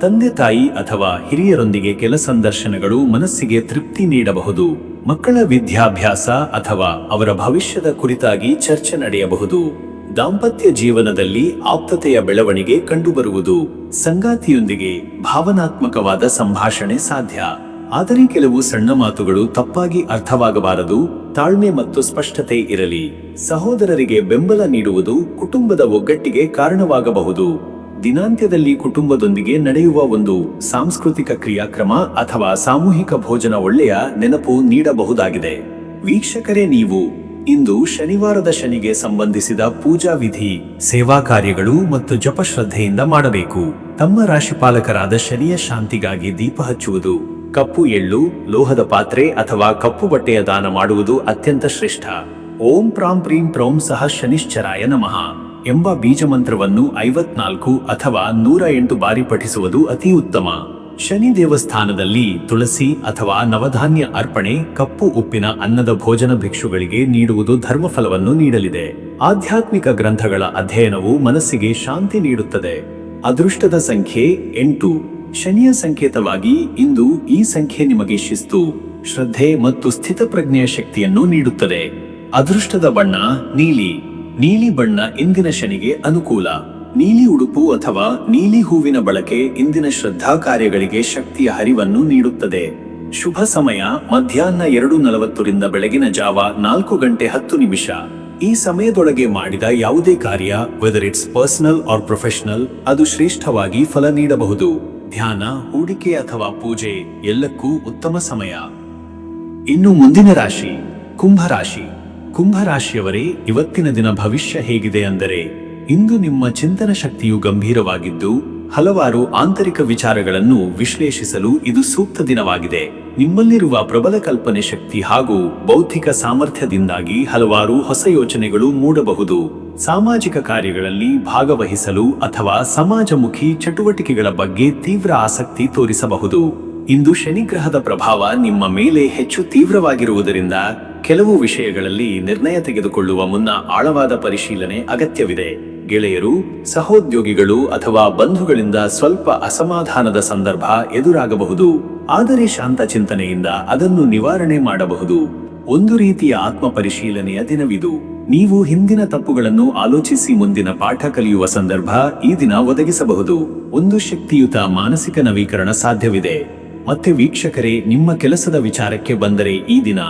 ತಂದೆ ತಾಯಿ ಅಥವಾ ಹಿರಿಯರೊಂದಿಗೆ ಕೆಲ ಸಂದರ್ಶನಗಳು ಮನಸ್ಸಿಗೆ ತೃಪ್ತಿ ನೀಡಬಹುದು. ಮಕ್ಕಳ ವಿದ್ಯಾಭ್ಯಾಸ ಅಥವಾ ಅವರ ಭವಿಷ್ಯದ ಕುರಿತಾಗಿ ಚರ್ಚೆ ನಡೆಯಬಹುದು. ದಾಂಪತ್ಯ ಜೀವನದಲ್ಲಿ ಆಪ್ತತೆಯ ಬೆಳವಣಿಗೆ ಕಂಡುಬರುವುದು. ಸಂಗಾತಿಯೊಂದಿಗೆ ಭಾವನಾತ್ಮಕವಾದ ಸಂಭಾಷಣೆ ಸಾಧ್ಯ, ಆದರೆ ಕೆಲವು ಸಣ್ಣ ಮಾತುಗಳು ತಪ್ಪಾಗಿ ಅರ್ಥವಾಗಬಾರದು. ತಾಳ್ಮೆ ಮತ್ತು ಸ್ಪಷ್ಟತೆ ಇರಲಿ. ಸಹೋದರರಿಗೆ ಬೆಂಬಲ ನೀಡುವುದು ಕುಟುಂಬದ ಒಗ್ಗಟ್ಟಿಗೆ ಕಾರಣವಾಗಬಹುದು. ದಿನಾಂತ್ಯದಲ್ಲಿ ಕುಟುಂಬದೊಂದಿಗೆ ನಡೆಯುವ ಒಂದು ಸಾಂಸ್ಕೃತಿಕ ಕ್ರಿಯಾಕ್ರಮ ಅಥವಾ ಸಾಮೂಹಿಕ ಭೋಜನ ಒಳ್ಳೆಯ ನೆನಪು ನೀಡಬಹುದಾಗಿದೆ. ವೀಕ್ಷಕರೇ, ನೀವು ಇಂದು ಶನಿವಾರದ ಶನಿಗೆ ಸಂಬಂಧಿಸಿದ ಪೂಜಾ ವಿಧಿ, ಸೇವಾ ಕಾರ್ಯಗಳು ಮತ್ತು ಜಪಶ್ರದ್ಧೆಯಿಂದ ಮಾಡಬೇಕು. ತಮ್ಮ ರಾಶಿಪಾಲಕರಾದ ಶನಿಯ ಶಾಂತಿಗಾಗಿ ದೀಪ ಹಚ್ಚುವುದು, ಕಪ್ಪು ಎಳ್ಳು, ಲೋಹದ ಪಾತ್ರೆ ಅಥವಾ ಕಪ್ಪು ಬಟ್ಟೆಯ ದಾನ ಮಾಡುವುದು ಅತ್ಯಂತ ಶ್ರೇಷ್ಠ. ಓಂ ಪ್ರಾಂ ಪ್ರೀಂ ಪ್ರೌಂ ಸಹ ಶನಿಶ್ಚರಾಯ ನಮಃ ಎಂಬ ಬೀಜಮಂತ್ರವನ್ನು 54 ಅಥವಾ 108 ಬಾರಿ ಪಠಿಸುವುದು ಅತಿ ಉತ್ತಮ. ಶನಿ ದೇವಸ್ಥಾನದಲ್ಲಿ ತುಳಸಿ ಅಥವಾ ನವಧಾನ್ಯ ಅರ್ಪಣೆ, ಕಪ್ಪು ಉಪ್ಪಿನ ಅನ್ನದ ಭೋಜನ ಭಿಕ್ಷುಗಳಿಗೆ ನೀಡುವುದು ಧರ್ಮಫಲವನ್ನು ನೀಡಲಿದೆ. ಆಧ್ಯಾತ್ಮಿಕ ಗ್ರಂಥಗಳ ಅಧ್ಯಯನವು ಮನಸ್ಸಿಗೆ ಶಾಂತಿ ನೀಡುತ್ತದೆ. ಅದೃಷ್ಟದ ಸಂಖ್ಯೆ 8. ಶನಿಯ ಸಂಕೇತವಾಗಿ ಇಂದು ಈ ಸಂಖ್ಯೆ ನಿಮಗೆ ಶಿಸ್ತು, ಶ್ರದ್ಧೆ ಮತ್ತು ಸ್ಥಿತಪ್ರಜ್ಞೆಯ ಶಕ್ತಿಯನ್ನು ನೀಡುತ್ತದೆ. ಅದೃಷ್ಟದ ಬಣ್ಣ ನೀಲಿ. ನೀಲಿ ಬಣ್ಣ ಇಂದಿನ ಶನಿಗೆ ಅನುಕೂಲ. ನೀಲಿ ಉಡುಪು ಅಥವಾ ನೀಲಿ ಹೂವಿನ ಬಳಕೆ ಇಂದಿನ ಶ್ರದ್ಧಾ ಕಾರ್ಯಗಳಿಗೆ ಶಕ್ತಿಯ ಹರಿವನ್ನು ನೀಡುತ್ತದೆ. ಶುಭ ಸಮಯ ಮಧ್ಯಾಹ್ನ 2:40 ಬೆಳಗಿನ ಜಾವ 4:10. ಈ ಸಮಯದೊಳಗೆ ಮಾಡಿದ ಯಾವುದೇ ಕಾರ್ಯ, whether it's personal or professional, ಅದು ಶ್ರೇಷ್ಠವಾಗಿ ಫಲ ನೀಡಬಹುದು. ಧ್ಯಾನ, ಹೂಡಿಕೆ ಅಥವಾ ಪೂಜೆ ಎಲ್ಲಕ್ಕೂ ಉತ್ತಮ ಸಮಯ. ಇನ್ನು ಮುಂದಿನ ರಾಶಿ ಕುಂಭರಾಶಿ. ಕುಂಭರಾಶಿಯವರೇ, ಇವತ್ತಿನ ದಿನ ಭವಿಷ್ಯ ಹೇಗಿದೆ ಅಂದರೆ, ಇಂದು ನಿಮ್ಮ ಚಿಂತನ ಶಕ್ತಿಯು ಗಂಭೀರವಾಗಿದ್ದು ಹಲವಾರು ಆಂತರಿಕ ವಿಚಾರಗಳನ್ನು ವಿಶ್ಲೇಷಿಸಲು ಇದು ಸೂಕ್ತ ದಿನವಾಗಿದೆ. ನಿಮ್ಮಲ್ಲಿರುವ ಪ್ರಬಲ ಕಲ್ಪನೆ ಶಕ್ತಿ ಹಾಗೂ ಬೌದ್ಧಿಕ ಸಾಮರ್ಥ್ಯದಿಂದಾಗಿ ಹಲವಾರು ಹೊಸ ಯೋಚನೆಗಳು ಮೂಡಬಹುದು. ಸಾಮಾಜಿಕ ಕಾರ್ಯಗಳಲ್ಲಿ ಭಾಗವಹಿಸಲು ಅಥವಾ ಸಮಾಜಮುಖಿ ಚಟುವಟಿಕೆಗಳ ಬಗ್ಗೆ ತೀವ್ರ ಆಸಕ್ತಿ ತೋರಿಸಬಹುದು. ಇಂದು ಶನಿಗ್ರಹದ ಪ್ರಭಾವ ನಿಮ್ಮ ಮೇಲೆ ಹೆಚ್ಚು ತೀವ್ರವಾಗಿರುವುದರಿಂದ ಕೆಲವು ವಿಷಯಗಳಲ್ಲಿ ನಿರ್ಣಯ ತೆಗೆದುಕೊಳ್ಳುವ ಮುನ್ನ ಆಳವಾದ ಪರಿಶೀಲನೆ ಅಗತ್ಯವಿದೆ. ಗೆಳೆಯರು, ಸಹೋದ್ಯೋಗಿಗಳು ಅಥವಾ ಬಂಧುಗಳಿಂದ ಸ್ವಲ್ಪ ಅಸಮಾಧಾನದ ಸಂದರ್ಭ ಎದುರಾಗಬಹುದು. ಆದರೆ ಶಾಂತ ಚಿಂತನೆಯಿಂದ ಅದನ್ನು ನಿವಾರಣೆ ಮಾಡಬಹುದು. ಒಂದು ರೀತಿಯ ಆತ್ಮ ಪರಿಶೀಲನೆಯ ದಿನವಿದು. ನೀವು ಹಿಂದಿನ ತಪ್ಪುಗಳನ್ನು ಆಲೋಚಿಸಿ ಮುಂದಿನ ಪಾಠ ಕಲಿಯುವ ಸಂದರ್ಭ ಈ ದಿನ ಒದಗಿಸಬಹುದು. ಒಂದು ಶಕ್ತಿಯುತ ಮಾನಸಿಕ ನವೀಕರಣ ಸಾಧ್ಯವಿದೆ. ಮತ್ತೆ ವೀಕ್ಷಕರೇ, ನಿಮ್ಮ ಕೆಲಸದ ವಿಚಾರಕ್ಕೆ ಬಂದರೆ ಈ ದಿನ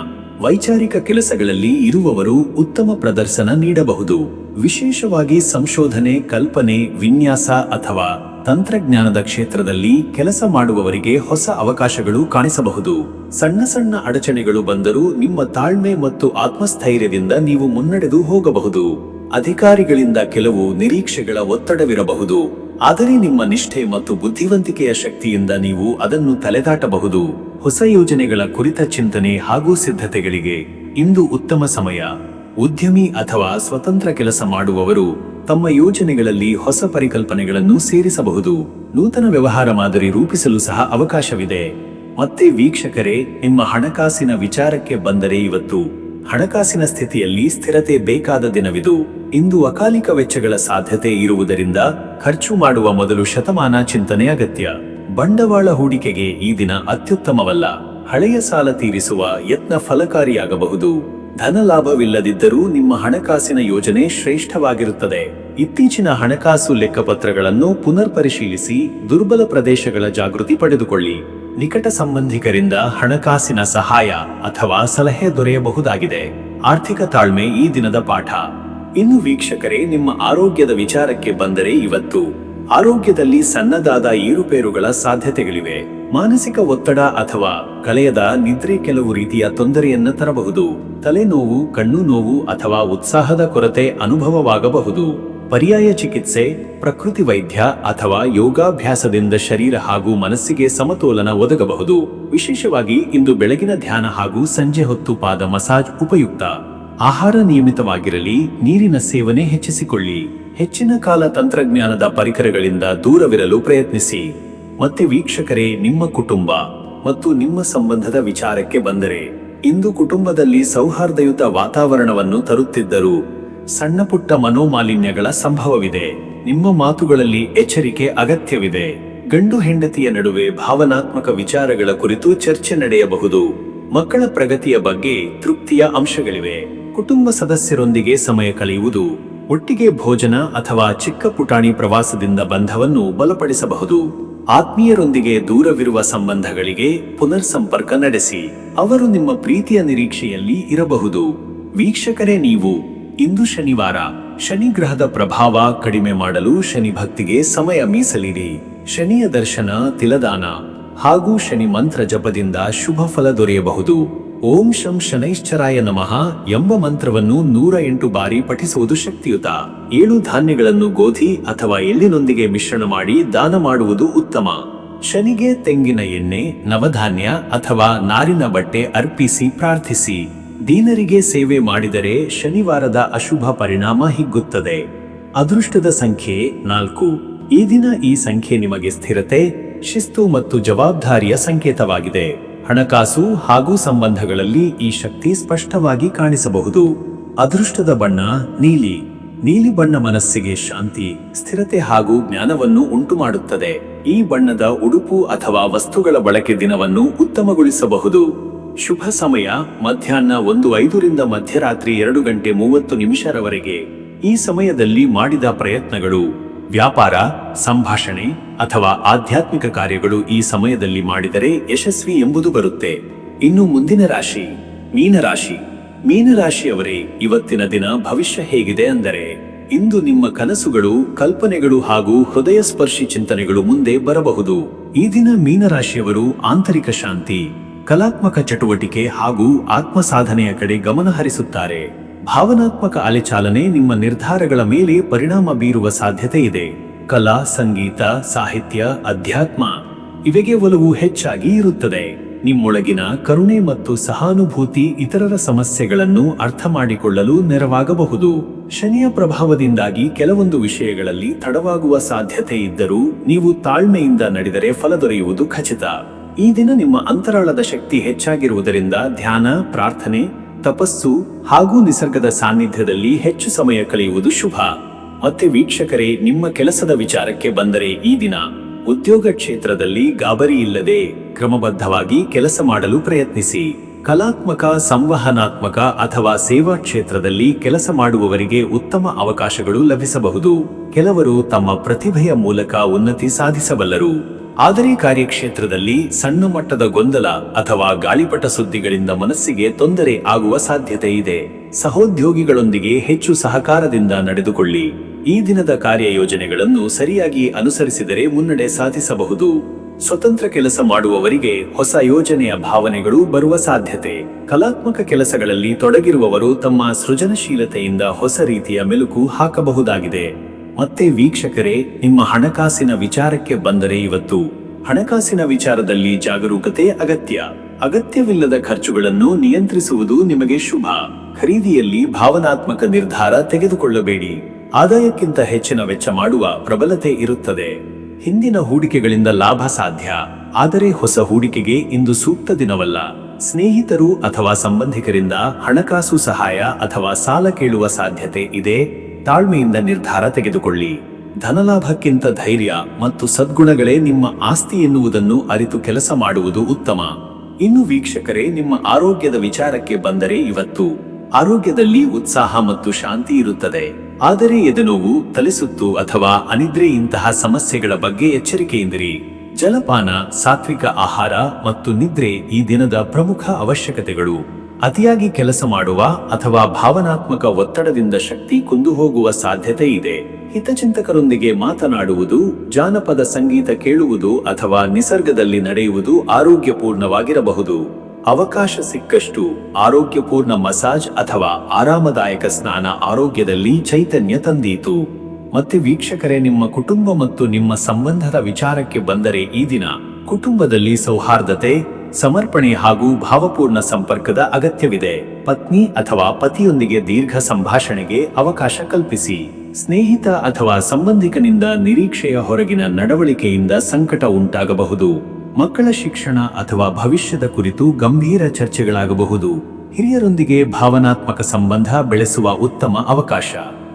ವೈಚಾರಿಕ ಕೆಲಸಗಳಲ್ಲಿ ಇರುವವರು ಉತ್ತಮ ಪ್ರದರ್ಶನ ನೀಡಬಹುದು. ವಿಶೇಷವಾಗಿ ಸಂಶೋಧನೆ, ಕಲ್ಪನೆ, ವಿನ್ಯಾಸ ಅಥವಾ ತಂತ್ರಜ್ಞಾನದ ಕ್ಷೇತ್ರದಲ್ಲಿ ಕೆಲಸ ಮಾಡುವವರಿಗೆ ಹೊಸ ಅವಕಾಶಗಳು ಕಾಣಿಸಬಹುದು. ಸಣ್ಣ ಸಣ್ಣ ಅಡಚಣೆಗಳು ಬಂದರೂ ನಿಮ್ಮ ತಾಳ್ಮೆ ಮತ್ತು ಆತ್ಮಸ್ಥೈರ್ಯದಿಂದ ನೀವು ಮುನ್ನಡೆದು ಹೋಗಬಹುದು. ಅಧಿಕಾರಿಗಳಿಂದ ಕೆಲವು ನಿರೀಕ್ಷೆಗಳ ಒತ್ತಡವಿರಬಹುದು, ಆದರೆ ನಿಮ್ಮ ನಿಷ್ಠೆ ಮತ್ತು ಬುದ್ಧಿವಂತಿಕೆಯ ಶಕ್ತಿಯಿಂದ ನೀವು ಅದನ್ನು ತಲೆದಾಟಬಹುದು. ಹೊಸ ಯೋಜನೆಗಳ ಕುರಿತ ಚಿಂತನೆ ಹಾಗೂ ಸಿದ್ಧತೆಗಳಿಗೆ ಇಂದು ಉತ್ತಮ ಸಮಯ. ಉದ್ಯಮಿ ಅಥವಾ ಸ್ವತಂತ್ರ ಕೆಲಸ ಮಾಡುವವರು ತಮ್ಮ ಯೋಜನೆಗಳಲ್ಲಿ ಹೊಸ ಪರಿಕಲ್ಪನೆಗಳನ್ನು ಸೇರಿಸಬಹುದು. ನೂತನ ವ್ಯವಹಾರ ಮಾದರಿ ರೂಪಿಸಲು ಸಹ ಅವಕಾಶವಿದೆ. ಮತ್ತೆ ವೀಕ್ಷಕರೇ, ನಿಮ್ಮ ಹಣಕಾಸಿನ ವಿಚಾರಕ್ಕೆ ಬಂದರೆ ಇವತ್ತು ಹಣಕಾಸಿನ ಸ್ಥಿತಿಯಲ್ಲಿ ಸ್ಥಿರತೆ ಬೇಕಾದ ದಿನವಿದು. ಇಂದು ಅಕಾಲಿಕ ವೆಚ್ಚಗಳ ಸಾಧ್ಯತೆ ಇರುವುದರಿಂದ ಖರ್ಚು ಮಾಡುವ ಮೊದಲು ಶತಮಾನ ಚಿಂತನೆ ಅಗತ್ಯ. ಬಂಡವಾಳ ಹೂಡಿಕೆಗೆ ಈ ದಿನ ಅತ್ಯುತ್ತಮವಲ್ಲ. ಹಳೆಯ ಸಾಲ ತೀರಿಸುವ ಯತ್ನ ಫಲಕಾರಿಯಾಗಬಹುದು. ಧನ ಲಾಭವಿಲ್ಲದಿದ್ದರೂ ನಿಮ್ಮ ಹಣಕಾಸಿನ ಯೋಜನೆ ಶ್ರೇಷ್ಠವಾಗಿರುತ್ತದೆ. ಇತ್ತೀಚಿನ ಹಣಕಾಸು ಲೆಕ್ಕಪತ್ರಗಳನ್ನು ಪುನರ್ ಪರಿಶೀಲಿಸಿ ದುರ್ಬಲ ಪ್ರದೇಶಗಳ ಜಾಗೃತಿ ಪಡೆದುಕೊಳ್ಳಿ. ನಿಕಟ ಸಂಬಂಧಿಕರಿಂದ ಹಣಕಾಸಿನ ಸಹಾಯ ಅಥವಾ ಸಲಹೆ ದೊರೆಯಬಹುದಾಗಿದೆ. ಆರ್ಥಿಕ ತಾಳ್ಮೆ ಈ ದಿನದ ಪಾಠ. ಇನ್ನು ವೀಕ್ಷಕರೇ, ನಿಮ್ಮ ಆರೋಗ್ಯದ ವಿಚಾರಕ್ಕೆ ಬಂದರೆ ಇವತ್ತು ಆರೋಗ್ಯದಲ್ಲಿ ಸಣ್ಣದಾದ ಏರುಪೇರುಗಳ ಸಾಧ್ಯತೆಗಳಿವೆ. ಮಾನಸಿಕ ಒತ್ತಡ ಅಥವಾ ಕಳೆಯದ ನಿದ್ರೆ ಕೆಲವು ರೀತಿಯ ತೊಂದರೆಯನ್ನು ತರಬಹುದು. ತಲೆನೋವು, ಕಣ್ಣು ನೋವು ಅಥವಾ ಉತ್ಸಾಹದ ಕೊರತೆ ಅನುಭವವಾಗಬಹುದು. ಪರ್ಯಾಯ ಚಿಕಿತ್ಸೆ, ಪ್ರಕೃತಿ ವೈದ್ಯ ಅಥವಾ ಯೋಗಾಭ್ಯಾಸದಿಂದ ಶರೀರ ಹಾಗೂ ಮನಸ್ಸಿಗೆ ಸಮತೋಲನ ಒದಗಬಹುದು. ವಿಶೇಷವಾಗಿ ಇಂದು ಬೆಳಗಿನ ಧ್ಯಾನ ಹಾಗೂ ಸಂಜೆ ಹೊತ್ತು ಪಾದ ಮಸಾಜ್ ಉಪಯುಕ್ತ. ಆಹಾರ ನಿಯಮಿತವಾಗಿರಲಿ. ನೀರಿನ ಸೇವನೆ ಹೆಚ್ಚಿಸಿಕೊಳ್ಳಿ. ಹೆಚ್ಚಿನ ಕಾಲ ತಂತ್ರಜ್ಞಾನದ ಪರಿಕರಗಳಿಂದ ದೂರವಿರಲು ಪ್ರಯತ್ನಿಸಿ. ಮತ್ತೆ ವೀಕ್ಷಕರೇ, ನಿಮ್ಮ ಕುಟುಂಬ ಮತ್ತು ನಿಮ್ಮ ಸಂಬಂಧದ ವಿಚಾರಕ್ಕೆ ಬಂದರೆ ಇಂದು ಕುಟುಂಬದಲ್ಲಿ ಸೌಹಾರ್ದಯುತ ವಾತಾವರಣವನ್ನು ತರುತ್ತಿದ್ದರೂ ಸಣ್ಣ ಪುಟ್ಟ ಮನೋಮಾಲಿನ್ಯಗಳ ಸಂಭವವಿದೆ. ನಿಮ್ಮ ಮಾತುಗಳಲ್ಲಿ ಎಚ್ಚರಿಕೆ ಅಗತ್ಯವಿದೆ. ಗಂಡು ಹೆಂಡತಿಯ ನಡುವೆ ಭಾವನಾತ್ಮಕ ವಿಚಾರಗಳ ಕುರಿತು ಚರ್ಚೆ ನಡೆಯಬಹುದು. ಮಕ್ಕಳ ಪ್ರಗತಿಯ ಬಗ್ಗೆ ತೃಪ್ತಿಯ ಅಂಶಗಳಿವೆ. ಕುಟುಂಬ ಸದಸ್ಯರೊಂದಿಗೆ ಸಮಯ ಕಳೆಯುವುದು, ಒಟ್ಟಿಗೆ ಭೋಜನ ಅಥವಾ ಚಿಕ್ಕ ಪುಟಾಣಿ ಪ್ರವಾಸದಿಂದ ಬಂಧವನ್ನು ಬಲಪಡಿಸಬಹುದು. ಆತ್ಮೀಯರೊಂದಿಗೆ ದೂರವಿರುವ ಸಂಬಂಧಗಳಿಗೆ ಪುನರ್ ಸಂಪರ್ಕ ನಡೆಸಿ. ಅವರು ನಿಮ್ಮ ಪ್ರೀತಿಯ ನಿರೀಕ್ಷೆಯಲ್ಲಿ ಇರಬಹುದು. ವೀಕ್ಷಕರೇ, ನೀವು ಇಂದು ಶನಿವಾರ, ಶನಿ ಗ್ರಹದ ಪ್ರಭಾವ ಕಡಿಮೆ ಮಾಡಲು ಶನಿ ಭಕ್ತಿಗೆ ಸಮಯ ಮೀಸಲಿಡಿ. ಶನಿಯ ದರ್ಶನ, ತಿಲದಾನ ಹಾಗೂ ಶನಿ ಮಂತ್ರ ಜಪದಿಂದ ಶುಭ ಫಲ ದೊರೆಯಬಹುದು. ಓಂ ಶಂ ಶನೈಶ್ಚರಾಯ ನಮಃ ಎಂಬ ಮಂತ್ರವನ್ನು 108 ಬಾರಿ ಪಠಿಸುವುದು ಶಕ್ತಿಯುತ. 7 ಧಾನ್ಯಗಳನ್ನು ಗೋಧಿ ಅಥವಾ ಎಳ್ಳಿನೊಂದಿಗೆ ಮಿಶ್ರಣ ಮಾಡಿ ದಾನ ಮಾಡುವುದು ಉತ್ತಮ. ಶನಿಗೆ ತೆಂಗಿನ ಎಣ್ಣೆ, ನವಧಾನ್ಯ ಅಥವಾ ನಾರಿನ ಬಟ್ಟೆ ಅರ್ಪಿಸಿ ಪ್ರಾರ್ಥಿಸಿ. ದೀನರಿಗೆ ಸೇವೆ ಮಾಡಿದರೆ ಶನಿವಾರದ ಅಶುಭ ಪರಿಣಾಮ ಹಿಗ್ಗುತ್ತದೆ. ಅದೃಷ್ಟದ ಸಂಖ್ಯೆ 4. ಈ ದಿನ ಈ ಸಂಖ್ಯೆ ನಿಮಗೆ ಸ್ಥಿರತೆ, ಶಿಸ್ತು ಮತ್ತು ಜವಾಬ್ದಾರಿಯ ಸಂಕೇತವಾಗಿದೆ. ಹಣಕಾಸು ಹಾಗೂ ಸಂಬಂಧಗಳಲ್ಲಿ ಈ ಶಕ್ತಿ ಸ್ಪಷ್ಟವಾಗಿ ಕಾಣಿಸಬಹುದು. ಅದೃಷ್ಟದ ಬಣ್ಣ ನೀಲಿ. ನೀಲಿ ಬಣ್ಣ ಮನಸ್ಸಿಗೆ ಶಾಂತಿ, ಸ್ಥಿರತೆ ಹಾಗೂ ಜ್ಞಾನವನ್ನು ಉಂಟುಮಾಡುತ್ತದೆ. ಈ ಬಣ್ಣದ ಉಡುಪು ಅಥವಾ ವಸ್ತುಗಳ ಬಳಕೆ ದಿನವನ್ನು ಉತ್ತಮಗೊಳಿಸಬಹುದು. ಶುಭ ಸಮಯ ಮಧ್ಯಾಹ್ನ 1:05 ಮಧ್ಯರಾತ್ರಿ 2:30 ಈ ಸಮಯದಲ್ಲಿ ಮಾಡಿದ ಪ್ರಯತ್ನಗಳು, ವ್ಯಾಪಾರ, ಸಂಭಾಷಣೆ ಅಥವಾ ಆಧ್ಯಾತ್ಮಿಕ ಕಾರ್ಯಗಳು ಈ ಸಮಯದಲ್ಲಿ ಮಾಡಿದರೆ ಯಶಸ್ವಿ ಎಂಬುದು ಬರುತ್ತೆ. ಇನ್ನು ಮುಂದಿನ ರಾಶಿ ಮೀನರಾಶಿ. ಮೀನರಾಶಿಯವರೇ, ಇವತ್ತಿನ ದಿನ ಭವಿಷ್ಯ ಹೇಗಿದೆ ಅಂದರೆ, ಇಂದು ನಿಮ್ಮ ಕನಸುಗಳು, ಕಲ್ಪನೆಗಳು ಹಾಗೂ ಹೃದಯ ಸ್ಪರ್ಶಿ ಚಿಂತನೆಗಳು ಮುಂದೆ ಬರಬಹುದು. ಈ ದಿನ ಮೀನರಾಶಿಯವರು ಆಂತರಿಕ ಶಾಂತಿ, ಕಲಾತ್ಮಕ ಚಟುವಟಿಕೆ ಹಾಗೂ ಆತ್ಮ ಸಾಧನೆಯ ಕಡೆ ಗಮನ ಹರಿಸುತ್ತಾರೆ. ಭಾವನಾತ್ಮಕ ಅಲೆಚಾಲನೆ ನಿಮ್ಮ ನಿರ್ಧಾರಗಳ ಮೇಲೆ ಪರಿಣಾಮ ಬೀರುವ ಸಾಧ್ಯತೆ ಇದೆ. ಕಲಾ, ಸಂಗೀತ, ಸಾಹಿತ್ಯ, ಅಧ್ಯಾತ್ಮ ಇವೆಗೆ ಒಲವು ಹೆಚ್ಚಾಗಿ ಇರುತ್ತದೆ. ನಿಮ್ಮೊಳಗಿನ ಕರುಣೆ ಮತ್ತು ಸಹಾನುಭೂತಿ ಇತರರ ಸಮಸ್ಯೆಗಳನ್ನು ಅರ್ಥ ಮಾಡಿಕೊಳ್ಳಲು ನೆರವಾಗಬಹುದು. ಶನಿಯ ಪ್ರಭಾವದಿಂದಾಗಿ ಕೆಲವೊಂದು ವಿಷಯಗಳಲ್ಲಿ ತಡವಾಗುವ ಸಾಧ್ಯತೆ ಇದ್ದರೂ ನೀವು ತಾಳ್ಮೆಯಿಂದ ನಡೆದರೆ ಫಲ ದೊರೆಯುವುದು ಖಚಿತ. ಈ ದಿನ ನಿಮ್ಮ ಅಂತರಾಳದ ಶಕ್ತಿ ಹೆಚ್ಚಾಗಿರುವುದರಿಂದ ಧ್ಯಾನ, ಪ್ರಾರ್ಥನೆ, ತಪಸ್ಸು ಹಾಗೂ ನಿಸರ್ಗದ ಸಾನ್ನಿಧ್ಯದಲ್ಲಿ ಹೆಚ್ಚು ಸಮಯ ಕಳೆಯುವುದು ಶುಭ. ಮತ್ತೆ ವೀಕ್ಷಕರೇ, ನಿಮ್ಮ ಕೆಲಸದ ವಿಚಾರಕ್ಕೆ ಬಂದರೆ ಈ ದಿನ ಉದ್ಯೋಗ ಕ್ಷೇತ್ರದಲ್ಲಿ ಗಾಬರಿ ಇಲ್ಲದೆ ಕ್ರಮಬದ್ಧವಾಗಿ ಕೆಲಸ ಮಾಡಲು ಪ್ರಯತ್ನಿಸಿ. ಕಲಾತ್ಮಕ, ಸಂವಹನಾತ್ಮಕ ಅಥವಾ ಸೇವಾ ಕ್ಷೇತ್ರದಲ್ಲಿ ಕೆಲಸ ಮಾಡುವವರಿಗೆ ಉತ್ತಮ ಅವಕಾಶಗಳು ಲಭಿಸಬಹುದು. ಕೆಲವರು ತಮ್ಮ ಪ್ರತಿಭೆಯ ಮೂಲಕ ಉನ್ನತಿ ಸಾಧಿಸಬಲ್ಲರು. ಆದರೆ ಕಾರ್ಯಕ್ಷೇತ್ರದಲ್ಲಿ ಸಣ್ಣ ಮಟ್ಟದ ಗೊಂದಲ ಅಥವಾ ಗಾಳಿಪಟ ಸುದ್ದಿಗಳಿಂದ ಮನಸ್ಸಿಗೆ ತೊಂದರೆ ಆಗುವ ಸಾಧ್ಯತೆ ಇದೆ. ಸಹೋದ್ಯೋಗಿಗಳೊಂದಿಗೆ ಹೆಚ್ಚು ಸಹಕಾರದಿಂದ ನಡೆದುಕೊಳ್ಳಿ. ಈ ದಿನದ ಕಾರ್ಯಯೋಜನೆಗಳನ್ನು ಸರಿಯಾಗಿ ಅನುಸರಿಸಿದರೆ ಮುನ್ನಡೆ ಸಾಧಿಸಬಹುದು. ಸ್ವತಂತ್ರ ಕೆಲಸ ಮಾಡುವವರಿಗೆ ಹೊಸ ಯೋಜನೆಯ ಭಾವನೆಗಳು ಬರುವ ಸಾಧ್ಯತೆ. ಕಲಾತ್ಮಕ ಕೆಲಸಗಳಲ್ಲಿ ತೊಡಗಿರುವವರು ತಮ್ಮ ಸೃಜನಶೀಲತೆಯಿಂದ ಹೊಸ ರೀತಿಯ ಮೆಲುಕು ಹಾಕಬಹುದಾಗಿದೆ. ಮತ್ತೆ ವೀಕ್ಷಕರೇ, ನಿಮ್ಮ ಹಣಕಾಸಿನ ವಿಚಾರಕ್ಕೆ ಬಂದರೆ ಇವತ್ತು ಹಣಕಾಸಿನ ವಿಚಾರದಲ್ಲಿ ಜಾಗರೂಕತೆ ಅಗತ್ಯ. ಅಗತ್ಯವಿಲ್ಲದ ಖರ್ಚುಗಳನ್ನು ನಿಯಂತ್ರಿಸುವುದು ನಿಮಗೆ ಶುಭ. ಖರೀದಿಯಲ್ಲಿ ಭಾವನಾತ್ಮಕ ನಿರ್ಧಾರ ತೆಗೆದುಕೊಳ್ಳಬೇಡಿ. ಆದಾಯಕ್ಕಿಂತ ಹೆಚ್ಚಿನ ವೆಚ್ಚ ಮಾಡುವ ಪ್ರಬಲತೆ ಇರುತ್ತದೆ. ಹಿಂದಿನ ಹೂಡಿಕೆಗಳಿಂದ ಲಾಭ ಸಾಧ್ಯ, ಆದರೆ ಹೊಸ ಹೂಡಿಕೆಗೆ ಇಂದು ಸೂಕ್ತ ದಿನವಲ್ಲ. ಸ್ನೇಹಿತರು ಅಥವಾ ಸಂಬಂಧಿಕರಿಂದ ಹಣಕಾಸು ಸಹಾಯ ಅಥವಾ ಸಾಲ ಕೇಳುವ ಸಾಧ್ಯತೆ ಇದೆ. ತಾಳ್ಮೆಯಿಂದ ನಿರ್ಧಾರ ತೆಗೆದುಕೊಳ್ಳಿ. ಧನಲಾಭಕ್ಕಿಂತ ಧೈರ್ಯ ಮತ್ತು ಸದ್ಗುಣಗಳೇ ನಿಮ್ಮ ಆಸ್ತಿ ಎನ್ನುವುದನ್ನು ಅರಿತು ಕೆಲಸ ಮಾಡುವುದು ಉತ್ತಮ. ಇನ್ನು ವೀಕ್ಷಕರೇ, ನಿಮ್ಮ ಆರೋಗ್ಯದ ವಿಚಾರಕ್ಕೆ ಬಂದರೆ ಇವತ್ತು ಆರೋಗ್ಯದಲ್ಲಿ ಉತ್ಸಾಹ ಮತ್ತು ಶಾಂತಿ ಇರುತ್ತದೆ. ಆದರೆ ಎದೆನೋವು, ತಲೆಸುತ್ತು ಅಥವಾ ಅನಿದ್ರೆ ಇಂತಹ ಸಮಸ್ಯೆಗಳ ಬಗ್ಗೆ ಎಚ್ಚರಿಕೆಯಿಂದಿರಿ. ಜಲಪಾನ, ಸಾತ್ವಿಕ ಆಹಾರ ಮತ್ತು ನಿದ್ರೆ ಈ ದಿನದ ಪ್ರಮುಖ ಅವಶ್ಯಕತೆಗಳು. ಅತಿಯಾಗಿ ಕೆಲಸ ಮಾಡುವ ಅಥವಾ ಭಾವನಾತ್ಮಕ ಒತ್ತಡದಿಂದ ಶಕ್ತಿ ಕುಂದು ಹೋಗುವ ಸಾಧ್ಯತೆ ಇದೆ. ಹಿತಚಿಂತಕರೊಂದಿಗೆ ಮಾತನಾಡುವುದು, ಜಾನಪದ ಸಂಗೀತ ಕೇಳುವುದು ಅಥವಾ ನಿಸರ್ಗದಲ್ಲಿ ನಡೆಯುವುದು ಆರೋಗ್ಯಪೂರ್ಣವಾಗಿರಬಹುದು. ಅವಕಾಶ ಸಿಕ್ಕಷ್ಟು ಆರೋಗ್ಯಪೂರ್ಣ ಮಸಾಜ್ ಅಥವಾ ಆರಾಮದಾಯಕ ಸ್ನಾನ ಆರೋಗ್ಯದಲ್ಲಿ ಚೈತನ್ಯ ತಂದೀತು. ಮತ್ತೆ ವೀಕ್ಷಕರೇ, ನಿಮ್ಮ ಕುಟುಂಬ ಮತ್ತು ನಿಮ್ಮ ಸಂಬಂಧದ ವಿಚಾರಕ್ಕೆ ಬಂದರೆ ಈ ದಿನ ಕುಟುಂಬದಲ್ಲಿ ಸೌಹಾರ್ದತೆ, ಸಮರ್ಪಣೆ ಹಾಗೂ ಭಾವಪೂರ್ಣ ಸಂಪರ್ಕದ ಅಗತ್ಯವಿದೆ. ಪತ್ನಿ ಅಥವಾ ಪತಿಯೊಂದಿಗೆ ದೀರ್ಘ ಸಂಭಾಷಣೆಗೆ ಅವಕಾಶ ಕಲ್ಪಿಸಿ. ಸ್ನೇಹಿತ ಅಥವಾ ಸಂಬಂಧಿಕನಿಂದ ನಿರೀಕ್ಷೆಯ ಹೊರಗಿನ ನಡವಳಿಕೆಯಿಂದ ಸಂಕಟ ಉಂಟಾಗಬಹುದು. ಮಕ್ಕಳ ಶಿಕ್ಷಣ ಅಥವಾ ಭವಿಷ್ಯದ ಕುರಿತು ಗಂಭೀರ ಚರ್ಚೆಗಳಾಗಬಹುದು. ಹಿರಿಯರೊಂದಿಗೆ ಭಾವನಾತ್ಮಕ ಸಂಬಂಧ ಬೆಳೆಸುವ ಉತ್ತಮ ಅವಕಾಶ.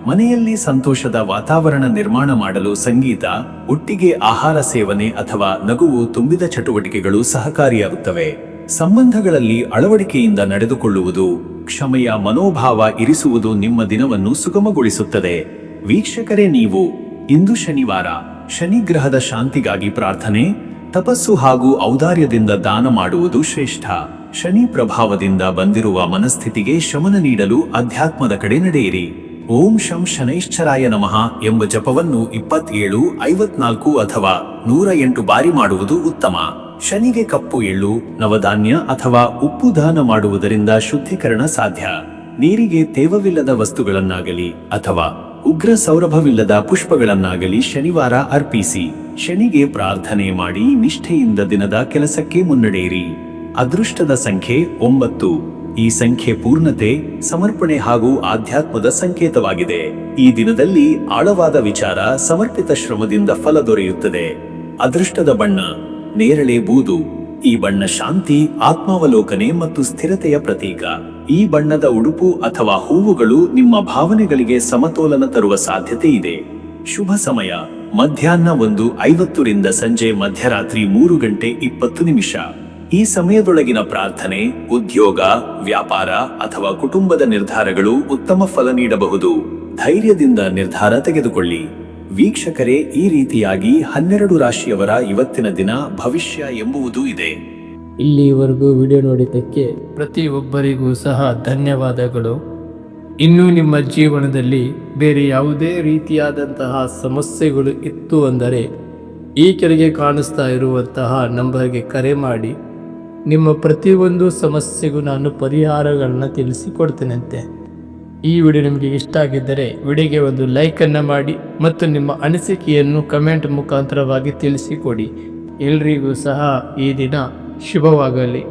ಮನೆಯಲ್ಲಿ ಸಂತೋಷದ ವಾತಾವರಣ ನಿರ್ಮಾಣ ಮಾಡಲು ಸಂಗೀತ, ಒಟ್ಟಿಗೆ ಆಹಾರ ಸೇವನೆ ಅಥವಾ ನಗುವು ತುಂಬಿದ ಚಟುವಟಿಕೆಗಳು ಸಹಕಾರಿಯಾಗುತ್ತವೆ. ಸಂಬಂಧಗಳಲ್ಲಿ ಅಳವಡಿಕೆಯಿಂದ ನಡೆದುಕೊಳ್ಳುವುದು, ಕ್ಷಮೆಯ ಮನೋಭಾವ ಇರಿಸುವುದು ನಿಮ್ಮ ದಿನವನ್ನು ಸುಗಮಗೊಳಿಸುತ್ತದೆ. ವೀಕ್ಷಕರೇ, ನೀವು ಇಂದು ಶನಿವಾರ, ಶನಿ ಗ್ರಹದ ಶಾಂತಿಗಾಗಿ ಪ್ರಾರ್ಥನೆ, ತಪಸ್ಸು ಹಾಗೂ ಔದಾರ್ಯದಿಂದ ದಾನ ಮಾಡುವುದು ಶ್ರೇಷ್ಠ. ಶನಿ ಪ್ರಭಾವದಿಂದ ಬಂದಿರುವ ಮನಸ್ಥಿತಿಗೆ ಶಮನ ನೀಡಲು ಅಧ್ಯಾತ್ಮದ ಕಡೆ ನಡೆಯಿರಿ. ಓಂ ಶಂ ಶನೈಶ್ಚರಾಯ ನಮಃ ಎಂಬ ಜಪವನ್ನು 27, 54 ಅಥವಾ 108 ಬಾರಿ ಮಾಡುವುದು ಉತ್ತಮ. ಶನಿಗೆ ಕಪ್ಪು ಎಳ್ಳು, ನವಧಾನ್ಯ ಅಥವಾ ಉಪ್ಪು ದಾನ ಮಾಡುವುದರಿಂದ ಶುದ್ಧೀಕರಣ ಸಾಧ್ಯ. ನೀರಿಗೆ ತೇವವಿಲ್ಲದ ವಸ್ತುಗಳನ್ನಾಗಲಿ ಅಥವಾ ಉಗ್ರ ಸೌರಭವಿಲ್ಲದ ಪುಷ್ಪಗಳನ್ನಾಗಲಿ ಶನಿವಾರ ಅರ್ಪಿಸಿ. ಶನಿಗೆ ಪ್ರಾರ್ಥನೆ ಮಾಡಿ ನಿಷ್ಠೆಯಿಂದ ದಿನದ ಕೆಲಸಕ್ಕೆ ಮುನ್ನಡೆಯಿರಿ. ಅದೃಷ್ಟದ ಸಂಖ್ಯೆ 9. ಈ ಸಂಖ್ಯೆ ಪೂರ್ಣತೆ, ಸಮರ್ಪಣೆ ಹಾಗೂ ಆಧ್ಯಾತ್ಮದ ಸಂಕೇತವಾಗಿದೆ. ಈ ದಿನದಲ್ಲಿ ಆಳವಾದ ವಿಚಾರ, ಸಮರ್ಪಿತ ಶ್ರಮದಿಂದ ಫಲ ದೊರೆಯುತ್ತದೆ. ಅದೃಷ್ಟದ ಬಣ್ಣ ನೇರಳೆ ಬೂದು. ಈ ಬಣ್ಣ ಶಾಂತಿ, ಆತ್ಮಾವಲೋಕನೆ ಮತ್ತು ಸ್ಥಿರತೆಯ ಪ್ರತೀಕ. ಈ ಬಣ್ಣದ ಉಡುಪು ಅಥವಾ ಹೂವುಗಳು ನಿಮ್ಮ ಭಾವನೆಗಳಿಗೆ ಸಮತೋಲನ ತರುವ ಸಾಧ್ಯತೆ ಇದೆ. ಶುಭ ಸಮಯ ಮಧ್ಯಾಹ್ನ 1:50 ಸಂಜೆ ಮಧ್ಯರಾತ್ರಿ 3:20. ಈ ಸಮಯದೊಳಗಿನ ಪ್ರಾರ್ಥನೆ, ಉದ್ಯೋಗ, ವ್ಯಾಪಾರ ಅಥವಾ ಕುಟುಂಬದ ನಿರ್ಧಾರಗಳು ಉತ್ತಮ ಫಲ ನೀಡಬಹುದು. ಧೈರ್ಯದಿಂದ ನಿರ್ಧಾರ ತೆಗೆದುಕೊಳ್ಳಿ. ವೀಕ್ಷಕರೇ, ಈ ರೀತಿಯಾಗಿ 12 ರಾಶಿಯವರ ಇವತ್ತಿನ ದಿನ ಭವಿಷ್ಯ ಎಂಬುವುದು ಇದೆ. ಇಲ್ಲಿವರೆಗೂ ವಿಡಿಯೋ ನೋಡಿದ್ದಕ್ಕೆ ಪ್ರತಿಯೊಬ್ಬರಿಗೂ ಸಹ ಧನ್ಯವಾದಗಳು. ಇನ್ನೂ ನಿಮ್ಮ ಜೀವನದಲ್ಲಿ ಬೇರೆ ಯಾವುದೇ ರೀತಿಯಾದಂತಹ ಸಮಸ್ಯೆಗಳು ಇತ್ತು ಅಂದರೆ ಈ ಕೆಳಗೆ ಕಾಣಿಸ್ತಾ ಇರುವಂತಹ ನಂಬರ್ಗೆ ಕರೆ ಮಾಡಿ ನಿಮ್ಮ ಪ್ರತಿಯೊಂದು ಸಮಸ್ಯೆಗೂ ನಾನು ಪರಿಹಾರಗಳನ್ನ ತಿಳಿಸಿಕೊಡ್ತೇನಂತೆ. ಈ ವಿಡಿಯೋ ನಿಮಗೆ ಇಷ್ಟ ಆಗಿದ್ದರೆ ವಿಡಿಯೋಗೆ ಒಂದು ಲೈಕನ್ನು ಮಾಡಿ ಮತ್ತು ನಿಮ್ಮ ಅನಿಸಿಕೆಯನ್ನು ಕಮೆಂಟ್ ಮುಖಾಂತರವಾಗಿ ತಿಳಿಸಿಕೊಡಿ. ಎಲ್ರಿಗೂ ಸಹ ಈ ದಿನ ಶುಭವಾಗಲಿ.